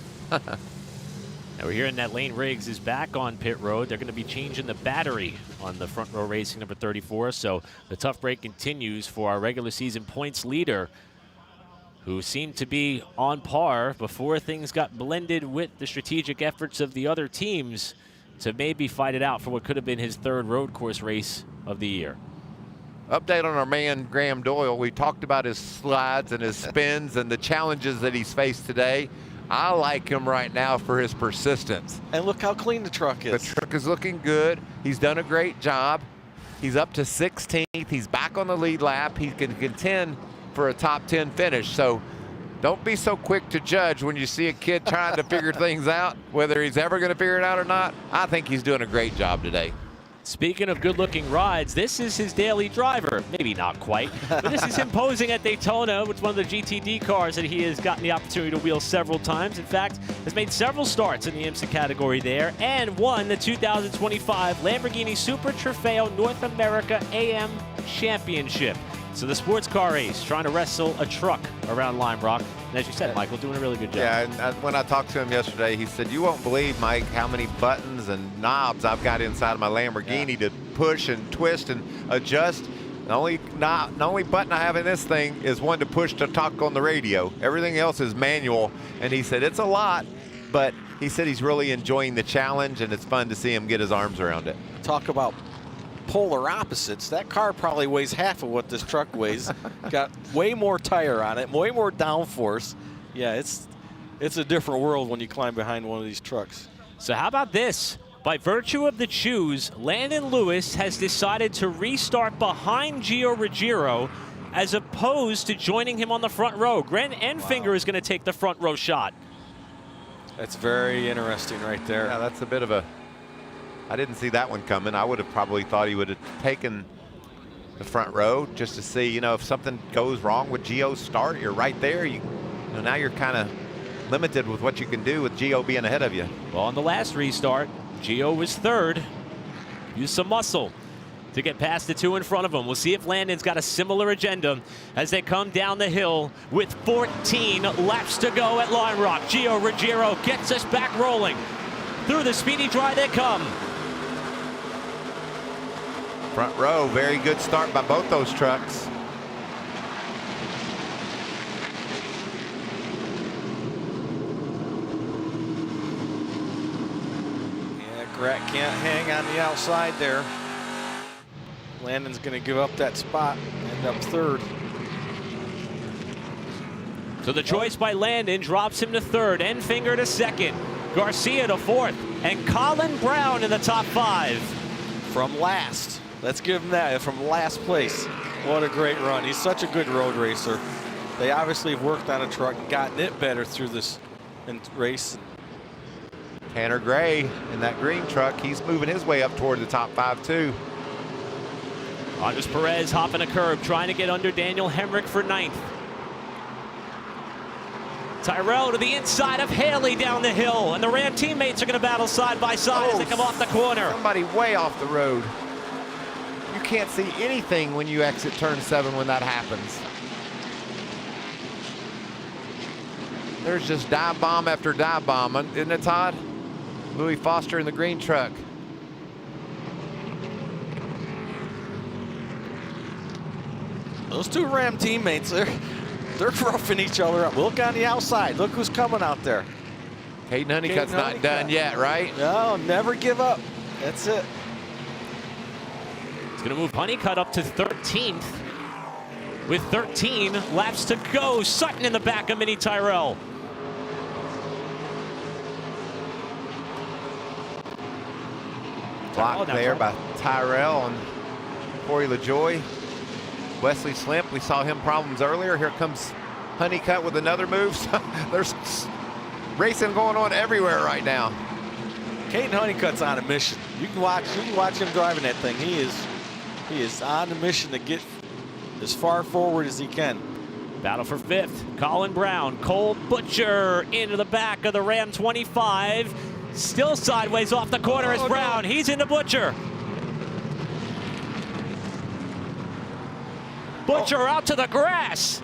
Now we're hearing that Lane Riggs is back on pit road. They're going to be changing the battery on the front row racing number 34. So the tough break continues for our regular season points leader, who seemed to be on par before things got blended with the strategic efforts of the other teams to maybe fight it out for what could have been his 3rd road course race of the year. Update on our man Graham Doyle. We talked about his slides and his spins and the challenges that he's faced today. I like him right now for his persistence. And look how clean the truck is. The truck is looking good. He's done a great job. He's up to 16th. He's back on the lead lap. He can contend for a top 10 finish. So don't be so quick to judge when you see a kid trying to figure things out, whether he's ever going to figure it out or not. I think he's doing a great job today. Speaking of good-looking rides, this is his daily driver. Maybe not quite, but this is him posing at Daytona with one of the GTD cars that he has gotten the opportunity to wheel several times. In fact, has made several starts in the IMSA category there and won the 2025 Lamborghini Super Trofeo North America AM Championship. So the sports car ace trying to wrestle a truck around Lime Rock. And as you said, Michael, doing a really good job. Yeah, and when I talked to him yesterday, he said, you won't believe, Mike, how many buttons and knobs I've got inside of my Lamborghini to push and twist and adjust. The only button I have in this thing is one to push to talk on the radio. Everything else is manual. And he said, it's a lot, but he said he's really enjoying the challenge, and it's fun to see him get his arms around it. Talk about polar opposites. That car probably weighs half of what this truck weighs. Got way more tire on it, way more downforce. Yeah, it's a different world when you climb behind one of these trucks. So how about this? By virtue of the choose, Landon Lewis has decided to restart behind Gio Ruggiero as opposed to joining him on the front row. Grant Enfinger is going to take the front row shot. That's very interesting right there. Yeah, that's a bit of a, I didn't see that one coming. I would have probably thought he would have taken the front row just to see, you know, if something goes wrong with Gio's start, you're right there. You know, now you're kind of limited with what you can do with Gio being ahead of you. Well, on the last restart, Gio was third. Used some muscle to get past the two in front of him. We'll see if Landon's got a similar agenda as they come down the hill with 14 laps to go at Lime Rock. Gio Ruggiero gets us back rolling. Through the speedy dry they come. Front row, very good start by both those trucks. Grat can't hang on the outside there. Landon's going to give up that spot, end up third. So the choice by Landon drops him to third, Enfinger to second, Garcia to fourth, and Colin Brown in the top 5. From last. Let's give him that, from last place. What a great run. He's such a good road racer. They obviously have worked on a truck and gotten it better through this race. Tanner Gray in that green truck, he's moving his way up toward the top 5 too. Andres Perez hopping a curb, trying to get under Daniel Hemrick for 9th. Tyrell to the inside of Haley down the hill, and the Ram teammates are going to battle side by side as they come off the corner. Somebody way off the road. You can't see anything when you exit turn 7 when that happens. There's just dive bomb after dive bomb, isn't it, Todd? Louis Foster in the green truck. Those two Ram teammates, they're roughing each other up. Look on the outside. Look who's coming out there. Caden Honeycutt's not done yet, right? No, never give up. That's it. It's going to move Honeycutt up to 13th. With 13 laps to go, Sutton in the back of Mini Tyrell. Blocked there by Tyrell and Corey LaJoy. Wesley Slimp, we saw him problems earlier. Here comes Honeycutt with another move. There's racing going on everywhere right now. Caden Honeycutt's on a mission. You can watch him driving that thing. He is on a mission to get as far forward as he can. Battle for 5th. Colin Brown, Cole Butcher into the back of the Ram 25. Still sideways off the corner is Brown. No. He's into Butcher. Butcher out to the grass.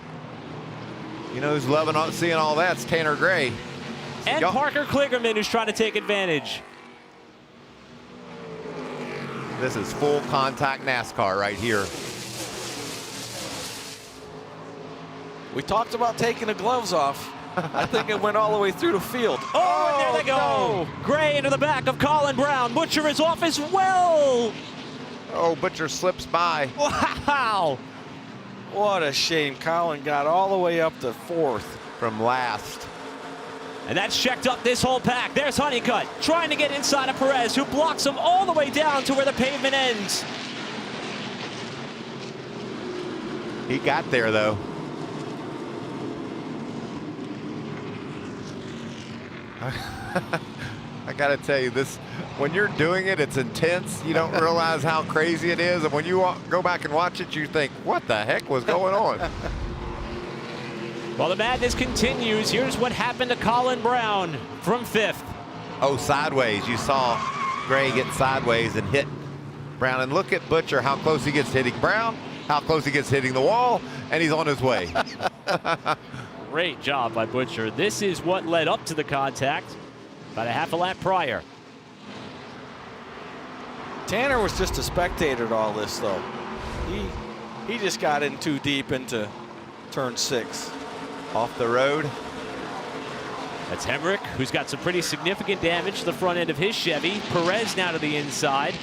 You know who's loving seeing all that? It's Tanner Gray. And Parker Kligerman, who's trying to take advantage. This is full contact NASCAR right here. We talked about taking the gloves off. I think it went all the way through the field. Oh, and there they go. No. Gray into the back of Colin Brown. Butcher is off as well. Oh, Butcher slips by. Wow. What a shame. Colin got all the way up to 4th. From last. And that's checked up this whole pack. There's Honeycutt trying to get inside of Perez, who blocks him all the way down to where the pavement ends. He got there, though. I gotta tell you, this, when you're doing it, it's intense. You don't realize how crazy it is. And when you go back and watch it, you think, what the heck was going on? While the madness continues, here's what happened to Colin Brown from 5th. Oh, sideways. You saw Gray get sideways and hit Brown. And look at Butcher, how close he gets to hitting Brown, how close he gets to hitting the wall, and he's on his way. Great job by Butcher. This is what led up to the contact about a half a lap prior. Tanner was just a spectator to all this, though. He just got in too deep into turn 6. Off the road. That's Hemrick, who's got some pretty significant damage to the front end of his Chevy. Perez now to the inside.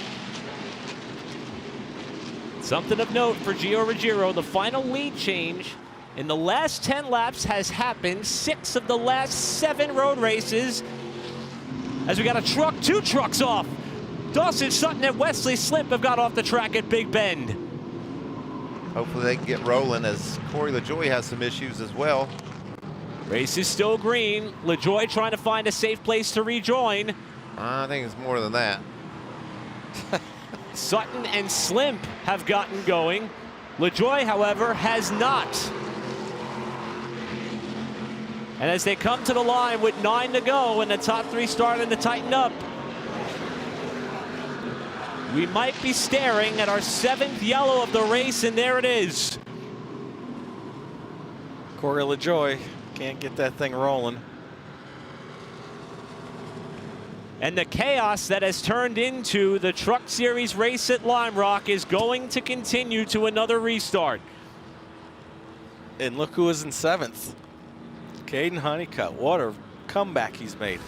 Something of note for Gio Ruggiero, the final lead change in the last 10 laps has happened 6 of the last 7 road races. As we got a truck, 2 trucks off Dawson Sutton and Wesley Slimp have got off the track at Big Bend. Hopefully they can get rolling, as Corey LaJoie has some issues as well. Race is still green. LaJoie trying to find a safe place to rejoin. I think it's more than that. Sutton and Slimp have gotten going. LaJoie, however, has not. And as they come to the line with 9 to go and the top 3 starting to tighten up, we might be staring at our 7th yellow of the race, and there it is. Corey LaJoie can't get that thing rolling. And the chaos that has turned into the Truck Series race at Lime Rock is going to continue to another restart. And look who is in 7th. Caden Honeycutt. What a comeback he's made.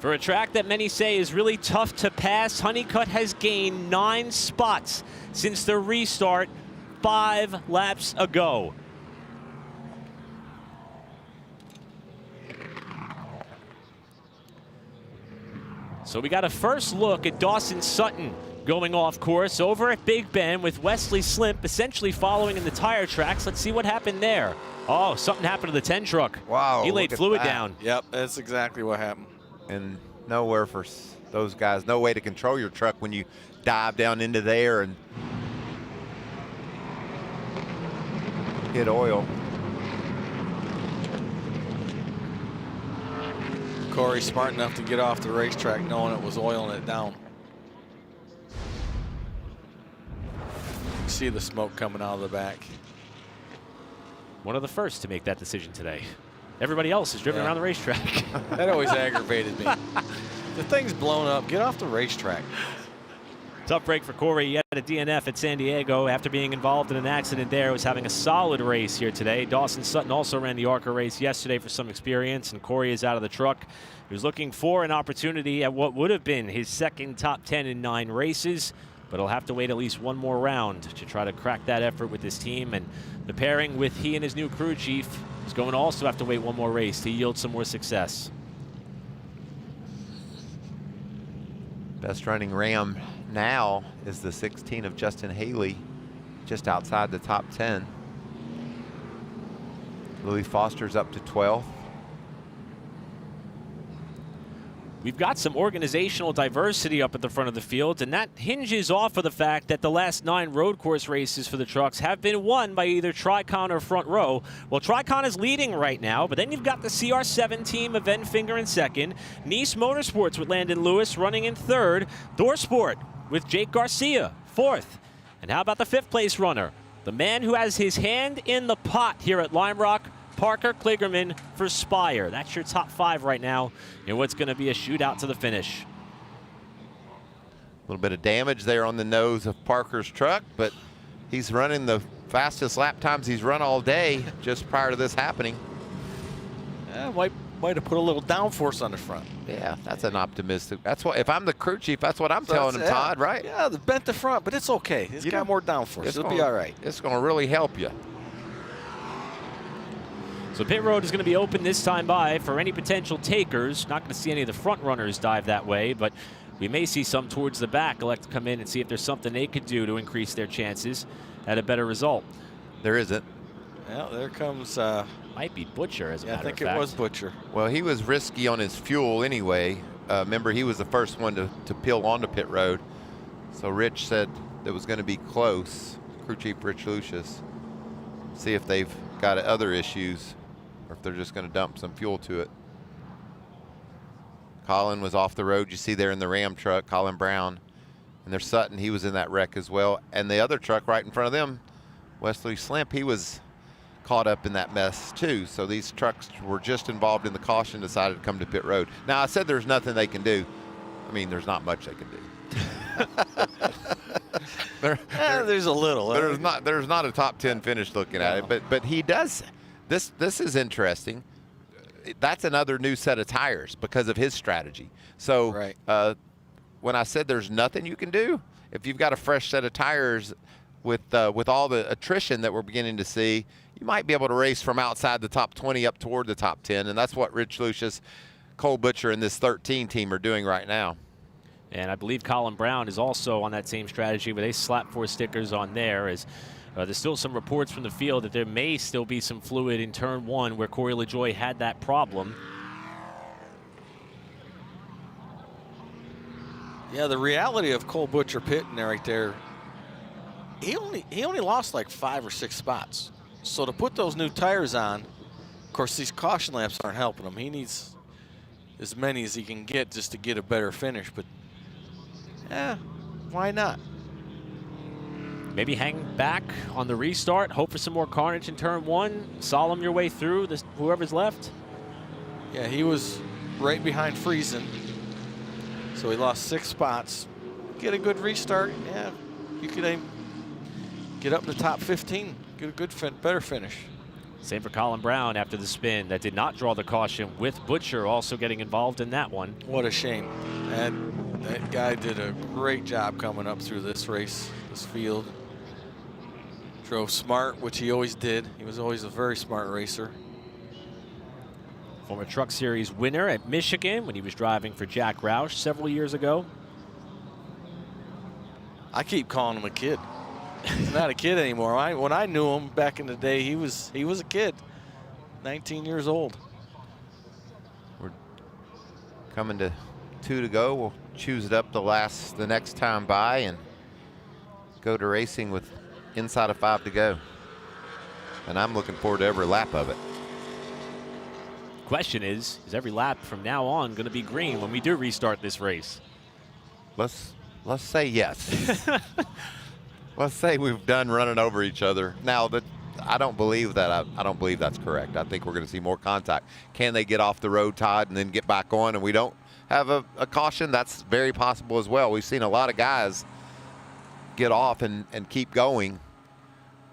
For a track that many say is really tough to pass, Honeycutt has gained 9 spots since the restart 5 laps ago. So we got a first look at Dawson Sutton going off course over at Big Bend with Wesley Slimp essentially following in the tire tracks. Let's see what happened there. Oh, something happened to the 10 truck. Wow. He laid fluid down. Yep, that's exactly what happened. And nowhere for those guys, no way to control your truck when you dive down into there and hit oil. Corey smart enough to get off the racetrack knowing it was oiling it down. You see the smoke coming out of the back. One of the first to make that decision today. Everybody else is driven around the racetrack. That always aggravated me. The thing's blown up. Get off the racetrack. Tough break for Corey. He had a DNF at San Diego after being involved in an accident there. Was having a solid race here today. Dawson Sutton also ran the ARCA race yesterday for some experience, and Corey is out of the truck. He was looking for an opportunity at what would have been his second top 10 in 9 races, but he'll have to wait at least one more round to try to crack that effort with his team. And the pairing with he and his new crew chief is going to also have to wait one more race to yield some more success. Best running Ram now is the 16 of Justin Haley, just outside the top 10. Louis Foster's up to 12th. We've got some organizational diversity up at the front of the field, and that hinges off of the fact that the last 9 road course races for the trucks have been won by either Tricon or Front Row. Well, Tricon is leading right now, but then you've got the CR7 team of Ben Finger in second, Nice Motorsports with Landon Lewis running in third, Dorsport with Jake Garcia fourth. And how about the 5th place runner? The man who has his hand in the pot here at Lime Rock, Parker Kligerman for Spire. That's your top 5 right now in what's going to be a shootout to the finish. A little bit of damage there on the nose of Parker's truck, but he's running the fastest lap times he's run all day just prior to this happening. Yeah, might have put a little downforce on the front. Yeah, that's an optimistic. That's what, if I'm the crew chief, that's what I'm telling him, Todd, right? Yeah, the bent the front, but it's okay. It's got more downforce. It'll be all right. It's going to really help you. So pit road is going to be open this time by for any potential takers. Not going to see any of the front runners dive that way, but we may see some towards the back elect to come in and see if there's something they could do to increase their chances at a better result. There isn't. Yeah, there comes. Might be Butcher, as a matter of fact. I think it was Butcher. Well, he was risky on his fuel anyway. Remember, he was the first one to peel onto pit road. So Rich said it was going to be close. Crew chief Rich Lucius. See if they've got other issues, or if they're just going to dump some fuel to it. Colin was off the road. You see there in the Ram truck, Colin Brown. And there's Sutton. He was in that wreck as well. And the other truck right in front of them, Wesley Slimp, he was caught up in that mess too. So these trucks were just involved in the caution, decided to come to pit road. Now, I said there's nothing they can do. I mean, there's not much they can do. There's a little. There's not a top 10 finish looking at it, but he does. This is interesting. That's another new set of tires because of his strategy. So when I said there's nothing you can do, if you've got a fresh set of tires with all the attrition that we're beginning to see, you might be able to race from outside the top 20 up toward the top 10, and that's what Rich Lucius, Cole Butcher, and this 13 team are doing right now. And I believe Colin Brown is also on that same strategy where they slap 4 stickers on there. As there's still some reports from the field that there may still be some fluid in turn 1 where Corey LaJoie had that problem. Yeah, the reality of Cole Butcher pitting there right there, he only lost like 5 or 6 spots. So to put those new tires on, of course these caution laps aren't helping him. He needs as many as he can get just to get a better finish, but yeah, why not? Maybe hang back on the restart, hope for some more carnage in turn 1, solemn your way through whoever's left. Yeah, he was right behind Friesen, so he lost 6 spots. Get a good restart, yeah, you could aim, get up in the top 15, get a good, better finish. Same for Colin Brown after the spin that did not draw the caution, with Butcher also getting involved in that one. What a shame. And that guy did a great job coming up through this race, this field. Drove smart, which he always did. He was always a very smart racer. Former Truck Series winner at Michigan when he was driving for Jack Roush several years ago. I keep calling him a kid. He's not a kid anymore. When I knew him back in the day, he was a kid, 19 years old. We're coming to 2 to go. We'll choose it up the next time by and go to racing with inside of 5 to go. And I'm looking forward to every lap of it. Question is every lap from now on going to be green when we do restart this race? Let's say yes. Let's say we've done running over each other. Now, I don't believe that. I don't believe that's correct. I think we're going to see more contact. Can they get off the road, Todd, and then get back on, and we don't have a caution? That's very possible as well. We've seen a lot of guys get off and keep going.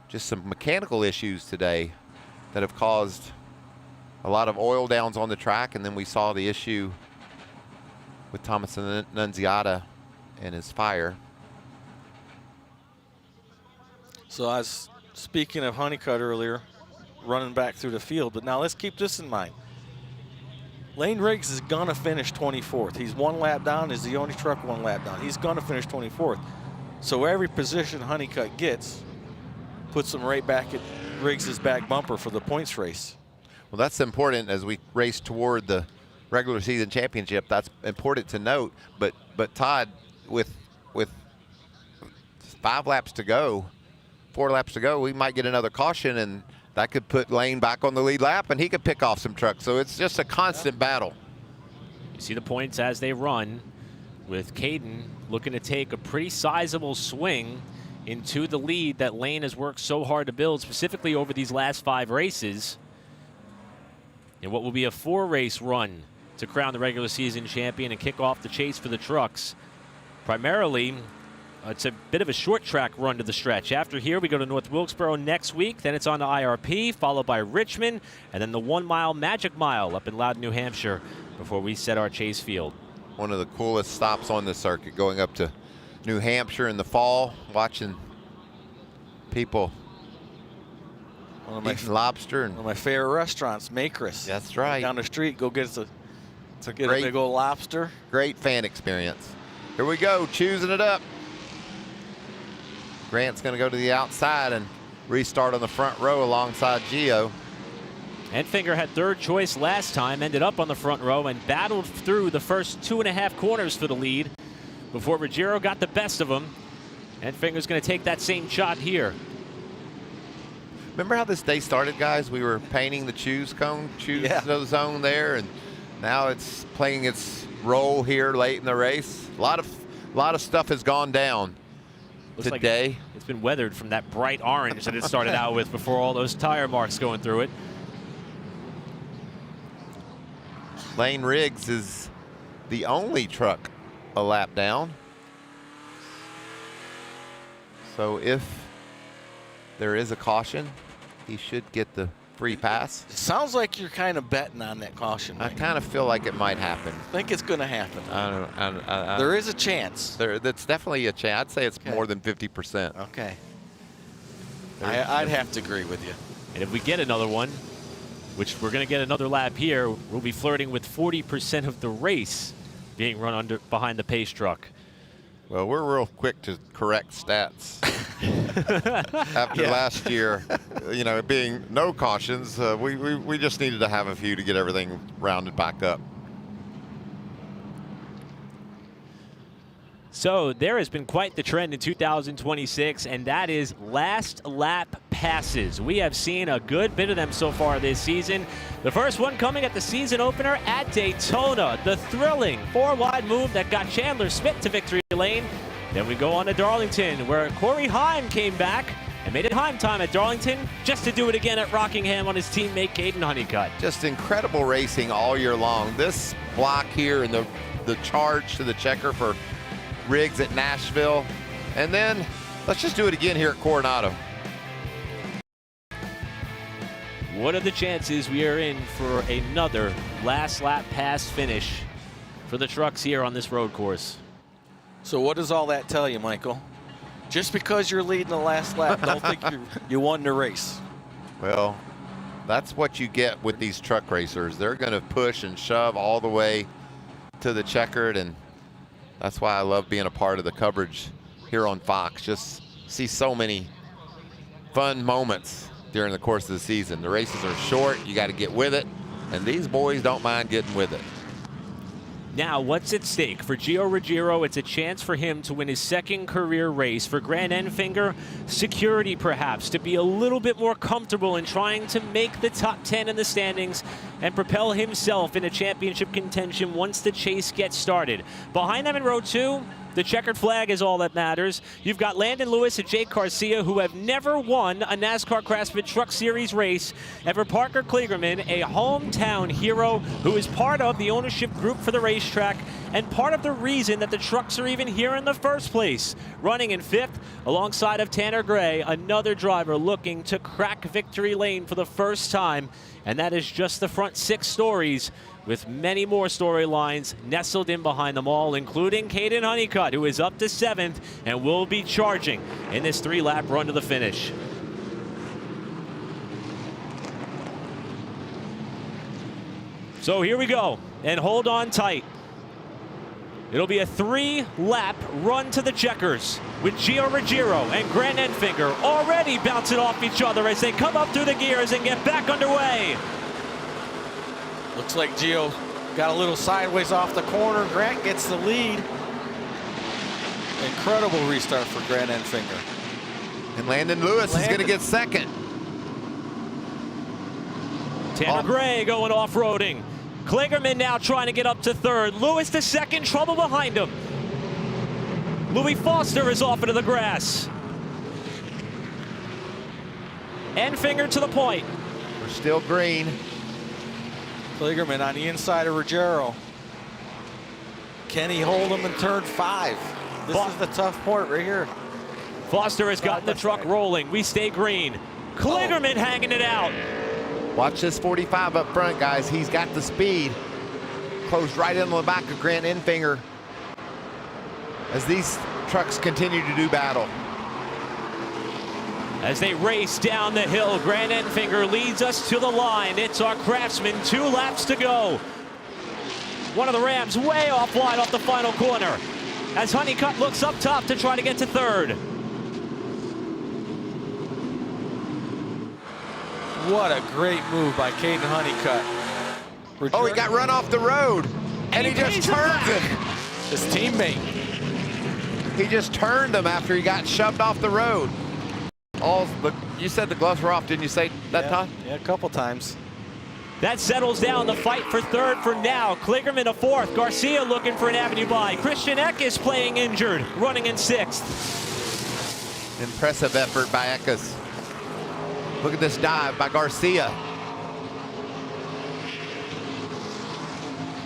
Just some mechanical issues today that have caused a lot of oil downs on the track, and then we saw the issue with Thomas Annunziata and his fire. So I was speaking of Honeycutt earlier, running back through the field, but now let's keep this in mind. Lane Riggs is gonna finish 24th. He's 1 lap down, is the only truck 1 lap down. He's gonna finish 24th. So every position Honeycutt gets puts him right back at Riggs's back bumper for the points race. Well, that's important as we race toward the regular season championship. That's important to note. But Todd, with 5 laps to go, 4 laps to go, we might get another caution, and that could put Lane back on the lead lap, and he could pick off some trucks. So it's just a constant battle. You see the points as they run, with Caden looking to take a pretty sizable swing into the lead that Lane has worked so hard to build, specifically over these last 5 races. In what will be a 4-race run to crown the regular season champion and kick off the chase for the trucks. Primarily, it's a bit of a short track run to the stretch. After here, we go to North Wilkesboro next week. Then it's on to IRP, followed by Richmond, and then the 1-mile Magic Mile up in Loudon, New Hampshire, before we set our chase field. One of the coolest stops on the circuit, going up to New Hampshire in the fall, watching people eating lobster. And one of my favorite restaurants, Maker's. That's right. Down the street, go get a great, big old lobster. Great fan experience. Here we go, choosing it up. Grant's going to go to the outside and restart on the front row alongside Gio. Enfinger had 3rd choice last time, ended up on the front row and battled through the first 2.5 corners for the lead before Ruggiero got the best of him. Enfinger's going to take that same shot here. Remember how this day started, guys? We were painting the choose zone there, and now it's playing its role here late in the race. A lot of stuff has gone down today. Like it's been weathered from that bright orange that it started out with before all those tire marks going through it. Lane Riggs is the only truck a lap down. So if there is a caution, he should get the free pass. It sounds like you're kind of betting on that caution. I kind of feel like it might happen. I think it's going to happen. I there is a chance. That's definitely a chance. I'd say it's more than 50%. Okay. I'd have to agree with you. And if we get another one, which we're going to get another lap here, we'll be flirting with 40% of the race being run behind the pace truck. Well, we're real quick to correct stats. After last year, you know, being no cautions, we just needed to have a few to get everything rounded back up. So there has been quite the trend in 2026, and that is last lap passes. We have seen a good bit of them so far this season. The first one coming at the season opener at Daytona. The thrilling four-wide move that got Chandler Smith to victory lane. Then we go on to Darlington, where Corey Heim came back and made it Heim time at Darlington, just to do it again at Rockingham on his teammate Caden Honeycutt. Just incredible racing all year long. This block here and the charge to the checker for Riggs at Nashville. And then let's just do it again here at Coronado. What are the chances we are in for another last lap pass finish for the trucks here on this road course? So what does all that tell you, Michael? Just because you're leading the last lap, don't think you won the race. Well, that's what you get with these truck racers. They're going to push and shove all the way to the checkered, and that's why I love being a part of the coverage here on Fox. Just see so many fun moments during the course of the season. The races are short, you got to get with it, and these boys don't mind getting with it. Now, what's at stake? For Gio Ruggiero, it's a chance for him to win his second career race. For Grant Enfinger, security perhaps, to be a little bit more comfortable in trying to make the top 10 in the standings and propel himself into championship contention once the chase gets started. Behind them in row 2, the checkered flag is all that matters. You've got Landon Lewis and Jake Garcia, who have never won a NASCAR Craftsman Truck Series race. And for Parker Kligerman, a hometown hero who is part of the ownership group for the racetrack and part of the reason that the trucks are even here in the first place. Running in 5th alongside of Tanner Gray, another driver looking to crack victory lane for the first time. And that is just the front 6 stories, with many more storylines nestled in behind them all, including Caden Honeycutt, who is up to 7th and will be charging in this 3-lap run to the finish. So here we go, and hold on tight. It'll be a 3-lap run to the checkers with Gio Ruggiero and Grant Enfinger already bouncing off each other as they come up through the gears and get back underway. Looks like Gio got a little sideways off the corner. Grant gets the lead. Incredible restart for Grant Enfinger. And Landon Lewis is going to get second. Tanner Gray going off-roading. Kligerman now trying to get up to 3rd. Lewis to 2nd, trouble behind him. Louis Foster is off into the grass. Enfinger to the point. We're still green. Kligerman on the inside of Ruggiero. Can he hold him in turn 5? This is the tough point right here. Foster has gotten the truck rolling. We stay green. Kligerman hanging it out. Watch this 45 up front, guys. He's got the speed. Closed right in the back of Grant Enfinger as these trucks continue to do battle. As they race down the hill, Grant Enfinger leads us to the line. It's our Craftsman, 2 laps to go. One of the Rams way off wide off the final corner as Honeycutt looks up top to try to get to 3rd. What a great move by Caden Honeycutt. Oh, he got run off the road, and he just turned him. His teammate. He just turned him after he got shoved off the road. You said the gloves were off, didn't you say that time? Yeah, a couple times. That settles down the fight for 3rd for now. Kligerman a 4th. Garcia looking for an avenue by. Christian Eck is playing injured, running in 6th. Impressive effort by Eckes. Look at this dive by Garcia.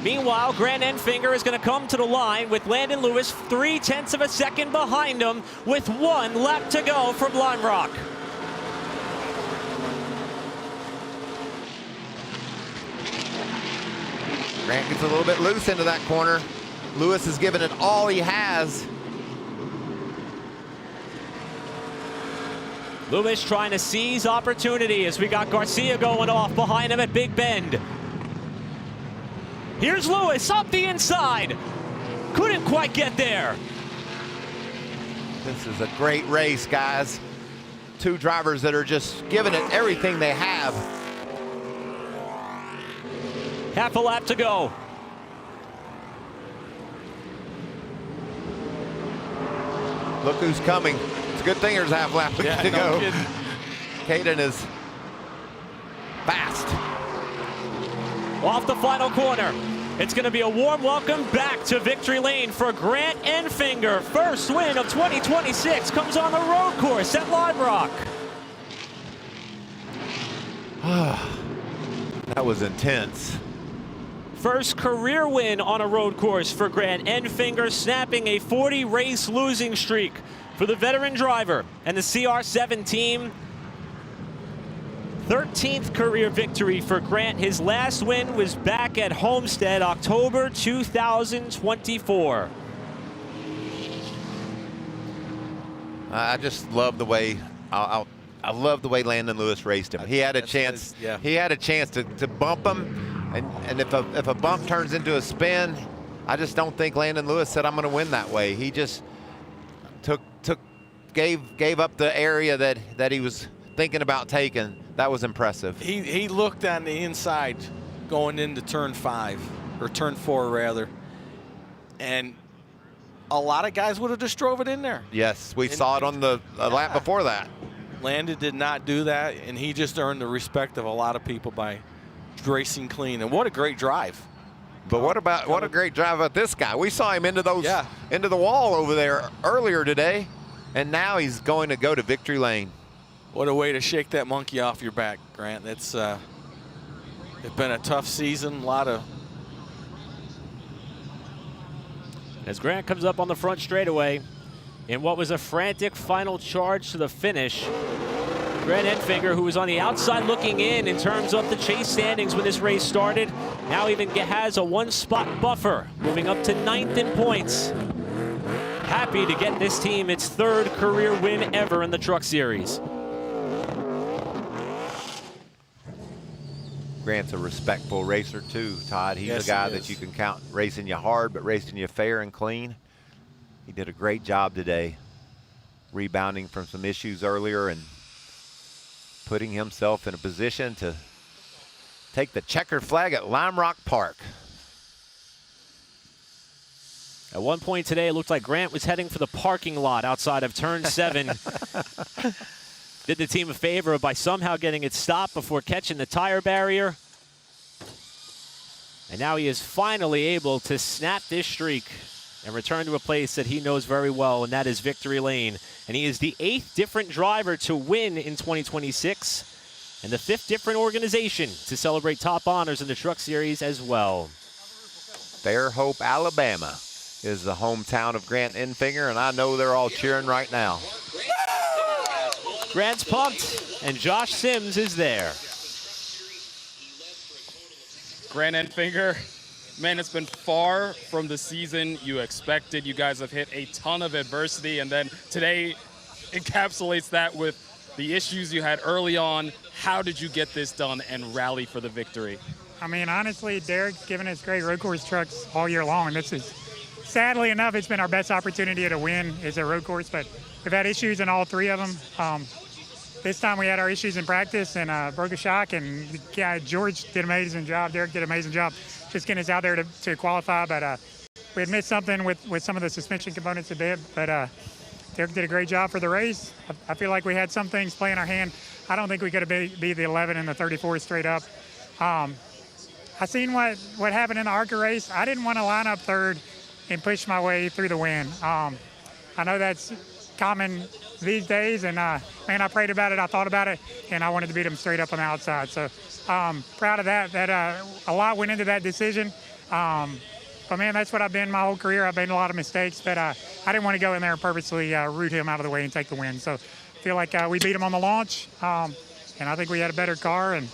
Meanwhile, Grant Enfinger is going to come to the line with Landon Lewis 0.3 of a second behind him with 1 lap to go from Lime Rock. Grant gets a little bit loose into that corner. Lewis is giving it all he has. Lewis trying to seize opportunity as we got Garcia going off behind him at Big Bend. Here's Lewis up the inside. couldn't quite get there. This is a great race, guys. Two drivers that are just giving it everything they have. Half a lap to go. Look who's coming. It's a good thing there's a half lap to go. Caden is fast. Off the final corner. It's going to be a warm welcome back to victory lane for Grant Enfinger. First win of 2026 comes on the road course at Lime Rock. That was intense. First career win on a road course for Grant Enfinger, snapping a 40-race losing streak for the veteran driver and the CR7 team. 13th career victory for Grant. His last win was back at Homestead, October 2024. I just love the way I love the way Landon Lewis raced him. He had a chance. He had a chance to bump him, and if a bump turns into a spin, I just don't think Landon Lewis said I'm going to win that way. He just gave up the area that he was thinking about taking. That was impressive. He looked on the inside going into turn 5, or turn 4 rather, and a lot of guys would have just drove it in there. Yes, we saw it on the lap before that. Landon did not do that, and he just earned the respect of a lot of people by racing clean. And what a great drive. But what a great drive about this guy. We saw him into the wall over there earlier today, and now he's going to go to victory lane. What a way to shake that monkey off your back, Grant. It's been a tough season, a lot of... As Grant comes up on the front straightaway in what was a frantic final charge to the finish, Grant Enfinger, who was on the outside looking in terms of the chase standings when this race started, now even has a one-spot buffer, moving up to 9th in points. Happy to get this team its 3rd career win ever in the Truck Series. Grant's a respectful racer too, Todd. He's a guy that you can count racing you hard, but racing you fair and clean. He did a great job today, rebounding from some issues earlier and putting himself in a position to take the checkered flag at Lime Rock Park. At one point today, it looked like Grant was heading for the parking lot outside of turn 7. Did the team a favor by somehow getting it stopped before catching the tire barrier. And now he is finally able to snap this streak and return to a place that he knows very well, and that is victory lane. And he is the 8th different driver to win in 2026 and the 5th different organization to celebrate top honors in the Truck Series as well. Fairhope, Alabama is the hometown of Grant Enfinger, and I know they're all cheering right now. Grant's pumped, and Josh Sims is there. Grant Enfinger, man, it's been far from the season you expected. You guys have hit a ton of adversity, and then today encapsulates that with the issues you had early on. How did you get this done and rally for the victory? I mean, honestly, Derek's given us great road course trucks all year long. This is, sadly enough, it's been our best opportunity to win is a road course, but we've had issues in all 3 of them. This time we had our issues in practice and broke a shock, and George did an amazing job. Derek did an amazing job just getting us out there to qualify, but we had missed something with some of the suspension components a bit, but Derek did a great job for the race. I feel like we had some things play in our hand. I don't think we could have beat the 11 and the 34 straight up. I seen what happened in the ARCA race. I didn't want to line up 3rd and push my way through the win. I know that's common these days, and man, I prayed about it, I thought about it, and I wanted to beat them straight up on the outside. So proud of that. A lot went into that decision. But man, that's what I've been my whole career. I've made a lot of mistakes, but I didn't want to go in there and purposely root him out of the way and take the win. So I feel like we beat him on the launch, and I think we had a better car, and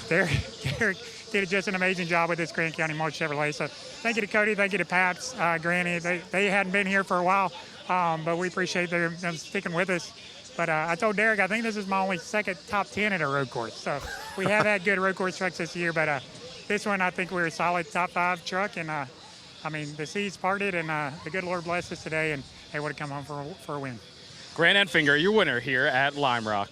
Derek did just an amazing job with this Grand County March Chevrolet. So thank you to Cody, thank you to Paps, Granny. They hadn't been here for a while, but we appreciate them sticking with us. But I told Derek, I think this is my only 2nd top 10 at a road course. So we have had good road course trucks this year, but this one I think we're a solid top 5 truck, and I mean, the seas parted, and the good Lord blessed us today, and able to come home for a win. Grant Enfinger, your winner here at Lime Rock.